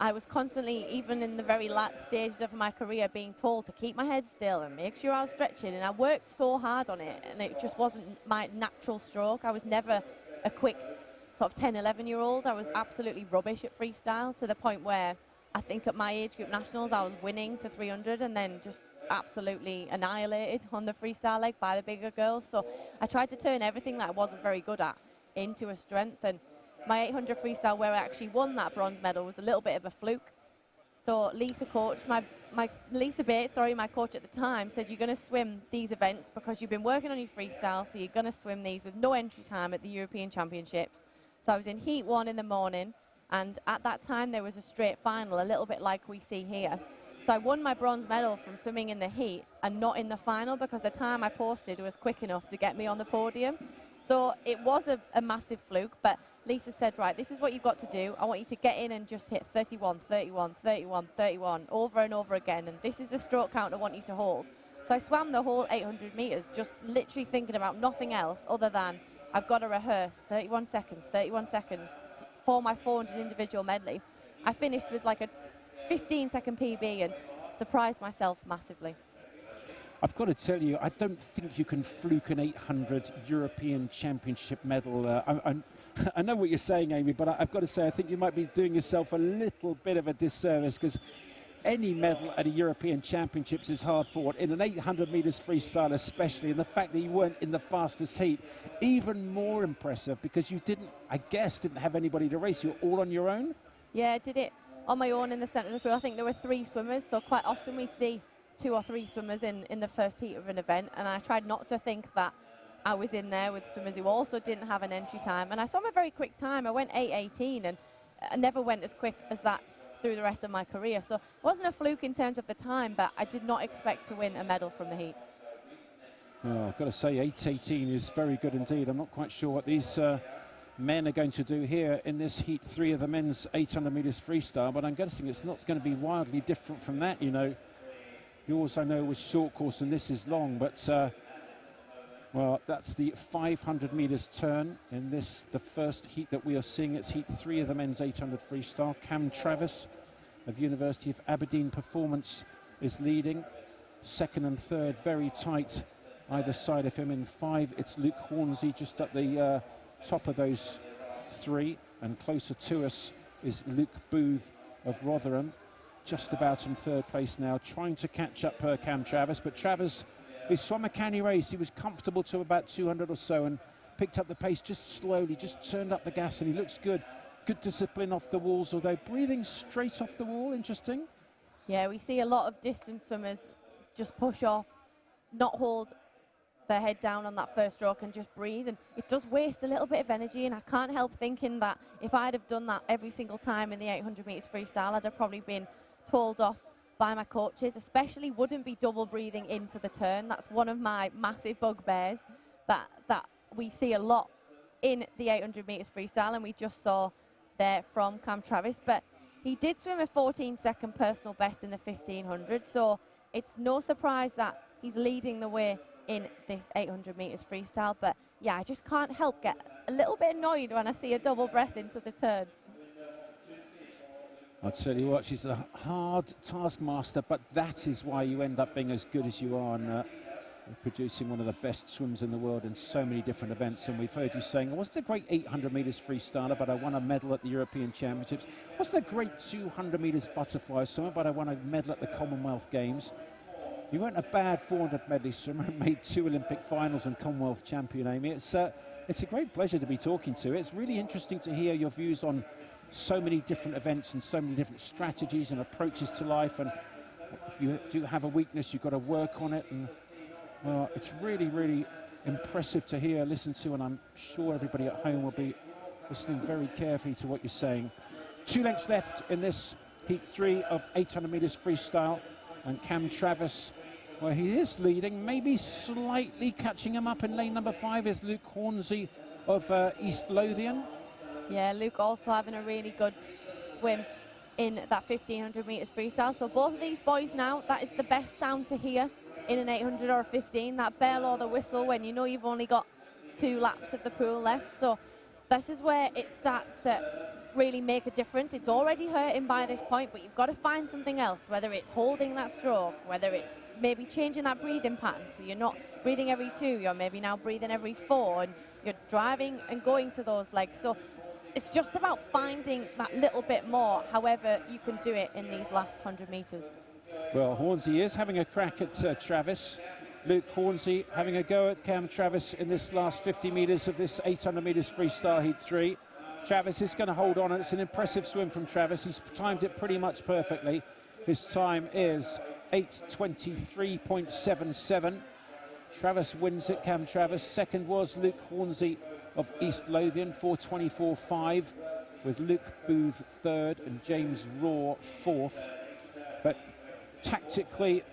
I was constantly, even in the very last stages of my career, being told to keep my head still and make sure I was stretching, and I worked so hard on it, and it just wasn't my natural stroke. I was never a quick sort of 10, 11-year-old. I was absolutely rubbish at freestyle, to the point where I think at my age group nationals I was winning to 300 and then just absolutely annihilated on the freestyle leg by the bigger girls. So I tried to turn everything that I wasn't very good at into a strength, and my 800 freestyle, where I actually won that bronze medal, was a little bit of a fluke. So Lisa Bates, my coach at the time, said, you're going to swim these events because you've been working on your freestyle, so you're going to swim these with no entry time at the European Championships. So I was in heat 1 in the morning, and at that time there was a straight final, a little bit like we see here. So I won my bronze medal from swimming in the heat and not in the final, because the time I posted was quick enough to get me on the podium. So it was a massive fluke, but Lisa said, right, this is what you've got to do. I want you to get in and just hit 31, 31, 31, 31 over and over again. And this is the stroke count I want you to hold. So I swam the whole 800 meters, just literally thinking about nothing else other than I've got to rehearse 31 seconds for my 400 individual medley. I finished with like a 15-second PB and surprised myself massively. I've got to tell you, I don't think you can fluke an 800 European Championship medal. I know what you're saying, Amy, but I've got to say, I think you might be doing yourself a little bit of a disservice, because any medal at a European Championships is hard fought. In an 800 meters freestyle especially, and the fact that you weren't in the fastest heat, even more impressive, because you didn't have anybody to race. You were all on your own? Yeah, I did it on my own in the centre of the pool. I think there were 3 swimmers, so quite often we see 2 or 3 swimmers in the first heat of an event, and I tried not to think that I was in there with swimmers who also didn't have an entry time. And I swam a very quick time. I went 8:18, and I never went as quick as that through the rest of my career. So it wasn't a fluke in terms of the time, but I did not expect to win a medal from the heats. Well, I've got to say, 8:18 is very good indeed. I'm not quite sure what these men are going to do here in this heat 3 of the men's 800 meters freestyle, but I'm guessing it's not going to be wildly different from that. You know, yours I know was short course and this is long, but well, that's the 500 meters turn in this, the first heat that we are seeing. It's heat 3 of the men's 800 freestyle. Cam Travis of University of Aberdeen Performance is leading. 2nd and 3rd very tight either side of him. In 5, it's Luke Hornsey just at the top of those 3, and closer to us is Luke Booth of Rotherham, just about in 3rd place now, trying to catch up Cam Travis. But Travis, he swam a canny race. He was comfortable to about 200 or so and picked up the pace just slowly, just turned up the gas, and he looks good. Good discipline off the walls, although breathing straight off the wall. Interesting. Yeah, we see a lot of distance swimmers just push off, not hold their head down on that first stroke and just breathe, and it does waste a little bit of energy. And I can't help thinking that if I'd have done that every single time in the 800 meters freestyle, I'd have probably been told off by my coaches, especially wouldn't be double breathing into the turn. That's one of my massive bugbears that we see a lot in the 800 meters freestyle, and we just saw there from Cam Travis. But he did swim a 14-second personal best in the 1500, so it's no surprise that he's leading the way in this 800 meters freestyle. But yeah, I just can't help get a little bit annoyed when I see a double breath into the turn. I'll tell you what, she's a hard taskmaster, but that is why you end up being as good as you are and producing one of the best swims in the world in so many different events. And we've heard you saying, I wasn't a great 800 metres freestyler, but I won a medal at the European Championships. I wasn't a great 200 metres butterfly swimmer, but I won a medal at the Commonwealth Games. You weren't a bad 400 medley swimmer and made 2 Olympic finals and Commonwealth champion, Amy. It's a great pleasure to be talking to you. It's really interesting to hear your views on so many different events and so many different strategies and approaches to life. And if you do have a weakness, you've got to work on it. And well, it's really, really impressive to hear, listen to, and I'm sure everybody at home will be listening very carefully to what you're saying. 2 lengths left in this heat 3 of 800 metres freestyle. And Cam Travis, well, he is leading, maybe slightly catching him up in lane number 5 is Luke Hornsey of East Lothian. Yeah, Luke also having a really good swim in that 1500 metres freestyle. So both of these boys now, that is the best sound to hear in an 800 or a 15, that bell or the whistle when you know you've only got 2 laps of the pool left. So this is where it starts to really make a difference. It's already hurting by this point, but you've got to find something else, whether it's holding that stroke, whether it's maybe changing that breathing pattern, so you're not breathing every 2, you're maybe now breathing every 4, and you're driving and going to those legs. So it's just about finding that little bit more, however you can do it in these last 100 metres. Well, Hornsey is having a crack at Travis. Luke Hornsey having a go at Cam Travis in this last 50 metres of this 800 metres freestyle heat 3. Travis is going to hold on, and it's an impressive swim from Travis. He's timed it pretty much perfectly. His time is 8:23.77. Travis wins it, Cam Travis. Second was Luke Hornsey of East Lothian, 4:24.5, with Luke Booth third and James Raw fourth. But tactically,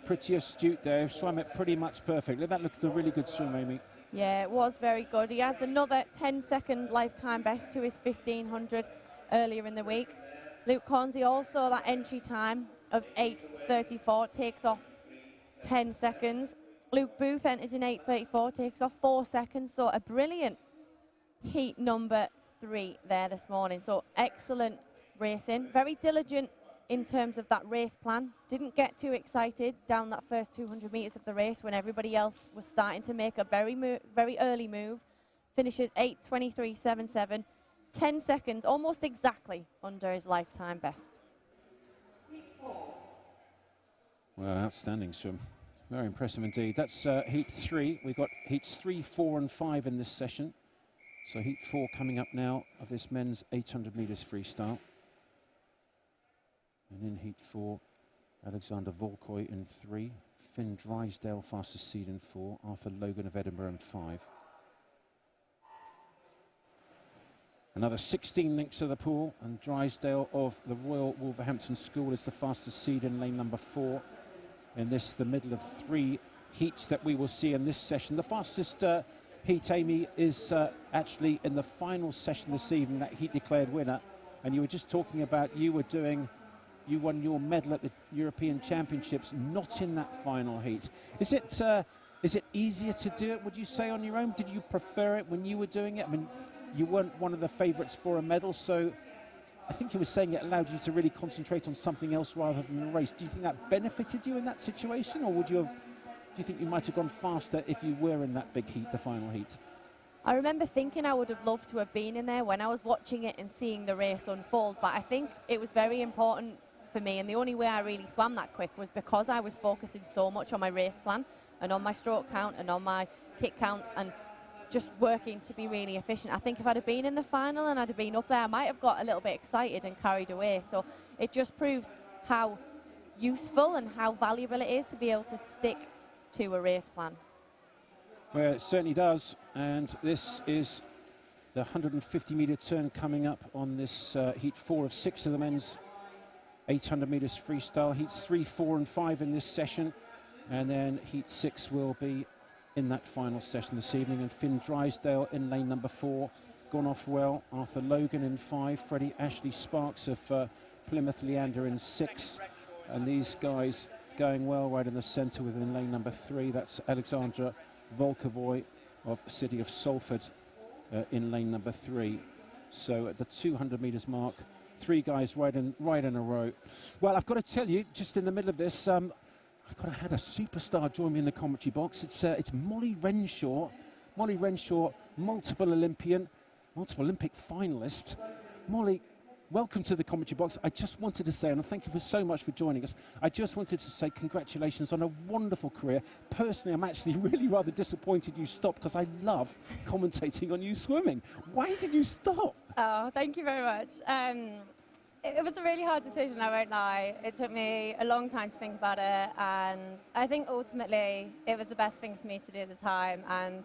pretty astute there. Swam it pretty much perfectly. That looked a really good swim, Amy. Yeah, it was very good. He adds another 10-second lifetime best to his 1500 earlier in the week. Luke Hornsey also, that entry time of 8:34, takes off 10 seconds. Luke Booth entered in 8:34, takes off 4 seconds. So a brilliant heat number 3 there this morning. So excellent racing, very diligent in terms of that race plan. Didn't get too excited down that first 200 metres of the race when everybody else was starting to make a very early move. Finishes 8:23.77, 10 seconds, almost exactly under his lifetime best. Well, outstanding swim. Very impressive indeed. That's heat 3. We've got heats 3, 4 and 5 in this session. So heat 4 coming up now of this men's 800 metres freestyle. And in heat 4, Alexander Volkoy in 3, Finn Drysdale fastest seed in 4, Arthur Logan of Edinburgh in 5. Another 16 links of the pool, and Drysdale of the Royal Wolverhampton School is the fastest seed in lane number 4. In this, the middle of 3 heats that we will see in this session. The fastest heat, Amy, is actually in the final session this evening, that heat declared winner. And you were just talking about you won your medal at the European Championships, not in that final heat. Is it easier to do it, would you say, on your own? Did you prefer it when you were doing it? I mean, you weren't one of the favourites for a medal, so I think you were saying it allowed you to really concentrate on something else rather than the race. Do you think that benefited you in that situation, or do you think you might have gone faster if you were in that big heat, the final heat? I remember thinking I would have loved to have been in there when I was watching it and seeing the race unfold, but I think it was very important for me, and the only way I really swam that quick was because I was focusing so much on my race plan and on my stroke count and on my kick count and just working to be really efficient. I think if I'd have been in the final and I'd have been up there, I might have got a little bit excited and carried away. So it just proves how useful and how valuable it is to be able to stick to a race plan. Well, it certainly does, and this is the 150 metre turn coming up on this heat 4 of 6 of the men's 800 metres freestyle. Heats 3, 4 and 5 in this session, and then heat 6 will be in that final session this evening. And Finn Drysdale in lane number 4, gone off well. Arthur Logan in 5, Freddie Ashley Sparks of Plymouth Leander in 6, and these guys going well right in the centre within lane number 3. That's Alexandra Volkovoy of City of Salford in lane number 3. So at the 200 metres mark, 3 guys right in a row. Well, I've got to tell you, just in the middle of this, I've got to have a superstar join me in the commentary box. It's Molly Renshaw. Molly Renshaw, multiple Olympian, multiple Olympic finalist. Molly, welcome to the commentary box. I just wanted to say, and thank you so much for joining us, I just wanted to say congratulations on a wonderful career. Personally, I'm actually really rather disappointed you stopped because I love commentating on you swimming. Why did you stop? Oh, thank you very much. It was a really hard decision, I won't lie. It took me a long time to think about it, and I think ultimately it was the best thing for me to do at the time. And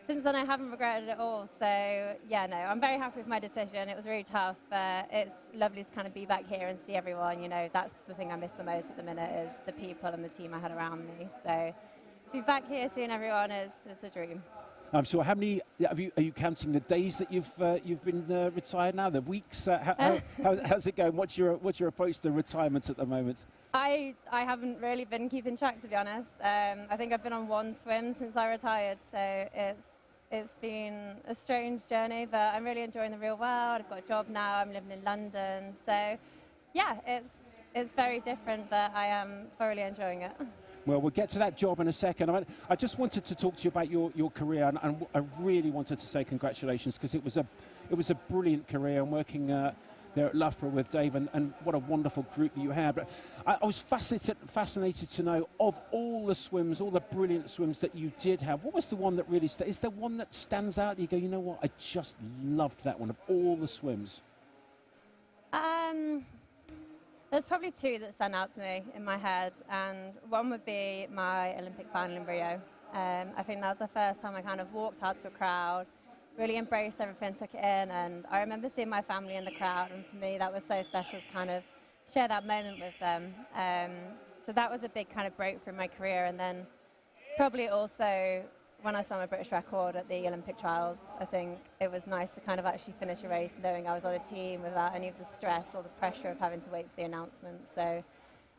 since then, I haven't regretted it at all. So, yeah, no, I'm very happy with my decision. It was really tough, but it's lovely to kind of be back here and see everyone. You know, that's the thing I miss the most at the minute is the people and the team I had around me. So, to be back here seeing everyone is a dream. I'm sure. How many are you counting the days that you've been retired now? The weeks? How's it going? What's your approach to retirement at the moment? I haven't really been keeping track, to be honest. I think I've been on 1 swim since I retired, so it's been a strange journey, but I'm really enjoying the real world. I've got a job now. I'm living in London, so yeah, it's very different, but I am thoroughly enjoying it. Well, we'll get to that job in a second. I just wanted to talk to you about your career, and I really wanted to say congratulations because it was a brilliant career. I'm working there at Loughborough with Dave, and what a wonderful group you had. But I was fascinated to know, of all the swims, all the brilliant swims that you did have, what was the one that really is there one that stands out? You go, you know what, I just loved that one of all the swims. There's probably 2 that stand out to me in my head, and one would be my Olympic final in Rio. I think that was the first time I kind of walked out to a crowd, really embraced everything, took it in, and I remember seeing my family in the crowd, and for me that was so special to kind of share that moment with them. So that was a big kind of breakthrough in my career, and then probably also when I swam a British record at the Olympic trials, I think it was nice to kind of actually finish a race knowing I was on a team without any of the stress or the pressure of having to wait for the announcement. So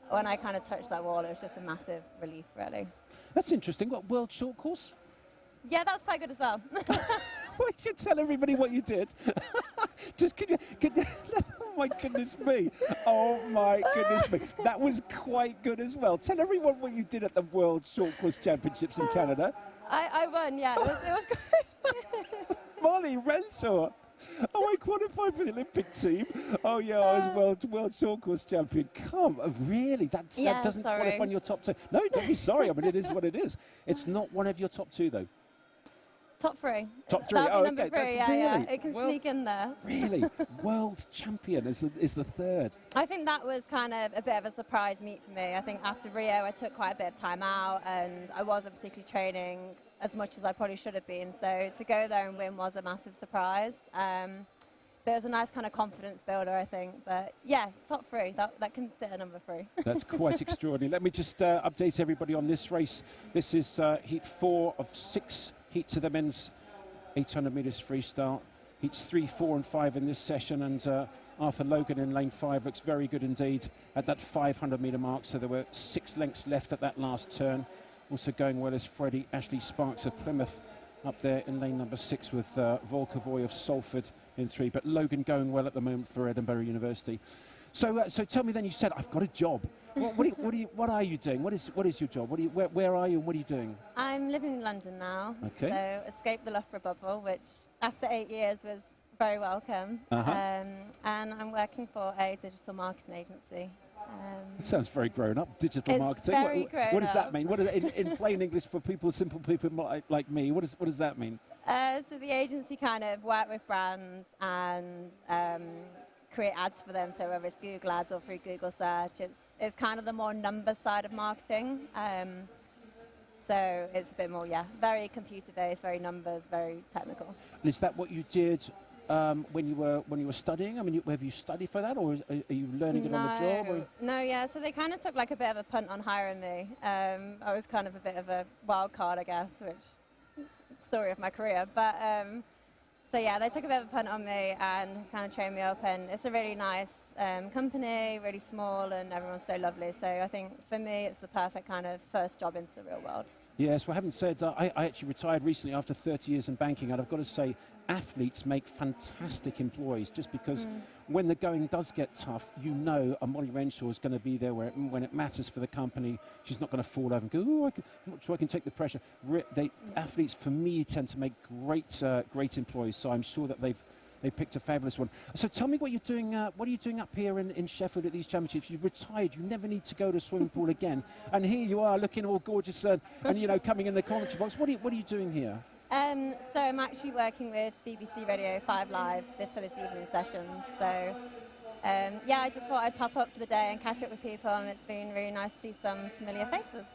when I kind of touched that wall, it was just a massive relief, really. That's interesting. What, world short course? Yeah, that was quite good as well. We should tell everybody what you did. Just could you oh my goodness me. Oh my goodness me. That was quite good as well. Tell everyone what you did at the World Short Course Championships in Canada. I won, yeah. It was great. Molly Renshaw. Oh, I qualified for the Olympic team. Oh, yeah, I was world short course champion. Come, really? That doesn't qualify in your top 2. No, don't be sorry. I mean, it is what it is. It's not one of your top 2, though. Top 3. Top 3. Oh, okay. Number 3, That's yeah, really, yeah. It can sneak in there. Really? World champion is the 3rd. I think that was kind of a bit of a surprise meet for me. I think after Rio, I took quite a bit of time out, and I wasn't particularly training as much as I probably should have been. So to go there and win was a massive surprise. But it was a nice kind of confidence builder, I think. But yeah, top 3. That can sit at number 3. That's quite extraordinary. Let me just update everybody on this race. This is heat 4 of 6 heats of the men's 800 metres freestyle. Heats 3, 4 and 5 in this session, and Arthur Logan in lane 5 looks very good indeed at that 500 metre mark. So there were 6 lengths left at that last turn. Also going well is Freddie Ashley Sparks of Plymouth up there in lane number 6 with Volker Voy of Salford in 3. But Logan going well at the moment for Edinburgh University. So tell me then, you said, I've got a job. What are you doing? What is your job? Where are you and what are you doing? I'm living in London now. Okay. So escaped the Loughborough bubble, which after 8 years was very welcome. And I'm working for a digital marketing agency. It sounds very grown up, digital marketing. What does that mean? In plain English for simple people like me, what does that mean? So the agency kind of work with brands and create ads for them. So whether it's Google ads or through Google search, it's kind of the more numbers side of marketing. So it's a bit more, very computer based, very numbers, very technical. And is that what you did when you were studying? I mean, have you studied for that, or are you learning it on the job? Or? No, yeah. So they kind of took like a bit of a punt on hiring me. I was kind of a bit of a wild card, I guess, which story of my career. But so yeah, they took a bit of a punt on me and kind of trained me up. And it's a really nice company, really small, and everyone's so lovely. So I think for me, it's the perfect kind of first job into the real world. Yes, well, having said that, I actually retired recently after 30 years in banking, and I've got to say, athletes make fantastic employees just because when the going does get tough, you know Molly Renshaw is going to be there when it matters for the company. She's not going to fall over and go, oh, I'm not sure I can take the pressure. Athletes, for me, tend to make great employees, so I'm sure that they've picked a fabulous one. So tell me what you're doing. What are you doing up here in Sheffield at these championships? You've retired. You never need to go to a swimming pool again. And here you are, looking all gorgeous and you know, coming in the commentary box. What are you doing here? So I'm actually working with BBC Radio 5 Live for this evening session. So yeah, I just thought I'd pop up for the day and catch up with people, and it's been really nice to see some familiar faces.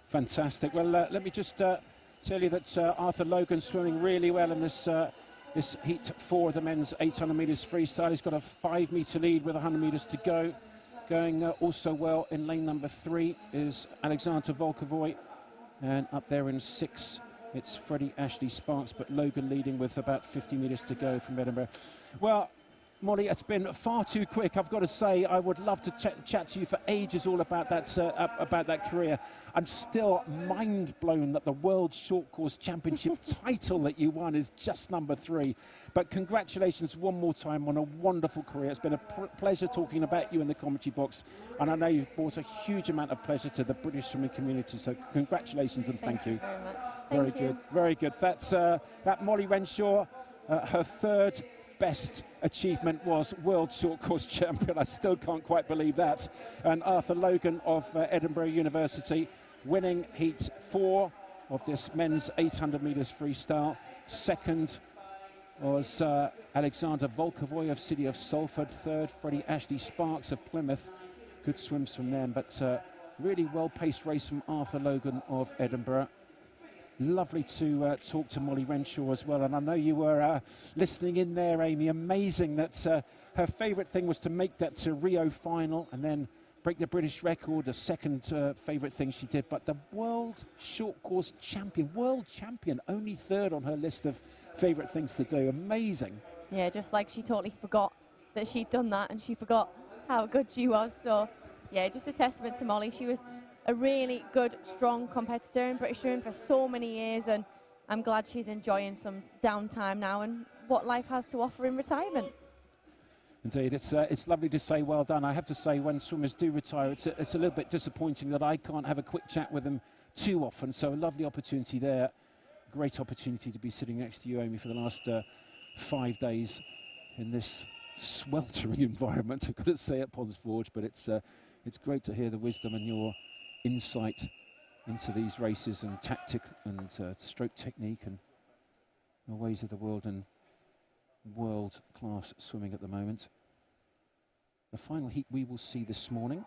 Fantastic. Well, let me just tell you that Arthur Logan's swimming really well in this heat 4 of the men's 800 metres freestyle. He's got a 5 metre lead with 100 metres to go. Going also well in lane number 3 is Alexander Volkovoy. And up there in 6, it's Freddie Ashley Sparks, but Logan leading with about 50 metres to go from Edinburgh. Well, Molly, it's been far too quick. I've got to say, I would love to chat to you for ages all about that career. I'm still mind blown that the World Short Course Championship title that you won is just number 3. But congratulations one more time on a wonderful career. It's been a pleasure talking about you in the commentary box, and I know you've brought a huge amount of pleasure to the British swimming community. So congratulations and thank you. Very much. Very good, very good. That's that Molly Renshaw, her third best achievement was World Short Course Champion. I still can't quite believe that. And Arthur Logan of Edinburgh University winning heat 4 of this men's 800 metres freestyle. Second was Alexander Volkovoy of City of Salford. Third, Freddie Ashley Sparks of Plymouth. Good swims from them, but really well-paced race from Arthur Logan of Edinburgh. Lovely to talk to Molly Renshaw as well, and I know you were listening in there, Amy. Amazing that her favourite thing was to make that to Rio final and then break the British record, the second favourite thing she did. But the World Short Course Champion, world champion, only third on her list of favourite things to do. Amazing. Yeah, just like she totally forgot that she'd done that, and she forgot how good she was. So yeah, just a testament to Molly. She was a really good, strong competitor in British swimming for so many years, and I'm glad she's enjoying some downtime now and what life has to offer in retirement. Indeed, it's lovely to say well done. I have to say, when swimmers do retire, it's a little bit disappointing that I can't have a quick chat with them too often. So a lovely opportunity there. Great opportunity to be sitting next to you, Amy, for the last 5 days in this sweltering environment, I've got to say, at Ponds Forge. But it's great to hear the wisdom and your insight into these races and tactic and stroke technique and the ways of the world and world-class swimming at the moment. The final heat we will see this morning.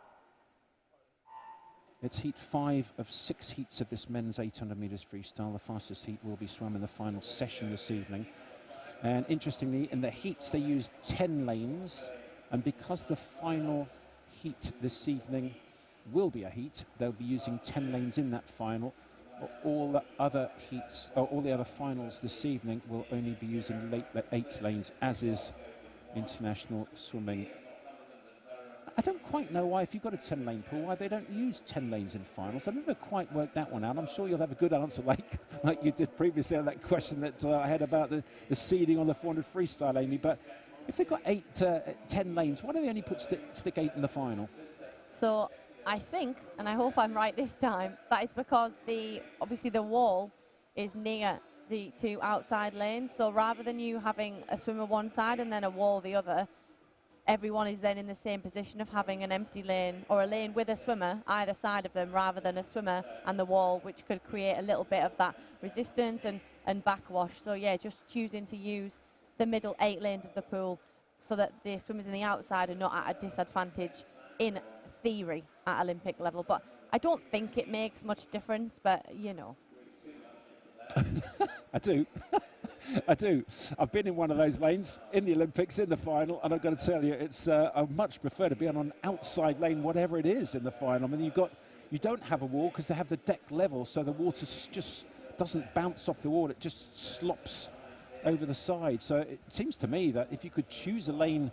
It's heat 5 of 6 heats of this men's 800 metres freestyle. The fastest heat will be swum in the final session this evening. And interestingly, in the heats they used 10 lanes, and because the final heat this evening will be a heat, they'll be using 10 lanes in that final. All the other heats, or all the other finals this evening will only be using 8 lanes, as is international swimming. I don't quite know why, if you've got a 10-lane pool, why they don't use 10 lanes in finals. I've never quite worked that one out. I'm sure you'll have a good answer like you did previously on that question that I had about the seeding on the 400 freestyle, Amy. But if they've got 10 lanes, why do they only put stick 8 in the final? So I think, and I hope I'm right this time, that is because obviously the wall is near the 2 outside lanes. So rather than you having a swimmer one side and then a wall the other, everyone is then in the same position of having an empty lane or a lane with a swimmer either side of them, rather than a swimmer and the wall, which could create a little bit of that resistance and backwash. So yeah, just choosing to use the middle 8 lanes of the pool so that the swimmers in the outside are not at a disadvantage in theory at Olympic level. But I don't think it makes much difference, but you know. I do. I do. I've been in one of those lanes in the Olympics in the final, and I've got to tell you, I much prefer to be on an outside lane, whatever it is, in the final. I mean, you don't have a wall because they have the deck level, so the water just doesn't bounce off the wall; it just slops over the side. So it seems to me that if you could choose a lane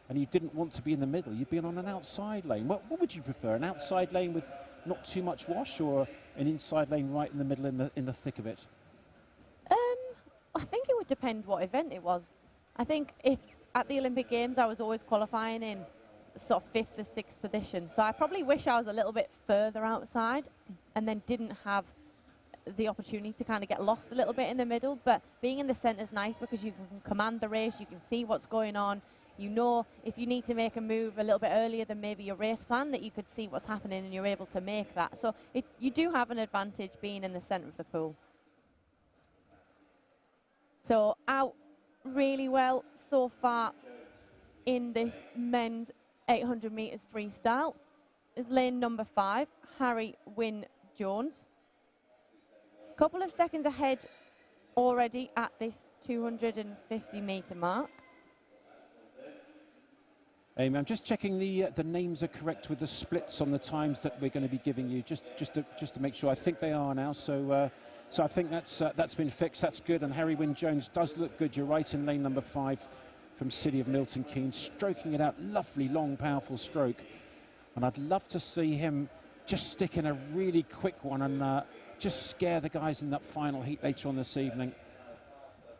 and you didn't want to be in the middle, you'd be on an outside lane. What would you prefer? An outside lane with not too much wash, or an inside lane right in the middle, in the thick of it? I think it would depend what event it was. I think if at the Olympic Games I was always qualifying in sort of 5th or 6th position, so I probably wish I was a little bit further outside and then didn't have the opportunity to kind of get lost a little bit in the middle. But being in the centre is nice because you can command the race, you can see what's going on. You know if you need to make a move a little bit earlier than maybe your race plan, that you could see what's happening and you're able to make that. So you do have an advantage being in the centre of the pool. So out really well so far in this men's 800 metres freestyle is lane number 5, Harry Wynne Jones. Couple of seconds ahead already at this 250 metre mark. Amy, I'm just checking the names are correct with the splits on the times that we're going to be giving you, just to make sure. I think they are now. So I think that's been fixed. That's good. And Harry Wynne Jones does look good. You're right in lane number 5 from City of Milton Keynes, stroking it out. Lovely, long, powerful stroke. And I'd love to see him just stick in a really quick one and just scare the guys in that final heat later on this evening.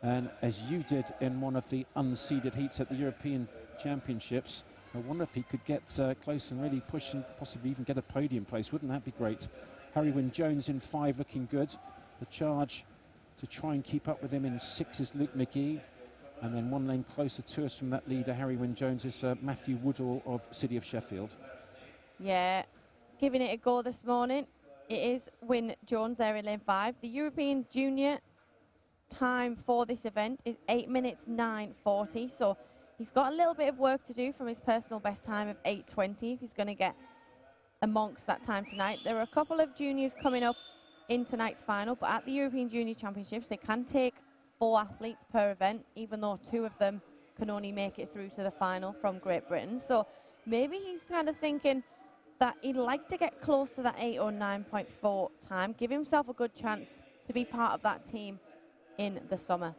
And as you did in one of the unseeded heats at the European Championships, I wonder if he could get close and really push and possibly even get a podium place. Wouldn't that be great? Harry Wynne Jones in 5 looking good. The charge to try and keep up with him in 6 is Luke McGee. And then 1 lane closer to us from that leader, Harry Wynne Jones, is Matthew Woodall of City of Sheffield. Yeah, giving it a go this morning. It is Wynne Jones there in lane 5. The European Junior time for this event is 8 minutes 9:40. So he's got a little bit of work to do from his personal best time of 8:20 if he's going to get amongst that time tonight. There are a couple of juniors coming up in tonight's final, but at the European Junior Championships, they can take 4 athletes per event, even though 2 of them can only make it through to the final from Great Britain. So maybe he's kind of thinking that he'd like to get close to that 8 or 9.4 time, give himself a good chance to be part of that team in the summer.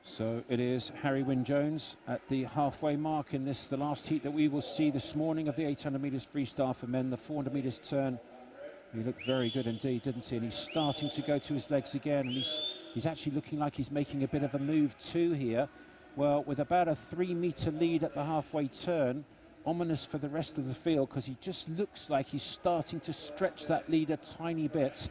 So it is Harry Wynne Jones at the halfway mark in this, the last heat that we will see this morning of the 800 metres freestyle for men. The 400 metres turn, he looked very good indeed, didn't he? And he's starting to go to his legs again, and he's actually looking like he's making a bit of a move too here. Well, with about a 3-metre lead at the halfway turn, ominous for the rest of the field, because he just looks like he's starting to stretch that lead a tiny bit.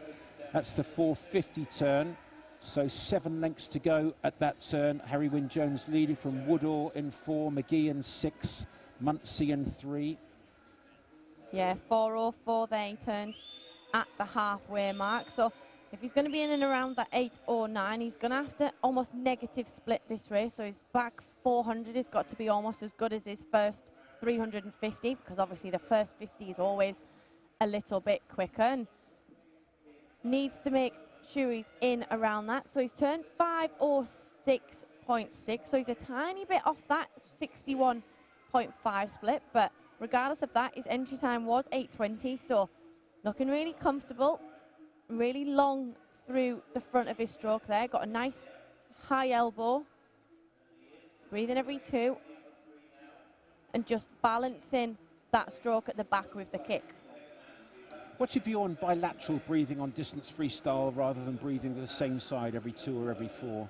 That's the 450 turn. So 7 lengths to go at that turn. Harry Wynne Jones leading from Woodall in 4, McGee in 6, Muncie in 3. Yeah, 4:04 there, he turned at the halfway mark. So if he's going to be in and around that 8 or 9, he's going to have to almost negative split this race. So his back 400 has got to be almost as good as his first 350, because obviously the first 50 is always a little bit quicker, and needs to make sure he's in around that. So he's turned 5:06.6, so he's a tiny bit off that 61.5 split, but regardless of that, his entry time was 8:20, so looking really comfortable, really long through the front of his stroke there. Got a nice high elbow, breathing every 2, and just balancing that stroke at the back with the kick. What's your view on bilateral breathing on distance freestyle rather than breathing to the same side every 2 or every 4?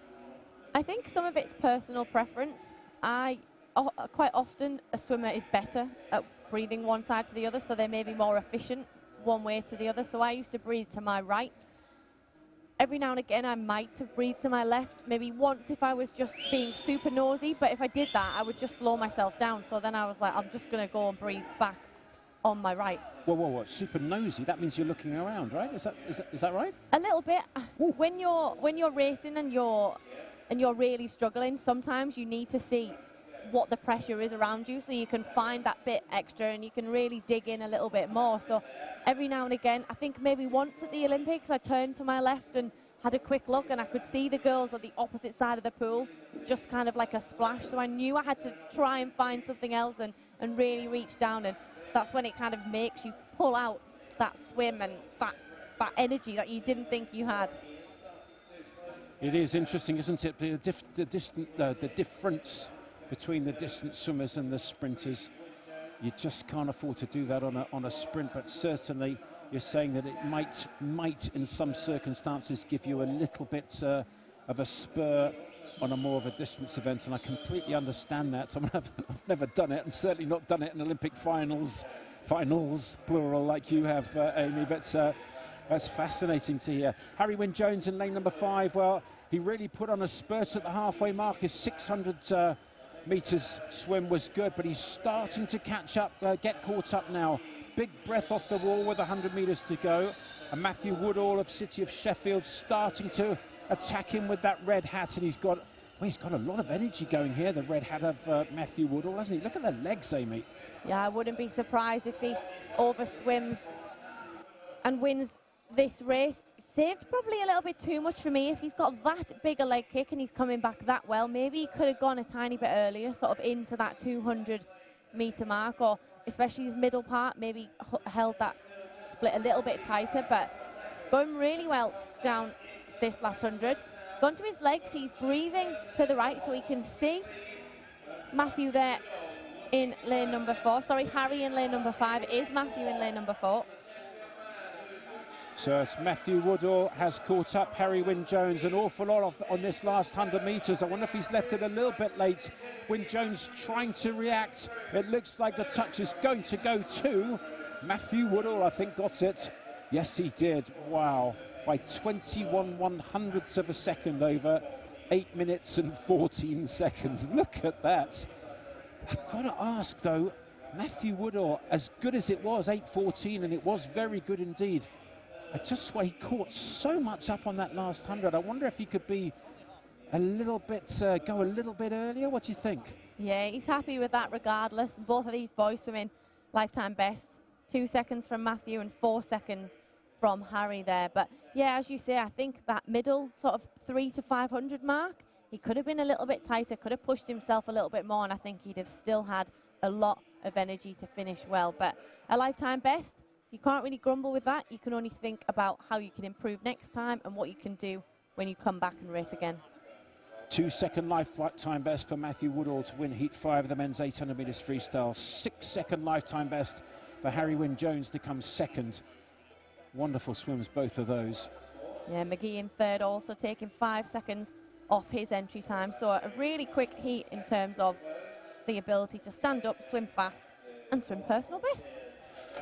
I think some of it's personal preference. Quite often a swimmer is better at breathing one side to the other, so they may be more efficient one way to the other. So I used to breathe to my right. Every now and again I might have breathed to my left, maybe once if I was just being super nosy, but if I did that I would just slow myself down. So then I was like, I'm just going to go and breathe back on my right. Whoa, super nosy? That means you're looking around, right? Is that right? A little bit. Ooh. When you're racing and you're really struggling, sometimes you need to see what the pressure is around you, so you can find that bit extra and you can really dig in a little bit more. So every now and again, I think maybe once at the Olympics, I turned to my left and had a quick look, and I could see the girls on the opposite side of the pool, just kind of like a splash. So I knew I had to try and find something else and really reach down, and that's when it kind of makes you pull out that swim and that energy that you didn't think you had. It is interesting, isn't it? The difference between the distance swimmers and the sprinters. You just can't afford to do that on a sprint, but certainly you're saying that it might in some circumstances give you a little bit of a spur on a more of a distance event, and I completely understand that. I've never done it, and certainly not done it in Olympic finals, plural, like you have, Amy, but that's fascinating to hear. Harry Wynne-Jones in lane number 5, well, he really put on a spurt at the halfway mark. His 600 metres swim was good, but he's starting to catch up, get caught up now. Big breath off the wall with 100 metres to go. And Matthew Woodall of City of Sheffield starting to attack him with that red hat, and he's got a lot of energy going here, the red hat of Matthew Woodall, hasn't he? Look at the legs, Amy. Yeah, I wouldn't be surprised if he overswims and wins this race. Saved probably a little bit too much for me. If he's got that big a leg kick and he's coming back that well, maybe he could have gone a tiny bit earlier, sort of into that 200-metre mark, or especially his middle part, maybe held that split a little bit tighter, but going really well down this last 100. Gone to his legs, he's breathing to the right so he can see Matthew there in lane number 4. Sorry, Harry in lane number 5. It is Matthew in lane number 4. So it's Matthew Woodall has caught up Harry Wynne-Jones an awful lot on this last 100 metres. I wonder if he's left it a little bit late. Wynne-Jones trying to react. It looks like the touch is going to go to Matthew Woodall. I think got it. Yes, he did. Wow. By 21/100ths of a second over 8 minutes and 14 seconds. Look at that. I've got to ask, though, Matthew Woodall, as good as it was, 8:14, and it was very good indeed. I just swear he caught so much up on that last 100. I wonder if he could be a little bit, go a little bit earlier. What do you think? Yeah, he's happy with that regardless. Both of these boys swimming lifetime best. 2 seconds from Matthew and 4 seconds from Harry there. But yeah, as you say, I think that middle sort of 300 to 500 mark, he could have been a little bit tighter, could have pushed himself a little bit more, and I think he'd have still had a lot of energy to finish well. But a lifetime best, you can't really grumble with that. You can only think about how you can improve next time and what you can do when you come back and race again. 2-second lifetime best for Matthew Woodall to win Heat 5 of the men's 800 metres freestyle. 6-second lifetime best for Harry Wynne-Jones to come second. Wonderful swims, both of those. Yeah, McGee in third, also taking 5 seconds off his entry time. So a really quick heat in terms of the ability to stand up, swim fast and swim personal bests.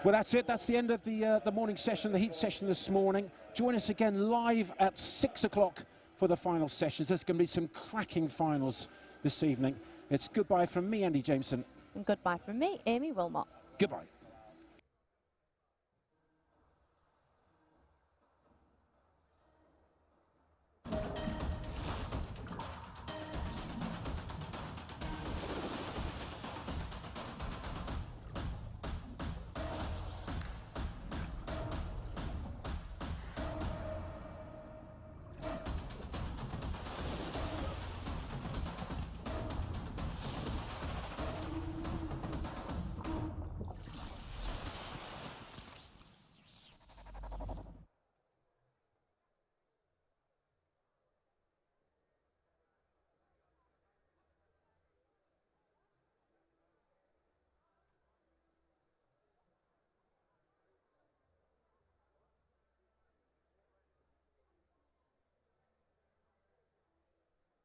Well, that's it. That's the end of the morning session, the heat session this morning. Join us again live at 6 o'clock for the final sessions. There's going to be some cracking finals this evening. It's goodbye from me, Andy Jameson. And goodbye from me, Amy Wilmot. Goodbye.